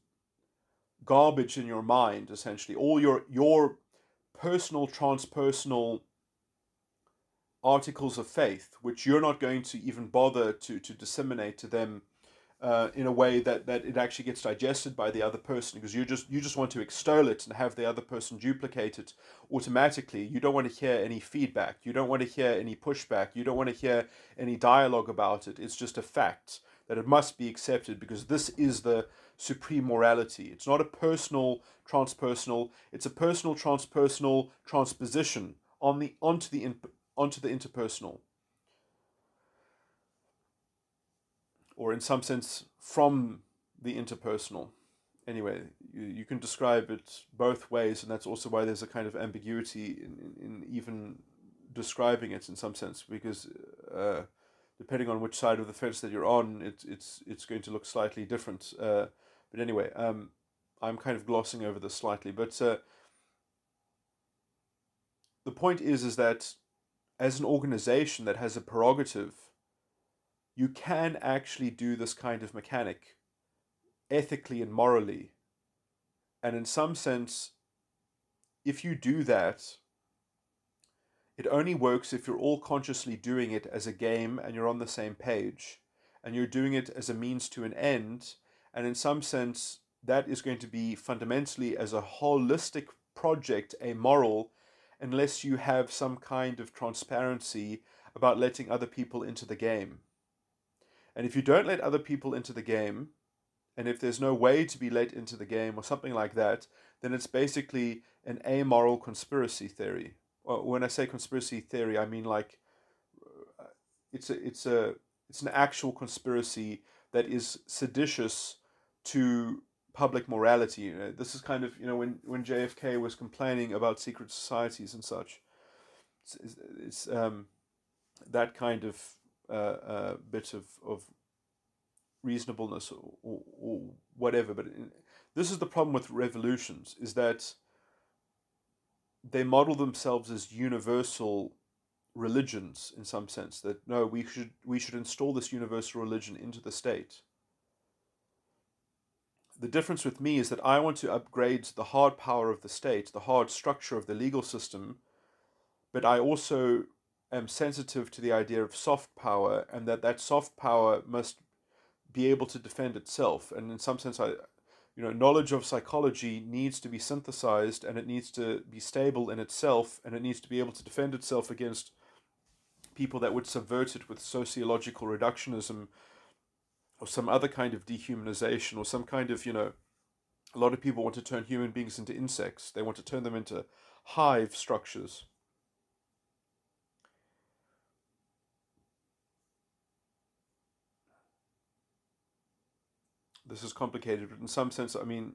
garbage in your mind, essentially. All your personal, transpersonal articles of faith, which you're not going to even bother to disseminate to them in a way that it actually gets digested by the other person, because you just want to extol it and have the other person duplicate it automatically. You don't want to hear any feedback. You don't want to hear any pushback. You don't want to hear any dialogue about it. It's just a fact that it must be accepted, because this is the supreme morality. It's not a personal transpersonal. It's a personal transpersonal transposition onto the interpersonal, or in some sense from the interpersonal. Anyway, you can describe it both ways, and that's also why there's a kind of ambiguity in even describing it in some sense, because depending on which side of the fence that you're on, it's going to look slightly different. But anyway, I'm kind of glossing over this slightly, but the point is that as an organization that has a prerogative, you can actually do this kind of mechanic ethically and morally. And in some sense, if you do that, it only works if you're all consciously doing it as a game and you're on the same page, and you're doing it as a means to an end. And in some sense, that is going to be fundamentally, as a holistic project, amoral, unless you have some kind of transparency about letting other people into the game. And if you don't let other people into the game, and if there's no way to be let into the game or something like that, then it's basically an amoral conspiracy theory. Well, when I say conspiracy theory, I mean like it's a It's an actual conspiracy that is seditious to public morality. This is kind of, when JFK was complaining about secret societies and such. It's that kind of bit of reasonableness or whatever. But this is the problem with revolutions, is that they model themselves as universal religions in some sense, that no, we should install this universal religion into the state. The difference with me is that I want to upgrade the hard power of the state, the hard structure of the legal system, but I also am sensitive to the idea of soft power, and that soft power must be able to defend itself. And in some sense, knowledge of psychology needs to be synthesized, and it needs to be stable in itself, and it needs to be able to defend itself against people that would subvert it with sociological reductionism or some other kind of dehumanization, or some kind of, a lot of people want to turn human beings into insects. They want to turn them into hive structures. This is complicated, but in some sense, I mean,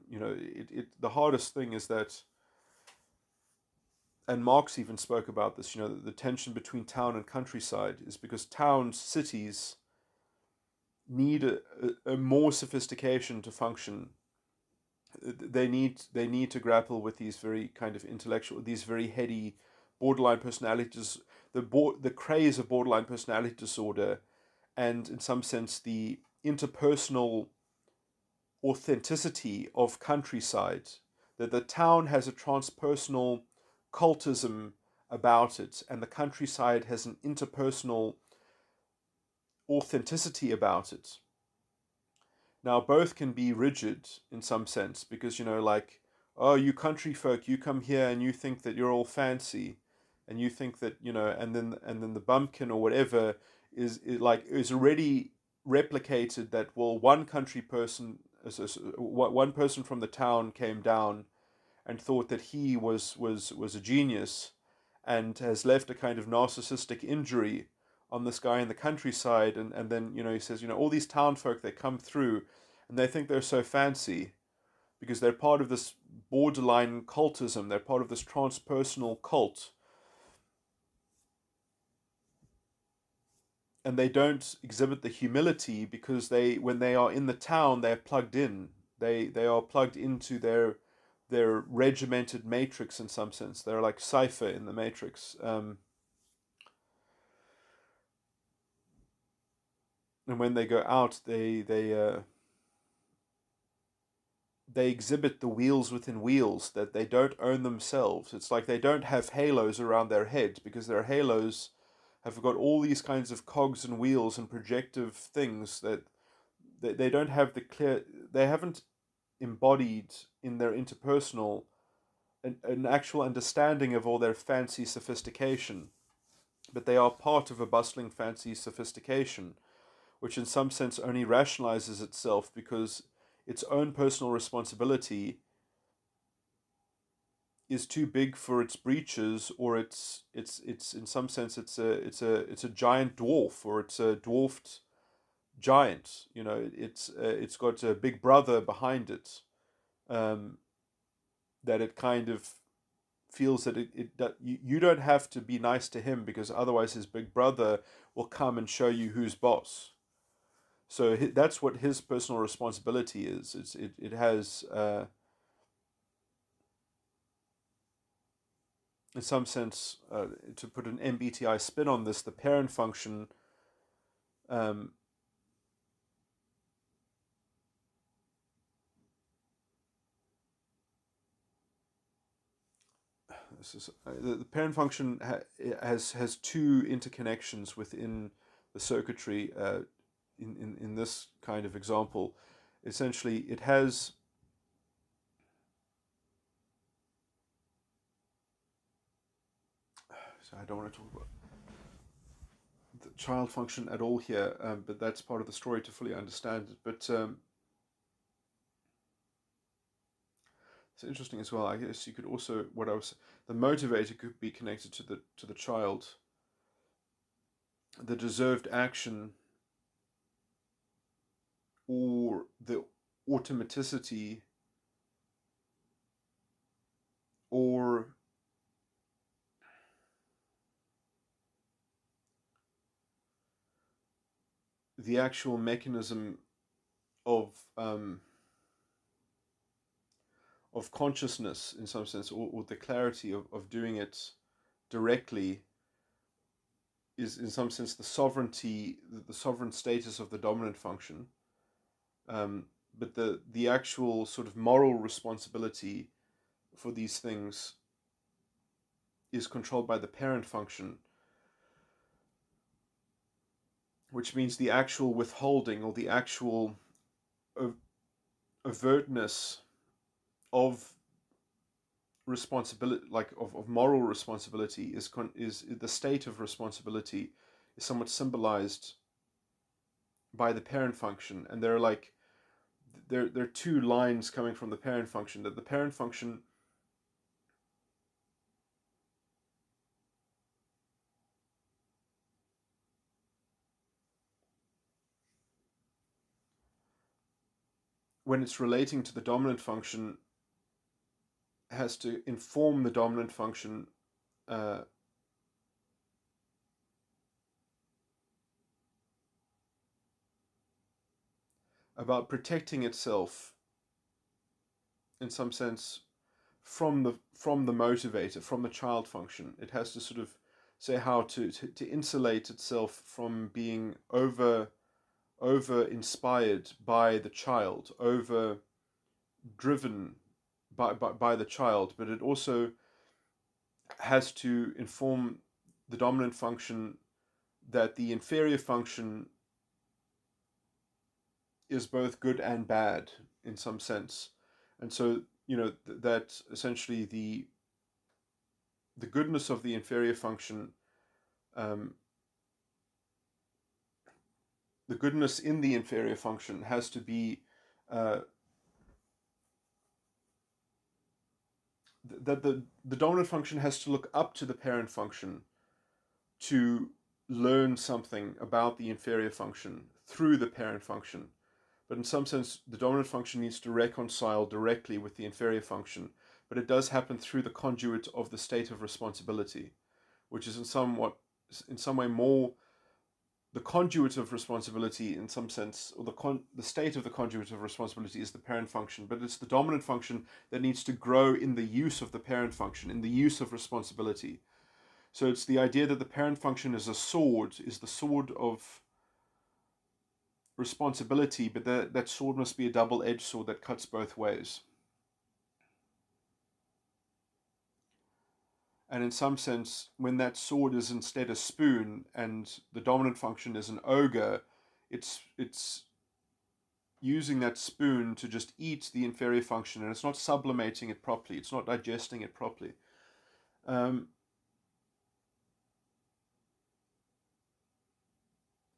the hardest thing is that, and Marx even spoke about this, the tension between town and countryside is because towns, cities, need a more sophistication to function. They need to grapple with these very kind of intellectual, these very heady borderline personalities, the craze of borderline personality disorder, and in some sense the interpersonal authenticity of countryside. That the town has a transpersonal cultism about it, and the countryside has an interpersonal authenticity about it. Now, both can be rigid in some sense, because, like, oh, you country folk, you come here and you think that you're all fancy, and you think that, and then the bumpkin or whatever is already replicated, that, well, one person from the town came down and thought that he was a genius, and has left a kind of narcissistic injury on this guy in the countryside, and then, he says, all these town folk, they come through and they think they're so fancy because they're part of this borderline cultism, they're part of this transpersonal cult, and they don't exhibit the humility because when they are in the town, they're plugged in. They are plugged into their regimented matrix in some sense. They're like cipher in the matrix. And when they go out, they exhibit the wheels within wheels, that they don't own themselves. It's like they don't have halos around their heads, because their halos have got all these kinds of cogs and wheels and projective things that they don't have they haven't embodied in their interpersonal an actual understanding of all their fancy sophistication, but they are part of a bustling fancy sophistication, which in some sense only rationalizes itself because its own personal responsibility is too big for its breeches, or it's in some sense it's a giant dwarf, or it's a dwarfed giant. It's got a big brother behind it, that it kind of feels that that you don't have to be nice to him, because otherwise his big brother will come and show you who's boss. So that's what his personal responsibility is. It has in some sense, to put an MBTI spin on this, the parent function the parent function has two interconnections within the circuitry. In this kind of example, essentially, it has so I don't want to talk about the child function at all here, but that's part of the story to fully understand it. But it's interesting as well. I guess you could also, the motivator could be connected to the child. The deserved action or the automaticity, or the actual mechanism of consciousness in some sense, or the clarity of doing it directly, is in some sense the sovereignty, the sovereign status of the dominant function. But the actual sort of moral responsibility for these things is controlled by the parent function, which means the actual withholding or the actual avertness of responsibility, like of moral responsibility, is the state of responsibility is somewhat symbolized by the parent function. And there are two lines coming from the parent function, that the parent function when it's relating to the dominant function has to inform the dominant function about protecting itself in some sense from the motivator, from the child function. It has to sort of say how to insulate itself from being over inspired by the child, over driven by the child, but it also has to inform the dominant function that the inferior function is both good and bad in some sense. And so, that essentially the goodness of the inferior function, the goodness in the inferior function has to be that the dominant function has to look up to the parent function to learn something about the inferior function through the parent function. But in some sense, the dominant function needs to reconcile directly with the inferior function, but it does happen through the conduit of the state of responsibility, which is in some way more the conduit of responsibility in some sense, or the state of the conduit of responsibility is the parent function, but it's the dominant function that needs to grow in the use of the parent function, in the use of responsibility. So it's the idea that the parent function is the sword of responsibility, but that sword must be a double-edged sword that cuts both ways. And in some sense, when that sword is instead a spoon and the dominant function is an ogre, it's using that spoon to just eat the inferior function, and it's not sublimating it properly, it's not digesting it properly.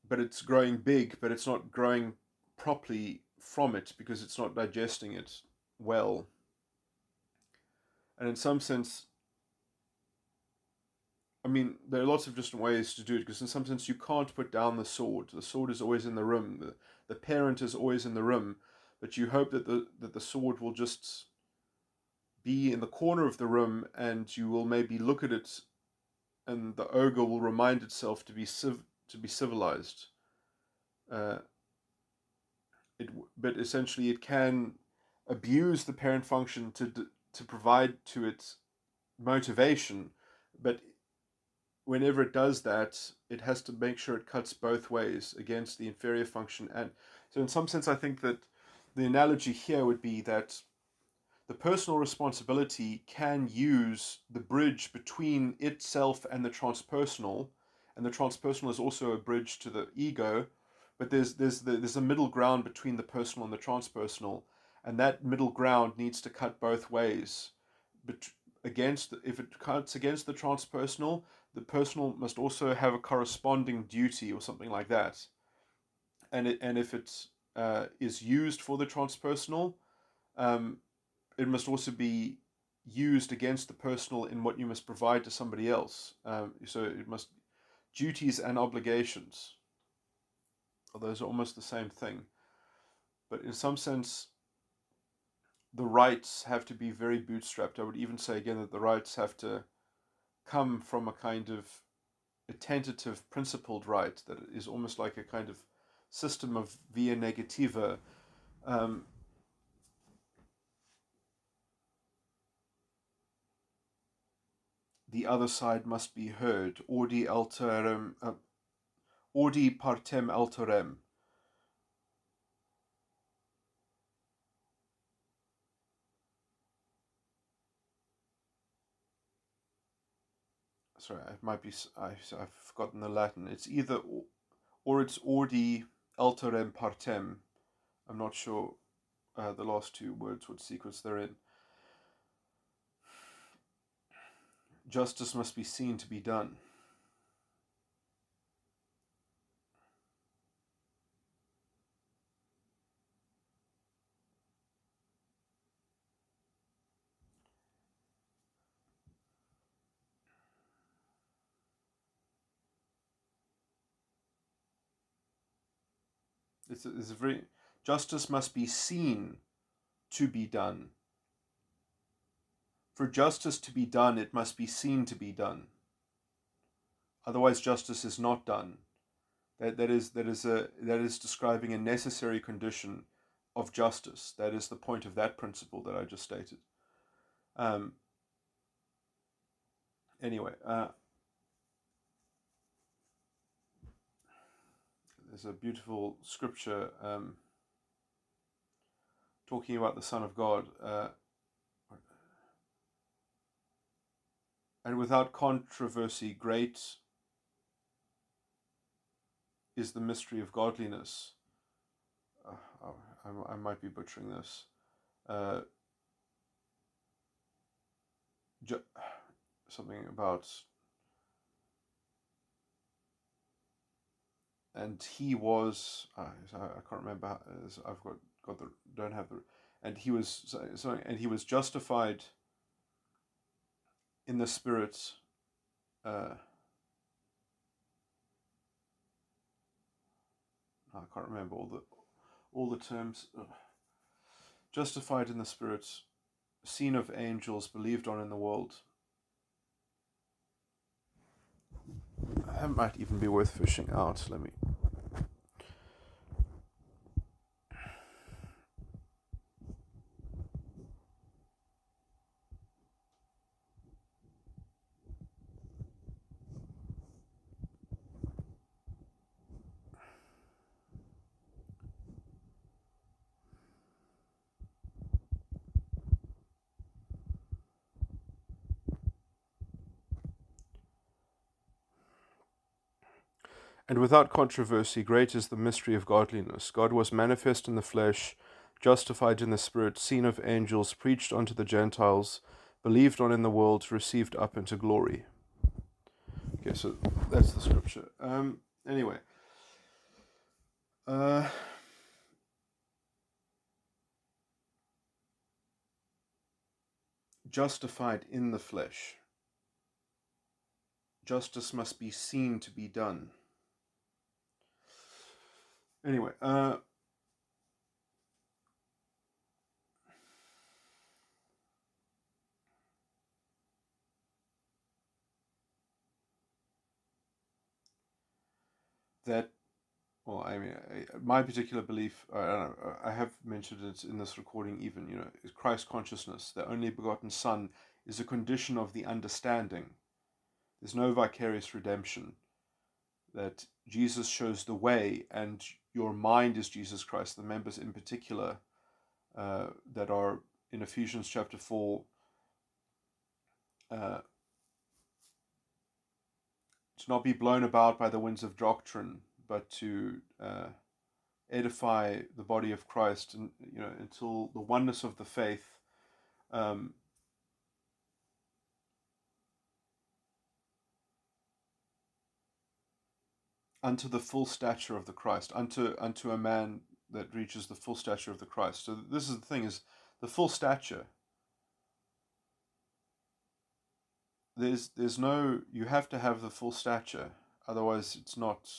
But it's growing big, but it's not growing properly from it because it's not digesting it well. And in some sense, I mean, there are lots of different ways to do it, because in some sense you can't put down the sword. The sword is always in the room. The parent is always in the room, but you hope that the sword will just be in the corner of the room, and you will maybe look at it, and the ogre will remind itself to be civilized. But essentially, it can abuse the parent function to provide to it motivation, but whenever it does that, it has to make sure it cuts both ways against the inferior function. And so in some sense, I think that the analogy here would be that the personal responsibility can use the bridge between itself and the transpersonal, and the transpersonal is also a bridge to the ego, but there's a middle ground between the personal and the transpersonal, and that middle ground needs to cut both ways. But if it cuts against the transpersonal, the personal must also have a corresponding duty or something like that. And if it is used for the transpersonal, it must also be used against the personal in what you must provide to somebody else. So it must duties and obligations. Those are almost the same thing. but in some sense, the rights have to be very bootstrapped. I would even say again that the rights have to come from a kind of a tentative, principled right that is almost like a kind of system of via negativa. The other side must be heard. Audi alterem, audi partem alterem. Sorry, it might be. I've forgotten the Latin. It's either or it's audi alterem partem. I'm not sure the last two words, what sequence they're in. Justice must be seen to be done. It's a very justice must be seen to be done. For justice to be done, it must be seen to be done. Otherwise, justice is not done. That is describing a necessary condition of justice. That is the point of that principle that I just stated. Anyway, there's a beautiful scripture talking about the Son of God. And without controversy, great is the mystery of godliness. I might be butchering this. Something about, and he was. I can't remember. I've got the don't have the. And he was and he was justified in the Spirit. I can't remember all the terms. Justified in the Spirit, seen of angels, believed on in the world. That might even be worth fishing out. Let me. And without controversy, great is the mystery of godliness. God was manifest in the flesh, justified in the Spirit, seen of angels, preached unto the Gentiles, believed on in the world, received up into glory. Okay, so that's the scripture. Anyway. Justified in the flesh. Justice must be seen to be done. Anyway, that, well, I mean, my particular belief, I don't know, I have mentioned it in this recording even, is Christ consciousness. The only begotten Son is a condition of the understanding. There's no vicarious redemption. That Jesus shows the way, and your mind is Jesus Christ. The members in particular that are in Ephesians chapter 4, to not be blown about by the winds of doctrine, but to edify the body of Christ, and until the oneness of the faith unto the full stature of the Christ, unto a man that reaches the full stature of the Christ. So this is the thing: is the full stature. There's no, you have to have the full stature, otherwise it's not,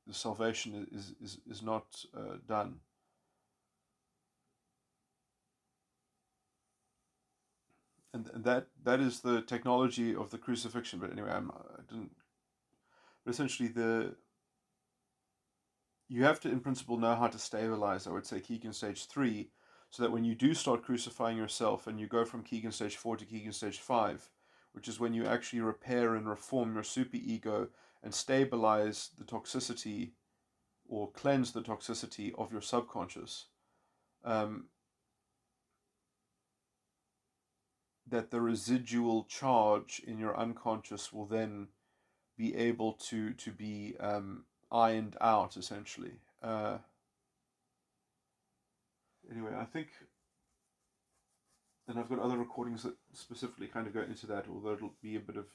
the salvation is not done. and that is the technology of the crucifixion. But anyway, I didn't. But essentially, you have to, in principle, know how to stabilize, I would say, Keegan stage 3, so that when you do start crucifying yourself and you go from Keegan stage 4 to Keegan stage 5, which is when you actually repair and reform your superego and stabilize the toxicity or cleanse the toxicity of your subconscious, um, that the residual charge in your unconscious will then be able to be ironed out, essentially. Anyway, I think, and I've got other recordings that specifically kind of go into that, although it'll be a bit of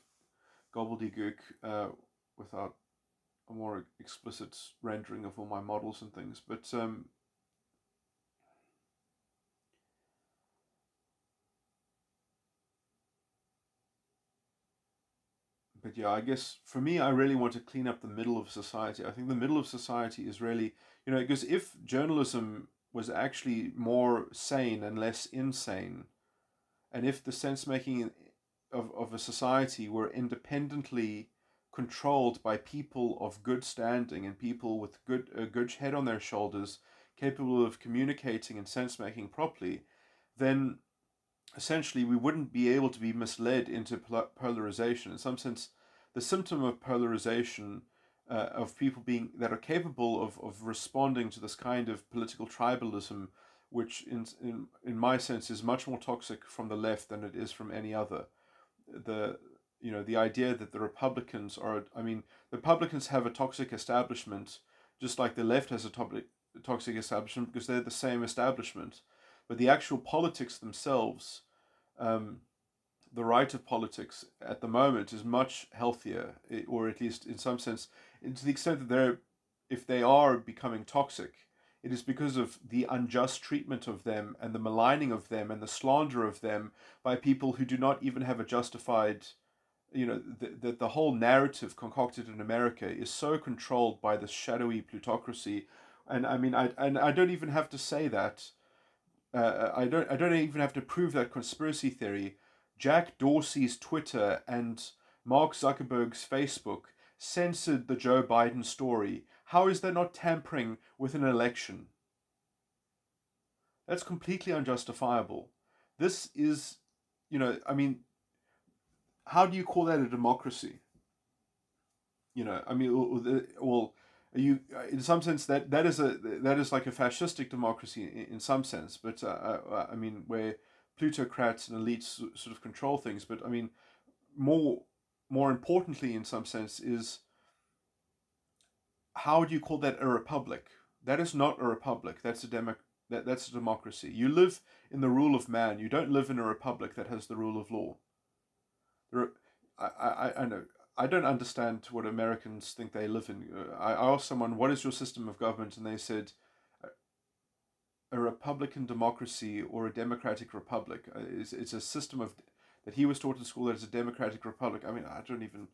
gobbledygook without a more explicit rendering of all my models and things. But yeah, I guess for me, I really want to clean up the middle of society. I think the middle of society is really, because if journalism was actually more sane and less insane, and if the sense making of a society were independently controlled by people of good standing and people with a good head on their shoulders, capable of communicating and sense making properly, then essentially we wouldn't be able to be misled into polarization. In some sense, the symptom of polarization, of people being that are capable of responding to this kind of political tribalism, which in my sense is much more toxic from the left than it is from any other. The idea that the Republicans the Republicans have a toxic establishment, just like the left has a toxic establishment, because they're the same establishment. But the actual politics themselves, the right of politics at the moment is much healthier, or at least in some sense, to the extent that if they are becoming toxic, it is because of the unjust treatment of them and the maligning of them and the slander of them by people who do not even have a justified, the whole narrative concocted in America is so controlled by this shadowy plutocracy. And I don't even have to say that. I don't even have to prove that conspiracy theory. Jack Dorsey's Twitter and Mark Zuckerberg's Facebook censored the Joe Biden story. How is that not tampering with an election? That's completely unjustifiable. This is, how do you call that a democracy? Well, you in some sense that is like a fascistic democracy in some sense, but where plutocrats and elites sort of control things. But more more importantly, in some sense, is how do you call that a republic? That is not a republic. That's a democracy. You live in the rule of man. You don't live in a republic that has the rule of law. I know. I don't understand what Americans think they live in. I asked someone, "What is your system of government?" and they said, "A republican democracy or a democratic republic." It's a system of that he was taught in school that is a democratic republic. I don't even.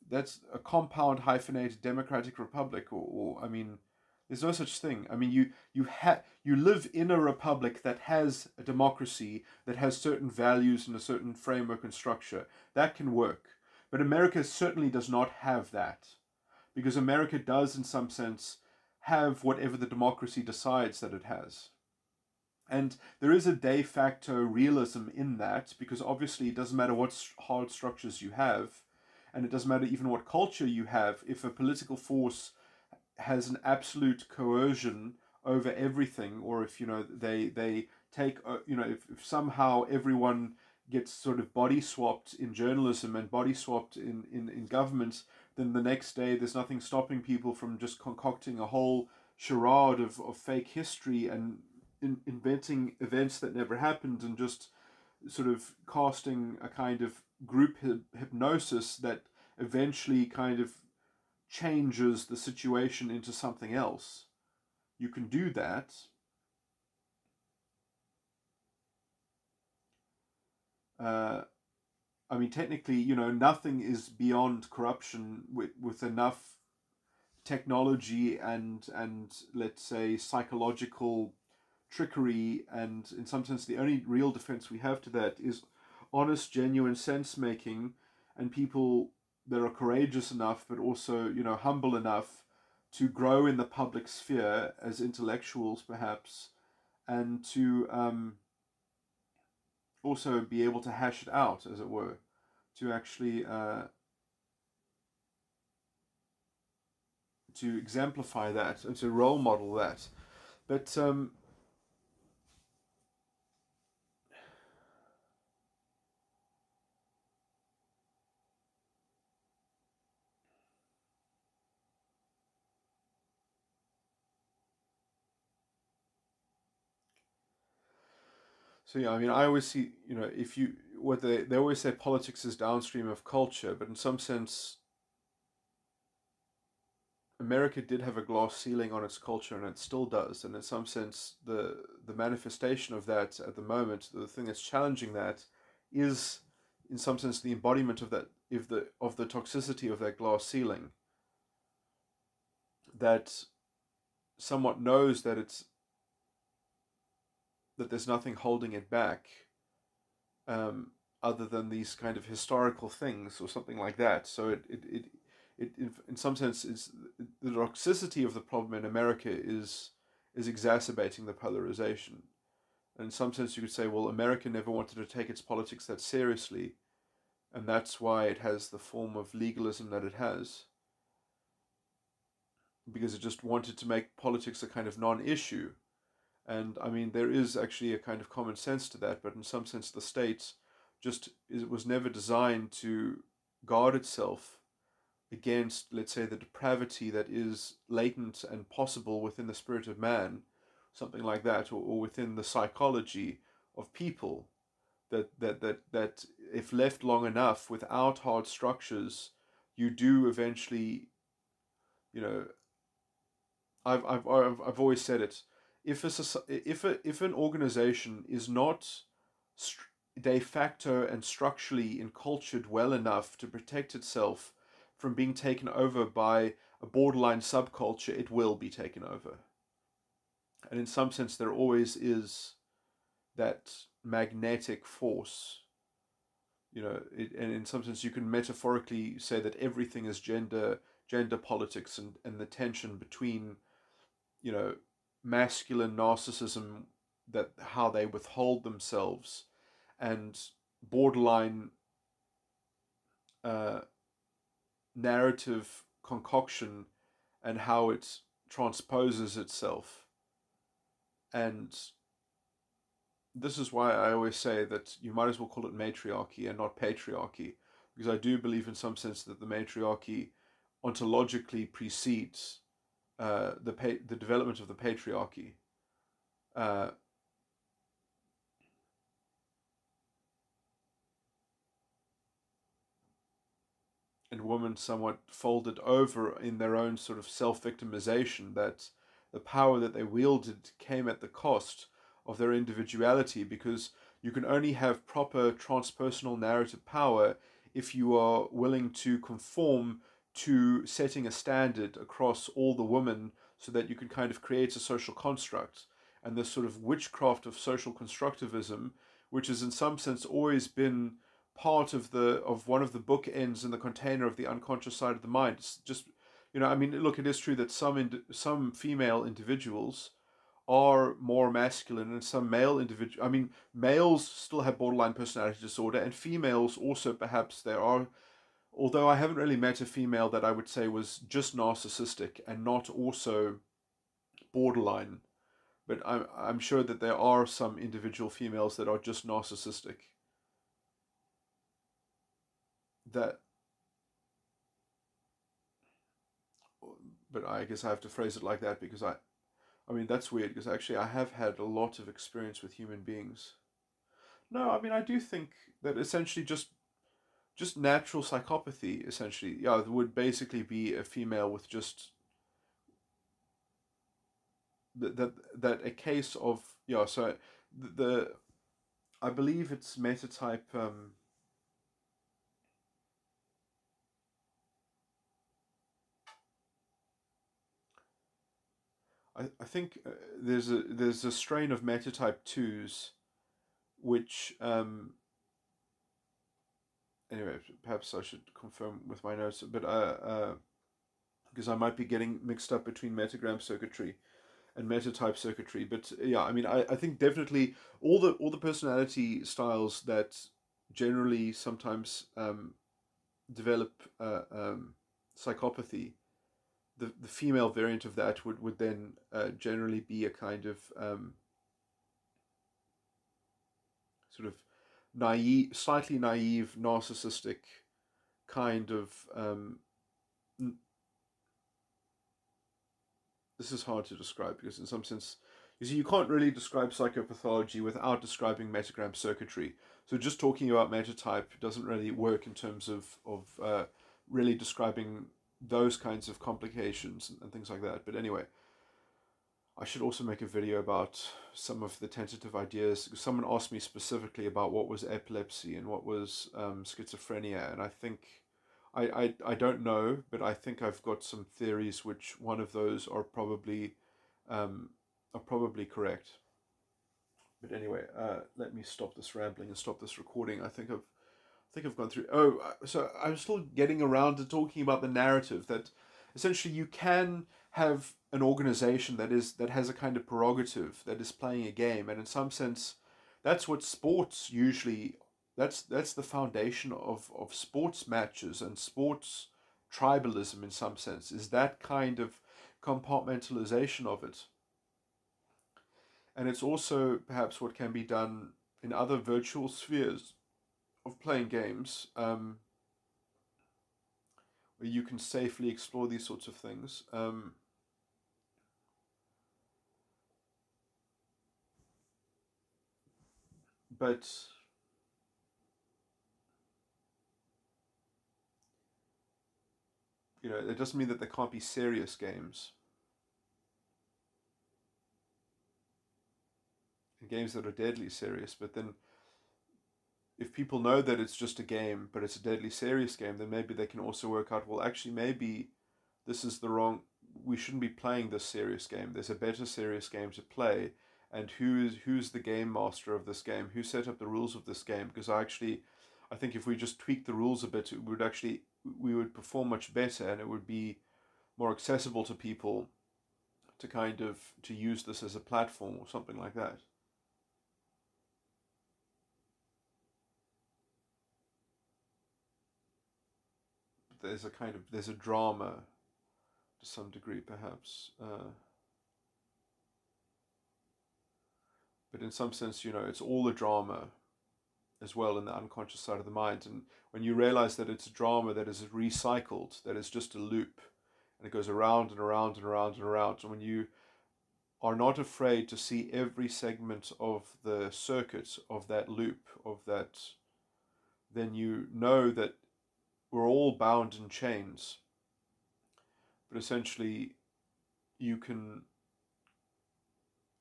That's a compound hyphenated democratic republic, there's no such thing. You live in a republic that has a democracy, that has certain values and a certain framework and structure. That can work. But America certainly does not have that. Because America does, in some sense, have whatever the democracy decides that it has. And there is a de facto realism in that, because obviously it doesn't matter what hard structures you have, and it doesn't matter even what culture you have, if a political force has an absolute coercion over everything, or if they take if somehow everyone gets sort of body swapped in journalism and body swapped in governments, then the next day there's nothing stopping people from just concocting a whole charade of fake history and inventing events that never happened, and just sort of casting a kind of group hypnosis that eventually kind of changes the situation into something else. You can do that. Technically, nothing is beyond corruption with enough technology and let's say psychological trickery, and in some sense the only real defense we have to that is honest, genuine sense making, and people that are courageous enough but also, you know, humble enough to grow in the public sphere as intellectuals perhaps, and to also be able to hash it out, as it were, to actually to exemplify that and to role model that. But so yeah, I mean, I always see, you know, if you what they always say politics is downstream of culture, but in some sense, America did have a glass ceiling on its culture, and it still does. And in some sense, the manifestation of that at the moment, the thing that's challenging that, is in some sense the embodiment of that, if the of the toxicity of that glass ceiling. That somewhat knows that it's that there's nothing holding it back, other than these kind of historical things or something like that. So it in some sense is the toxicity of the problem in America is exacerbating the polarization. And in some sense, you could say, well, America never wanted to take its politics that seriously, and that's why it has the form of legalism that it has, because it just wanted to make politics a kind of non-issue. And I mean, there is actually a kind of common sense to that, but in some sense, the state just it was never designed to guard itself against, let's say, the depravity that is latent and possible within the spirit of man, something like that, or within the psychology of people. That if left long enough without hard structures, you do eventually, you know, I've always said it. If an organization is not de facto and structurally encultured well enough to protect itself from being taken over by a borderline subculture, it will be taken over. And in some sense, there always is that magnetic force. You know, and in some sense, you can metaphorically say that everything is gender politics, and the tension between, you know, masculine narcissism, that how they withhold themselves, and borderline uh, narrative concoction, and how it transposes itself. And this is why I always say that you might as well call it matriarchy and not patriarchy, because I do believe in some sense that the matriarchy ontologically precedes the development of the patriarchy. Uh, and women somewhat folded over in their own sort of self-victimization, that the power that they wielded came at the cost of their individuality, because you can only have proper transpersonal narrative power if you are willing to conform to setting a standard across all the women, so that you can kind of create a social construct. And this sort of witchcraft of social constructivism, which has in some sense always been part of one of the bookends in the container of the unconscious side of the mind. It's just, you know, I mean, look, it is true that some female individuals are more masculine, and some male individual. I mean, males still have borderline personality disorder, and females also perhaps there are. Although I haven't really met a female that I would say was just narcissistic and not also borderline, but I'm sure that there are some individual females that are just narcissistic. That, but I guess I have to phrase it like that, because I mean, that's weird, because actually I have had a lot of experience with human beings. No, I mean, I do think that essentially just natural psychopathy, essentially, yeah, it would basically be a female with just that a case of, yeah. So the I believe it's metatype. I think there's a strain of metatype 2s which anyway, perhaps I should confirm with my notes, but because I might be getting mixed up between metagram circuitry and metatype circuitry. But yeah, I mean, I think definitely all the personality styles that generally sometimes develop psychopathy, the female variant of that would then generally be a kind of sort of naive, slightly naive, narcissistic kind of this is hard to describe because in some sense, you see, you can't really describe psychopathology without describing metagram circuitry. So just talking about metatype doesn't really work in terms of really describing those kinds of complications and things like that. But anyway, I should also make a video about some of the tentative ideas, because someone asked me specifically about what was epilepsy and what was schizophrenia, and I think I don't know, but I think I've got some theories which one of those are probably correct. But anyway, let me stop this rambling and stop this recording. I think I've gone through. Oh, so I'm still getting around to talking about the narrative that essentially you can have an organization that has a kind of prerogative, that is playing a game, and in some sense, that's what sports usually. That's the foundation of sports matches and sports tribalism in some sense, is that kind of compartmentalization of it. And it's also perhaps what can be done in other virtual spheres of playing games, where you can safely explore these sorts of things. But you know, it doesn't mean that there can't be serious games and games that are deadly serious. But then, if people know that it's just a game, but it's a deadly serious game, then maybe they can also work out, well, actually, maybe this is the wrong. We shouldn't be playing this serious game. There's a better serious game to play, and who's the game master of this game? Who set up the rules of this game? Because I think if we just tweak the rules a bit, we would perform much better, and it would be more accessible to people to use this as a platform or something like that. There's a drama to some degree perhaps, but in some sense, you know, it's all a drama as well in the unconscious side of the mind. And when you realize that it's a drama that is recycled, that is just a loop, and it goes around and around and around and around, and when you are not afraid to see every segment of the circuit of that loop, then you know that we're all bound in chains. But essentially, you can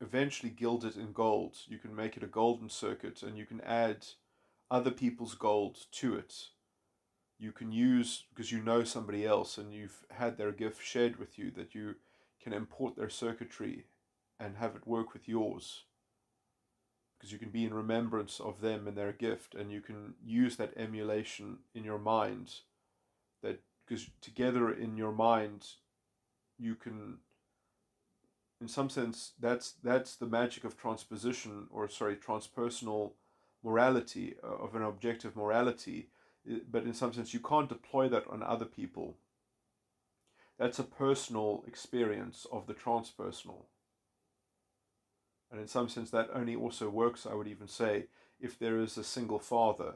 eventually gild it in gold. You can make it a golden circuit, and you can add other people's gold to it. You can use, because you know somebody else and you've had their gift shared with you, that you can import their circuitry and have it work with yours, because you can be in remembrance of them and their gift, and you can use that emulation in your mind, that because together in your mind you can, in some sense, that's the magic of transposition, or sorry, transpersonal morality, of an objective morality. But in some sense you can't deploy that on other people. That's a personal experience of the transpersonal. And in some sense that only also works, I would even say, if there is a single father,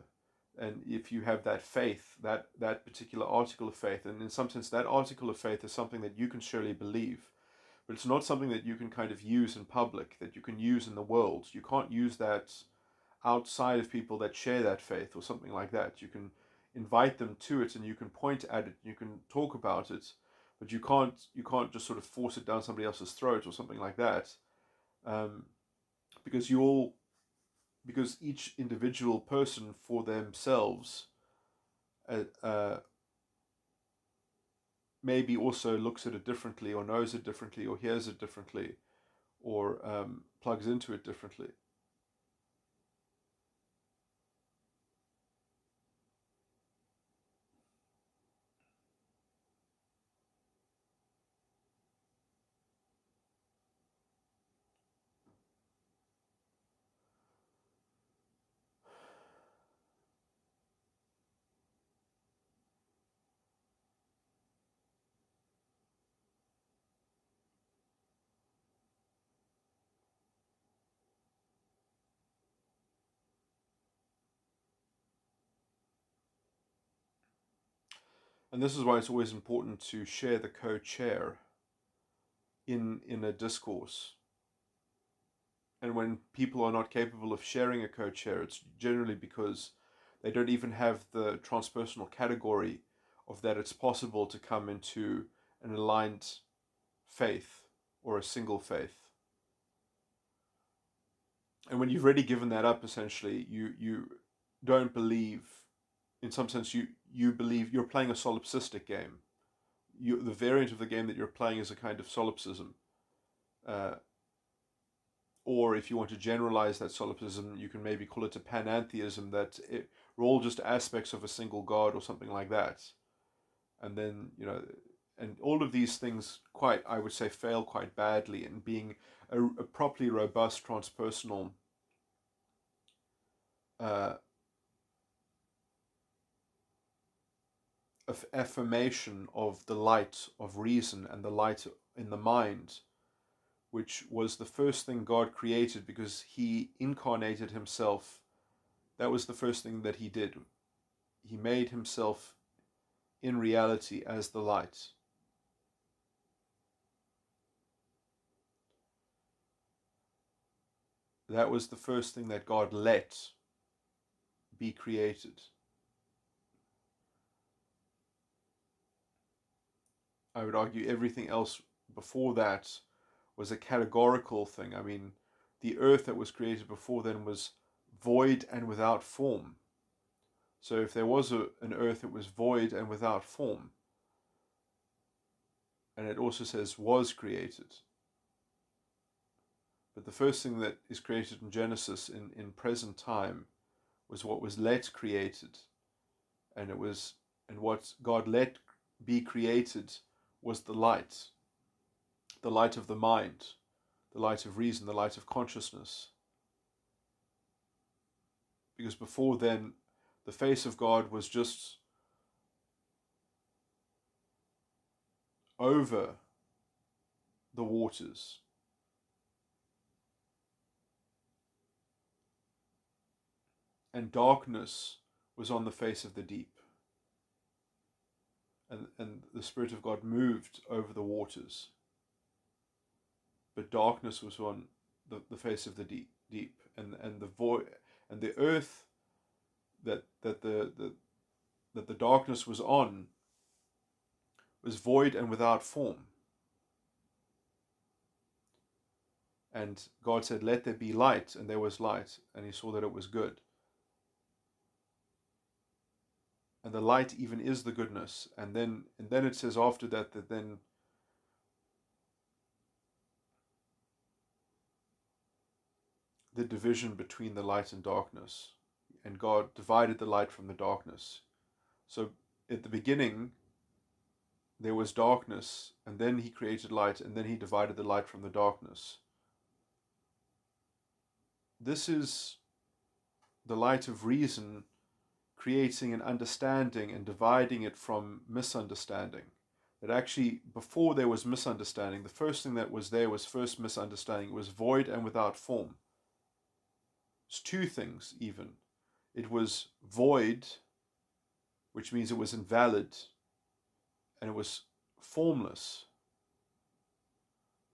and if you have that faith, that particular article of faith. And in some sense that article of faith is something that you can surely believe, but it's not something that you can kind of use in public, that you can use in the world. You can't use that outside of people that share that faith or something like that. You can invite them to it, and you can point at it, you can talk about it, but you can't just sort of force it down somebody else's throat or something like that, because each individual person for themselves maybe also looks at it differently, or knows it differently, or hears it differently, or plugs into it differently. And this is why it's always important to share the co-chair in a discourse. And when people are not capable of sharing a co-chair, it's generally because they don't even have the transpersonal category of that it's possible to come into an aligned faith or a single faith. And when you've already given that up, essentially, you don't believe, in some sense, you believe you're playing a solipsistic game. The variant of the game that you're playing is a kind of solipsism. Or if you want to generalize that solipsism, you can maybe call it a panentheism, that we're all just aspects of a single God or something like that. And then, and all of these things I would say, fail quite badly in being a properly robust transpersonal affirmation of the light of reason and the light in the mind, which was the first thing God created because he incarnated himself. That was the first thing that he did. He made himself in reality as the light. That was the first thing that God let be created. I would argue everything else before that was a categorical thing. I mean, the earth that was created before then was void and without form. So if there was an earth, it was void and without form. And it also says was created. But the first thing that is created in Genesis in present time was what was let created. And what God let be created was the light of the mind, the light of reason, the light of consciousness. Because before then, the face of God was just over the waters. And darkness was on the face of the deep. And the Spirit of God moved over the waters. But darkness was on the face of the deep. And the void and the earth that the darkness was on was void and without form. And God said, "Let there be light," and there was light, and he saw that it was good. And the light even is the goodness. And then it says after that then the division between the light and darkness. And God divided the light from the darkness. So at the beginning, there was darkness, and then he created light, and then he divided the light from the darkness. This is the light of reason creating an understanding and dividing it from misunderstanding. That actually, before there was misunderstanding, the first thing that was there was first misunderstanding. It was void and without form. It's two things even. It was void, which means it was invalid, and it was formless.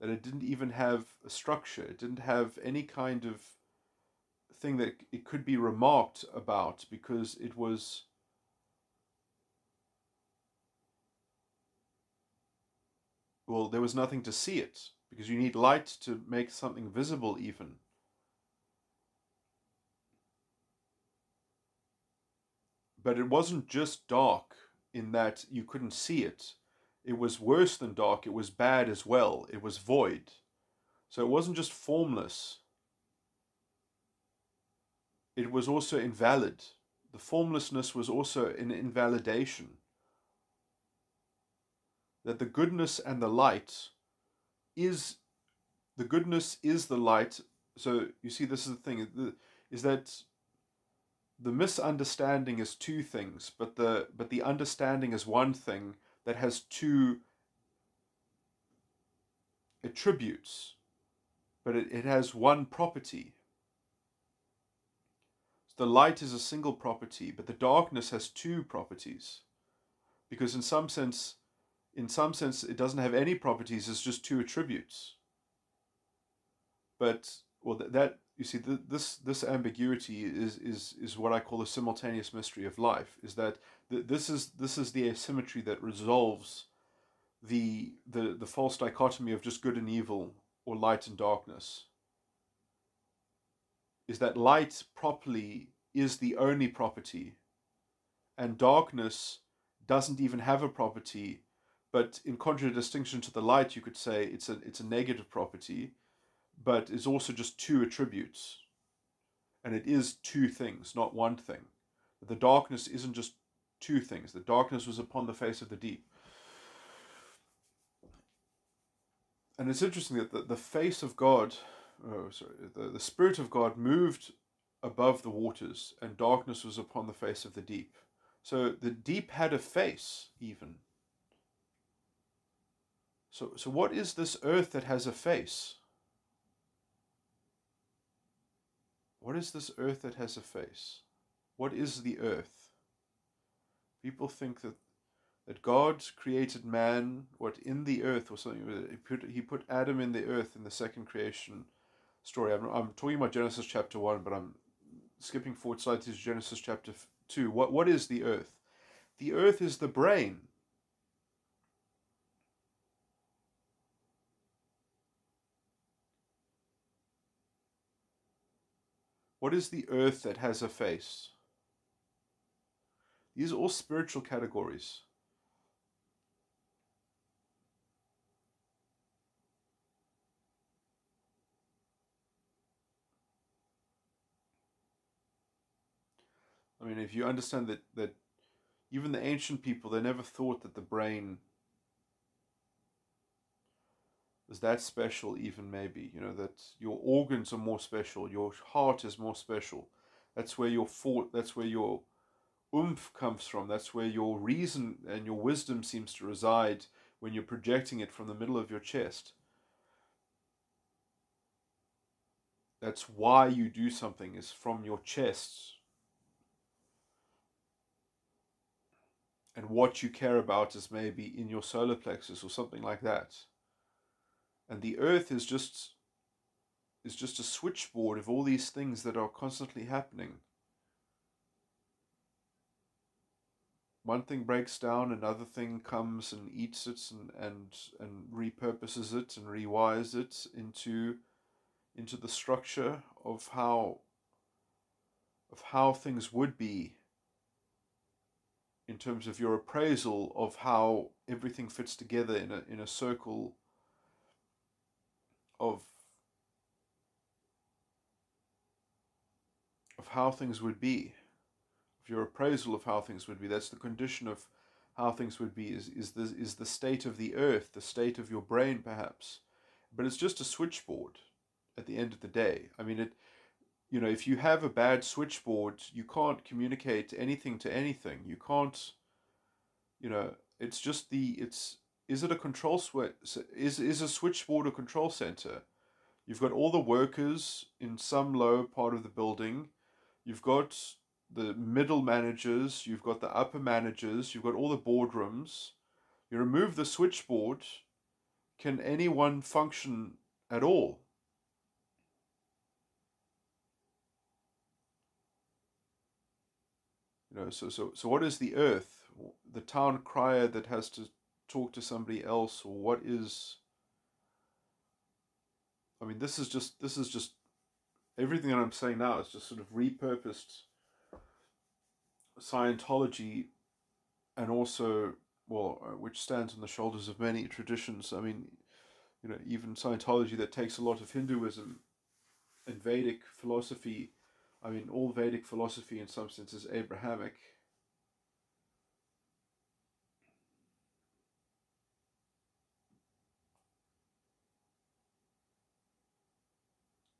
That it didn't even have a structure. It didn't have any kind of thing that it could be remarked about, because it was there was nothing to see it, because you need light to make something visible even. But it wasn't just dark in that you couldn't see it. it was worse than dark, it was bad as well. It was void. So it wasn't just formless, it was also invalid. The formlessness was also an invalidation. That the goodness and the light is, the goodness is the light. So you see, this is the thing, is that the misunderstanding is two things, but the understanding is one thing that has two attributes, but it has one property. The light is a single property, but the darkness has two properties, because in some sense it doesn't have any properties. It's just two attributes. But well, that you see, this ambiguity is what I call the simultaneous mystery of life. Is that this is the asymmetry that resolves the false dichotomy of just good and evil, or light and darkness. Is that light properly is the only property, and darkness doesn't even have a property, but in contradistinction to the light, you could say it's a negative property, but it's also just two attributes, and it is two things, not one thing. The darkness isn't just two things. The darkness was upon the face of the deep. And it's interesting that the face of God, the Spirit of God moved above the waters, and darkness was upon the face of the deep. So the deep had a face, even. So what is this earth that has a face? What is this earth that has a face? What is the earth? People think that God created man, in the earth or something. He put Adam in the earth in the second creation story. I'm talking about Genesis chapter 1, but I'm skipping forward slightly to Genesis chapter 2. What is the earth? The earth is the brain. What is the earth that has a face? These are all spiritual categories. I mean, if you understand that even the ancient people, they never thought that the brain was that special, even maybe, that your organs are more special, your heart is more special. That's where your oomph comes from. That's where your reason and your wisdom seems to reside when you're projecting it from the middle of your chest. That's why you do something, is from your chest. And what you care about is maybe in your solar plexus or something like that. And the earth is just a switchboard of all these things that are constantly happening. One thing breaks down, another thing comes and eats it and repurposes it and rewires it into the structure of how things would be, in terms of your appraisal of how everything fits together in a circle of how things would be, of your appraisal of how things would be. That's the condition of how things would be, is the state of the earth, the state of your brain perhaps. But it's just a switchboard at the end of the day. I mean, if you have a bad switchboard, you can't communicate anything to anything. You can't, it's just is it a control is a switchboard a control center? You've got all the workers in some low part of the building. You've got the middle managers. You've got the upper managers. You've got all the boardrooms. You remove the switchboard, can anyone function at all? So what is the earth? The town crier that has to talk to somebody else, or what is? I mean, this is just everything that I'm saying now is just sort of repurposed Scientology, and also which stands on the shoulders of many traditions. I mean, even Scientology, that takes a lot of Hinduism and Vedic philosophy. I mean, all Vedic philosophy in some sense is Abrahamic.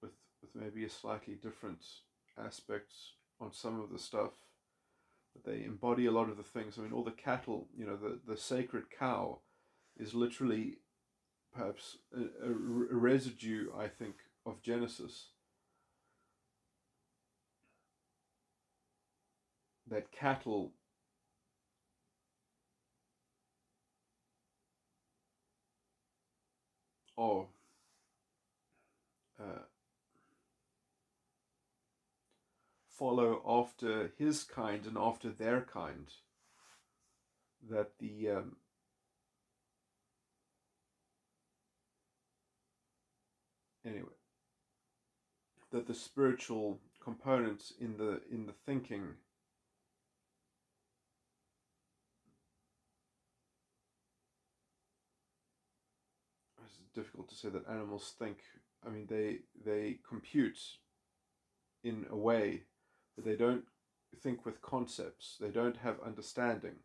With maybe a slightly different aspect on some of the stuff. But they embody a lot of the things. I mean, all the cattle, the sacred cow is literally perhaps a residue, I think, of Genesis. That cattle are follow after his kind and after their kind. That the anyway, that the spiritual components in the thinking it's difficult to say that animals think. I mean, they compute in a way, but they don't think with concepts. They don't have understanding.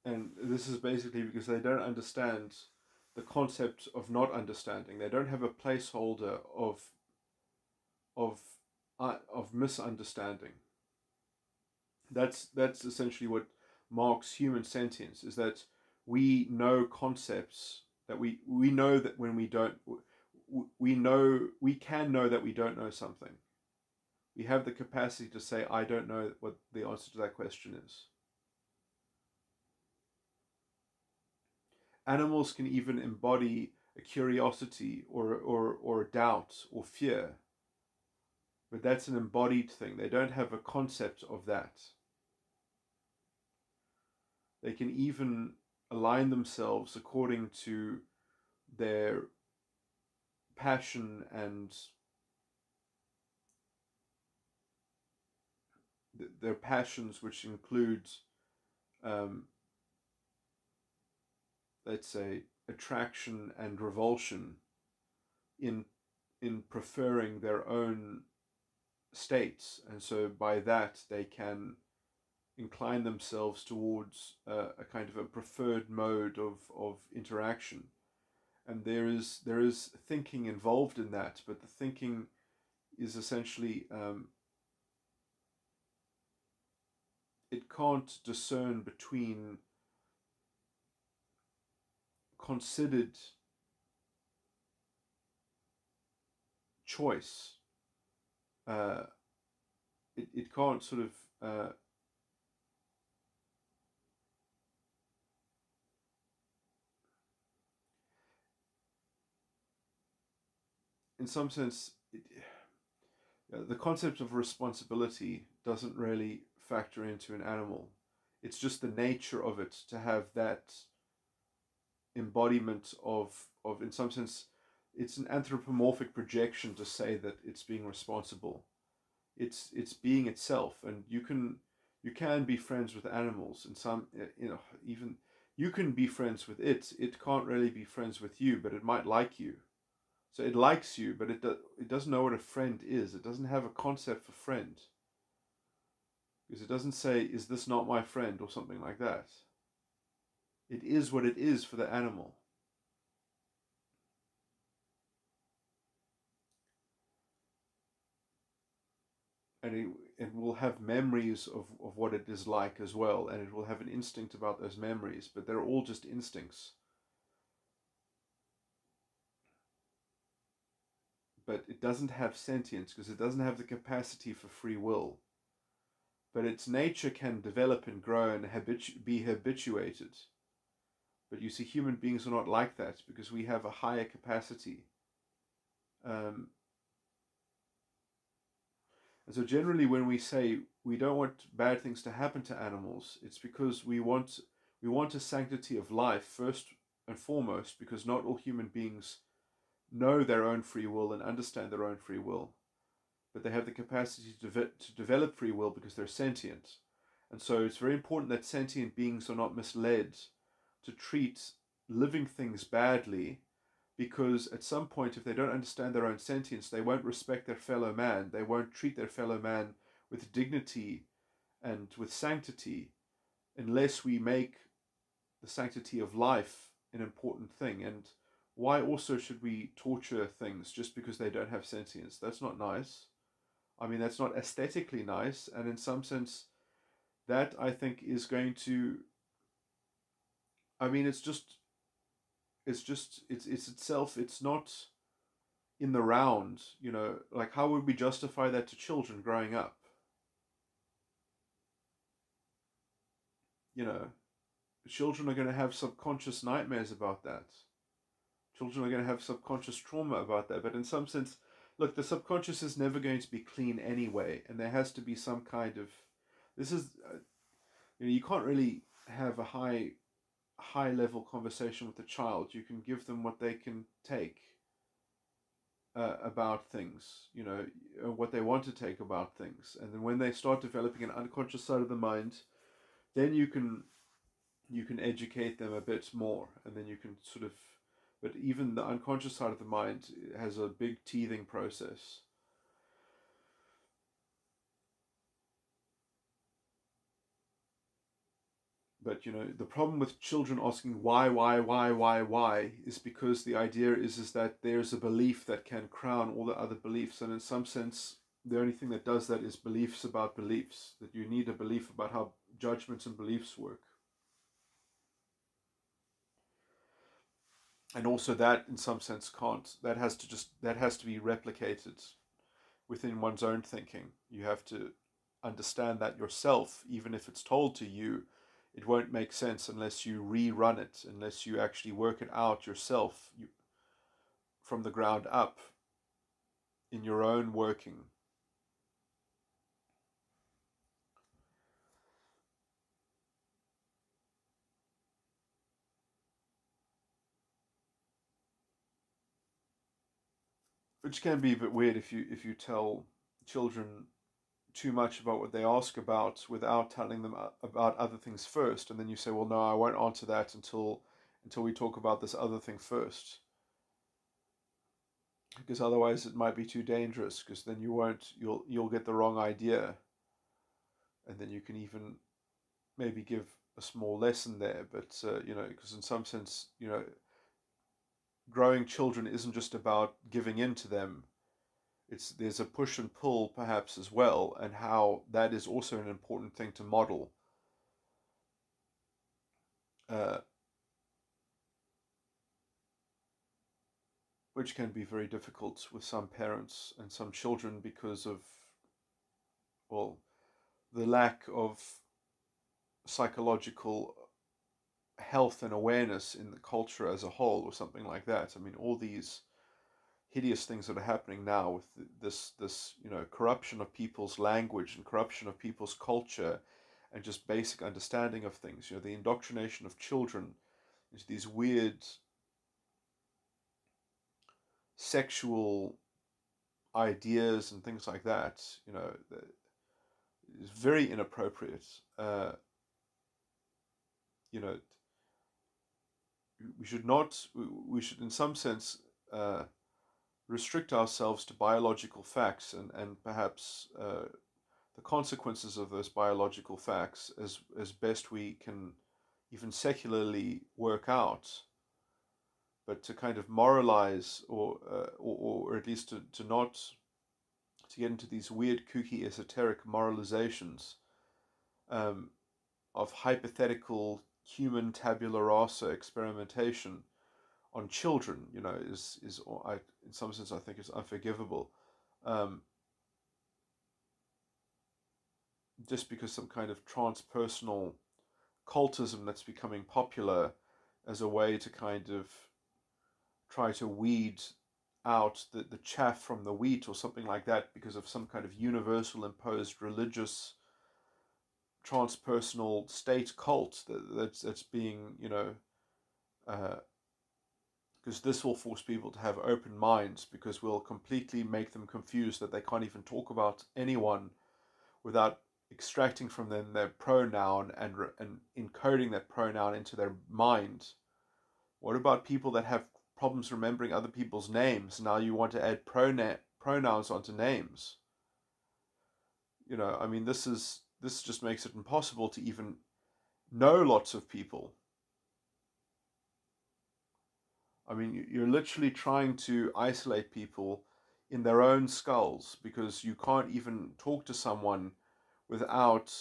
And this is basically because they don't understand the concept of not understanding. They don't have a placeholder of misunderstanding. That's essentially what marks human sentience, is that we know concepts, that we know that when we don't, we can know that we don't know something. We have the capacity to say, I don't know what the answer to that question is. Animals can even embody a curiosity or a doubt or fear, but that's an embodied thing. They don't have a concept of that. They can even align themselves according to their passion and their passions, which include, let's say, attraction and revulsion, in preferring their own states, and so by that they can incline themselves towards a kind of a preferred mode of interaction. And there is thinking involved in that, but the thinking is essentially it can't discern between considered choice. It can't sort of in some sense, the concept of responsibility doesn't really factor into an animal. It's just the nature of it to have that embodiment of in some sense, it's an anthropomorphic projection to say that it's being responsible. It's being itself, and you can be friends with animals, and some, even you can be friends with it. It can't really be friends with you, but it might like you. So it likes you, but it doesn't know what a friend is. It doesn't have a concept for friend. Because it doesn't say, is this not my friend, or something like that. It is what it is for the animal. And it will have memories of what it is like as well, and it will have an instinct about those memories, but they're all just instincts. But it doesn't have sentience because it doesn't have the capacity for free will. But its nature can develop and grow and be habituated. But you see, human beings are not like that because we have a higher capacity. And so generally when we say we don't want bad things to happen to animals, it's because we want a sanctity of life first and foremost, because not all human beings know their own free will and understand their own free will. but they have the capacity to develop free will because they're sentient. And so it's very important that sentient beings are not misled to treat living things badly, because at some point, if they don't understand their own sentience, they won't respect their fellow man. They won't treat their fellow man with dignity and with sanctity, unless we make the sanctity of life an important thing. And why also should we torture things just because they don't have sentience? That's not nice. I mean, that's not aesthetically nice. And in some sense, that I think is going to, I mean, it's itself, it's not in the round, you know, like how would we justify that to children growing up? You know, children are going to have subconscious nightmares about that. Children are going to have subconscious trauma about that. But in some sense, look, the subconscious is never going to be clean anyway, and there has to be some kind of, this is, you know, you can't really have a high level conversation with a child. You can give them what they can take about things, you know, what they want to take about things, and then when they start developing an unconscious side of the mind, then you can educate them a bit more, and then you can sort of, but even the unconscious side of the mind has a big teething process. But you know, the problem with children asking why is because the idea is that there's a belief that can crown all the other beliefs, and in some sense, the only thing that does that is beliefs about beliefs. That you need a belief about how judgments and beliefs work, and also that in some sense can't. That has to be replicated within one's own thinking. You have to understand that yourself, even if it's told to you. It won't make sense unless you rerun it, unless you actually work it out yourself, from the ground up, in your own working. Which can be a bit weird if you tell children too much about what they ask about without telling them about other things first, and then you say, well, no, I won't answer that until we talk about this other thing first, because otherwise it might be too dangerous, because then you'll get the wrong idea, and then you can even maybe give a small lesson there. But you know, because in some sense, you know, growing children isn't just about giving in to them. There's a push and pull perhaps as well, and how that is also an important thing to model, uh, which can be very difficult with some parents and some children because of, well, the lack of psychological health and awareness in the culture as a whole, or something like that. I mean, all these hideous things that are happening now with this you know, corruption of people's language and corruption of people's culture, and just basic understanding of things. You know, the indoctrination of children into these weird sexual ideas and things like that. You know, is very inappropriate. You know, we should not. We should, in some sense, restrict ourselves to biological facts, and perhaps the consequences of those biological facts as best we can, even secularly, work out. But to kind of moralize, or at least to not to get into these weird, kooky, esoteric moralizations, of hypothetical human tabula rasa experimentation on children, you know, is in some sense, I think, is unforgivable. Just because some kind of transpersonal cultism that's becoming popular as a way to kind of try to weed out the chaff from the wheat, or something like that, because of some kind of universal imposed religious transpersonal state cult that's being, you know, because this will force people to have open minds, because we'll completely make them confused that they can't even talk about anyone without extracting from them their pronoun and encoding that pronoun into their mind. What about people that have problems remembering other people's names? Now you want to add pronouns onto names. I mean, this just makes it impossible to even know lots of people. I mean, you're literally trying to isolate people in their own skulls, because you can't even talk to someone without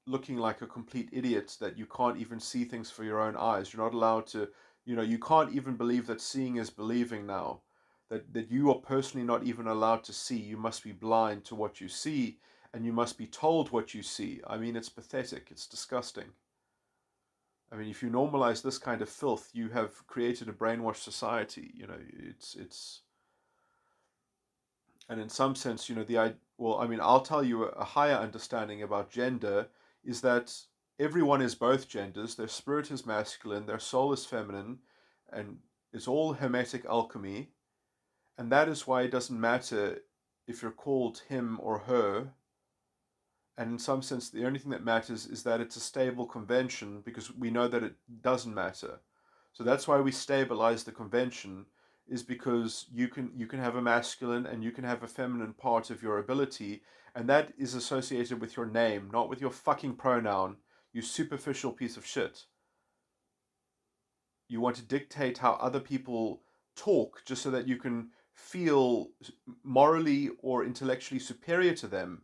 looking like a complete idiot, that you can't even see things for your own eyes. You're not allowed to, you can't even believe that seeing is believing now. That you are personally not even allowed to see. You must be blind to what you see, and you must be told what you see. I mean, it's pathetic. It's disgusting. I mean, if you normalize this kind of filth, you have created a brainwashed society. It's and in some sense, I'll tell you a higher understanding about gender is that everyone is both genders. Their spirit is masculine, their soul is feminine, and it's all hermetic alchemy. And that is why it doesn't matter if you're called him or her. And in some sense, the only thing that matters is that it's a stable convention, because we know that it doesn't matter. So that's why we stabilize the convention, is because you can have a masculine and you can have a feminine part of your ability, and that is associated with your name, not with your fucking pronoun, you superficial piece of shit. You want to dictate how other people talk just so that you can feel morally or intellectually superior to them.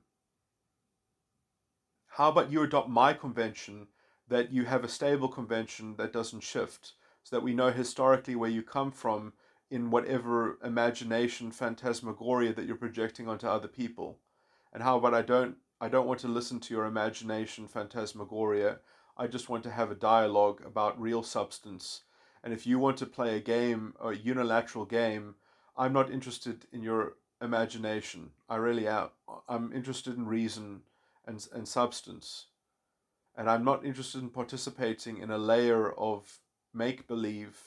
How about you adopt my convention, that you have a stable convention that doesn't shift, so that we know historically where you come from in whatever imagination phantasmagoria that you're projecting onto other people. And how about I don't want to listen to your imagination phantasmagoria. I just want to have a dialogue about real substance. And if you want to play a game, a unilateral game, I'm not interested in your imagination. I really am. I'm interested in reason and substance. And I'm not interested in participating in a layer of make-believe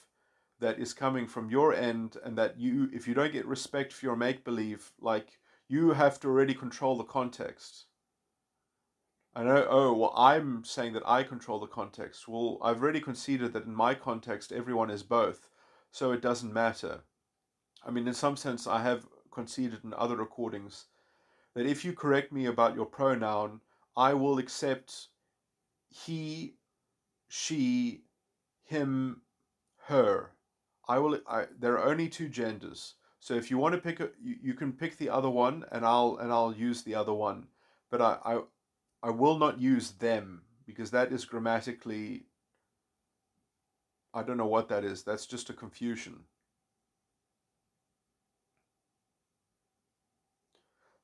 that is coming from your end, and that if you don't get respect for your make-believe, like, you have to already control the context. I know, oh, well, I'm saying that I control the context. Well, I've already conceded that in my context, everyone is both, so it doesn't matter. I mean, in some sense, I have conceded in other recordings that if you correct me about your pronoun, I will accept he, she, him, her. There are only two genders. So if you want to pick you can pick the other one, and I'll use the other one. But I will not use them, because that is grammatically, I don't know what that is. That's just a confusion.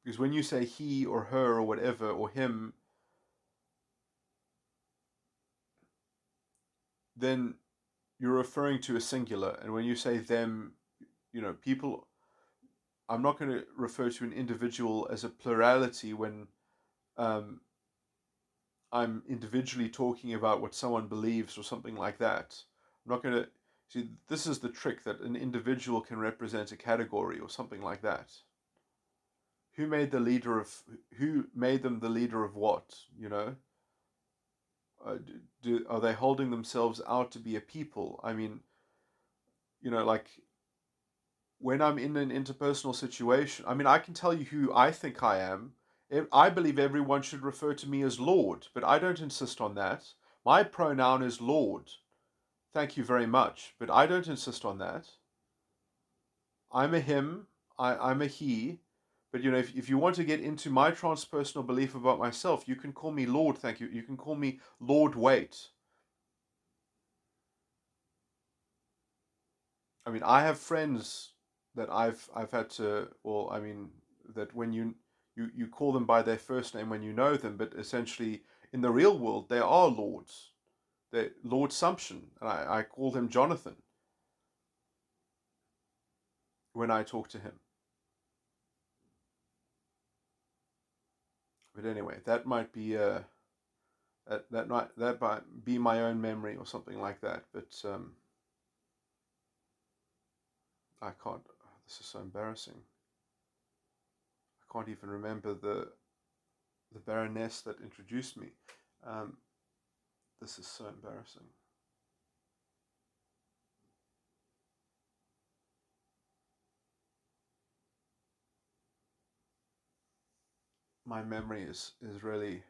Because when you say he or her or whatever, or him, then you're referring to a singular. And when you say them, people, I'm not going to refer to an individual as a plurality when um, I'm individually talking about what someone believes or something like that. I'm not going to see. This is the trick, that an individual can represent a category or something like that. Who made the leader of? Who made them the leader of what? Are they holding themselves out to be a people? I mean, like, when I'm in an interpersonal situation, I mean, I can tell you who I think I am. I believe everyone should refer to me as Lord, but I don't insist on that. My pronoun is Lord. Thank you very much, but I don't insist on that. I'm a him, I'm a he, but if you want to get into my transpersonal belief about myself, you can call me Lord, thank you. You can call me Lord Wait. I mean, I have friends that I've had to, well, I mean, that when you call them by their first name when you know them, but essentially in the real world they are lords. They're Lord Sumption, and I call him Jonathan when I talk to him. But anyway, that might be that might be my own memory or something like that. But I can't. This is so embarrassing. I can't even remember the Baroness that introduced me. Um, this is so embarrassing. My memory is really.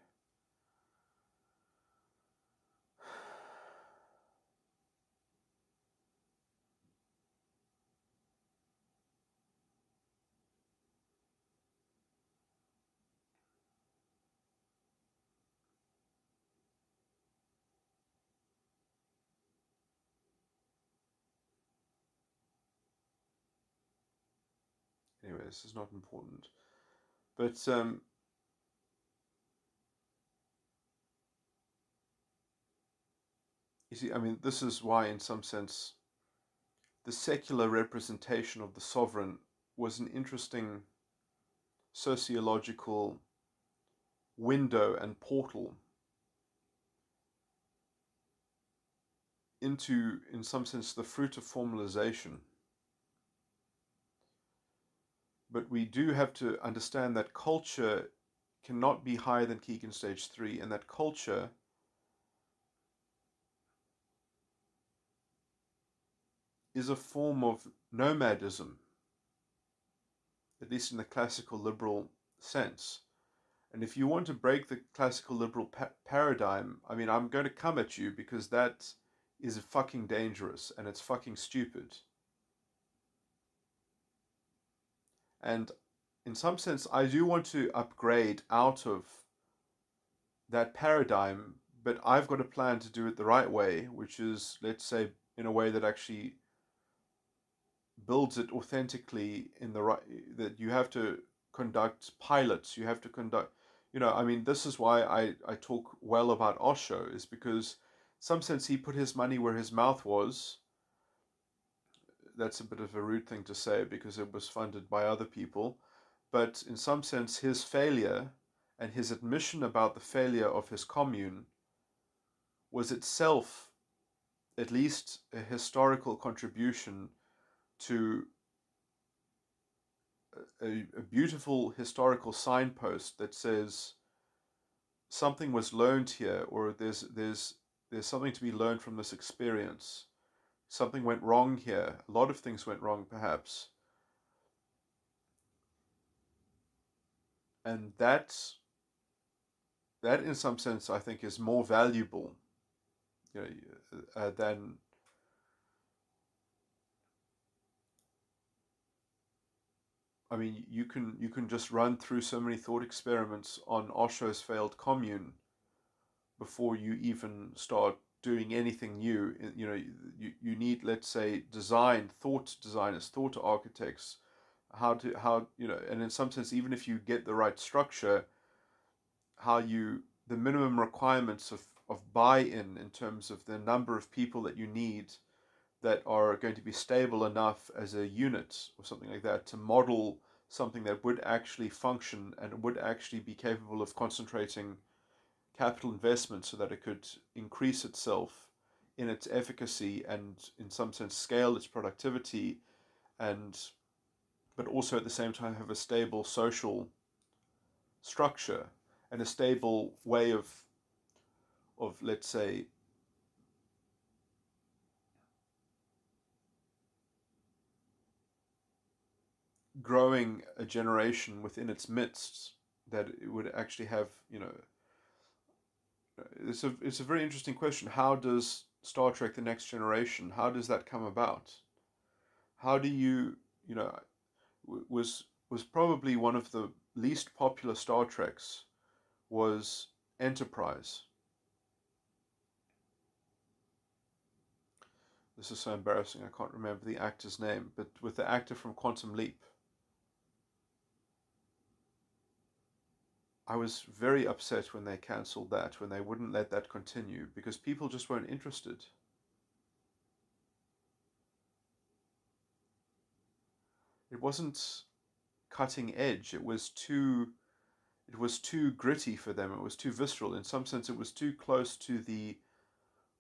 Anyway, this is not important. But you see, I mean, this is why, in some sense, the secular representation of the sovereign was an interesting sociological window and portal into, in some sense, the fruit of formalization. But we do have to understand that culture cannot be higher than Keegan stage 3, and that culture is a form of nomadism, at least in the classical liberal sense. And if you want to break the classical liberal paradigm, I mean, I'm going to come at you because that is fucking dangerous and it's fucking stupid. And in some sense, I do want to upgrade out of that paradigm, but I've got a plan to do it the right way, which is, let's say, in a way that actually builds it authentically in the right, that you have to conduct pilots, you have to conduct, I mean, this is why I talk well about Osho, is because some sense he put his money where his mouth was. That's a bit of a rude thing to say because it was funded by other people, but in some sense his failure and his admission about the failure of his commune was itself at least a historical contribution to a beautiful historical signpost that says something was learned here, or there's something to be learned from this experience. Something went wrong here. A lot of things went wrong, perhaps, and that in some sense I think is more valuable, than. I mean, you can just run through so many thought experiments on Osho's failed commune before you even start doing anything new. You need, let's say, thought designers, thought architects, and in some sense, even if you get the right structure, the minimum requirements of buy-in terms of the number of people that you need that are going to be stable enough as a unit or something like that to model something that would actually function and would actually be capable of concentrating capital investment so that it could increase itself in its efficacy and in some sense scale its productivity, and but also at the same time have a stable social structure and a stable way of let's say growing a generation within its midst that it would actually have. It's a very interesting question. How does Star Trek: The Next Generation, how does that come about? How do you know was probably one of the least popular Star Treks was Enterprise. This is so embarrassing. I can't remember the actor's name, but with the actor from Quantum Leap, I was very upset when they cancelled that, when they wouldn't let that continue, because people just weren't interested. It wasn't cutting edge. It was too gritty for them. It was too visceral. In some sense, it was too close to the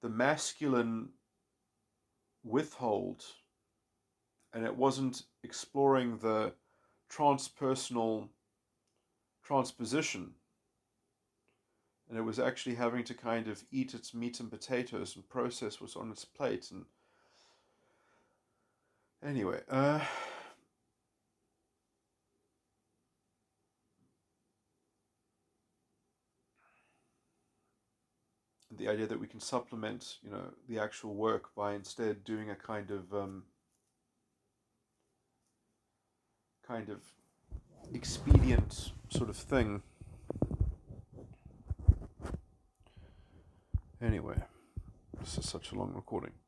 masculine withhold and it wasn't exploring the transpersonal transposition, and it was actually having to kind of eat its meat and potatoes and process what's on its plate. And anyway, the idea that we can supplement, the actual work by instead doing a kind of expedient sort of thing. Anyway, this is such a long recording.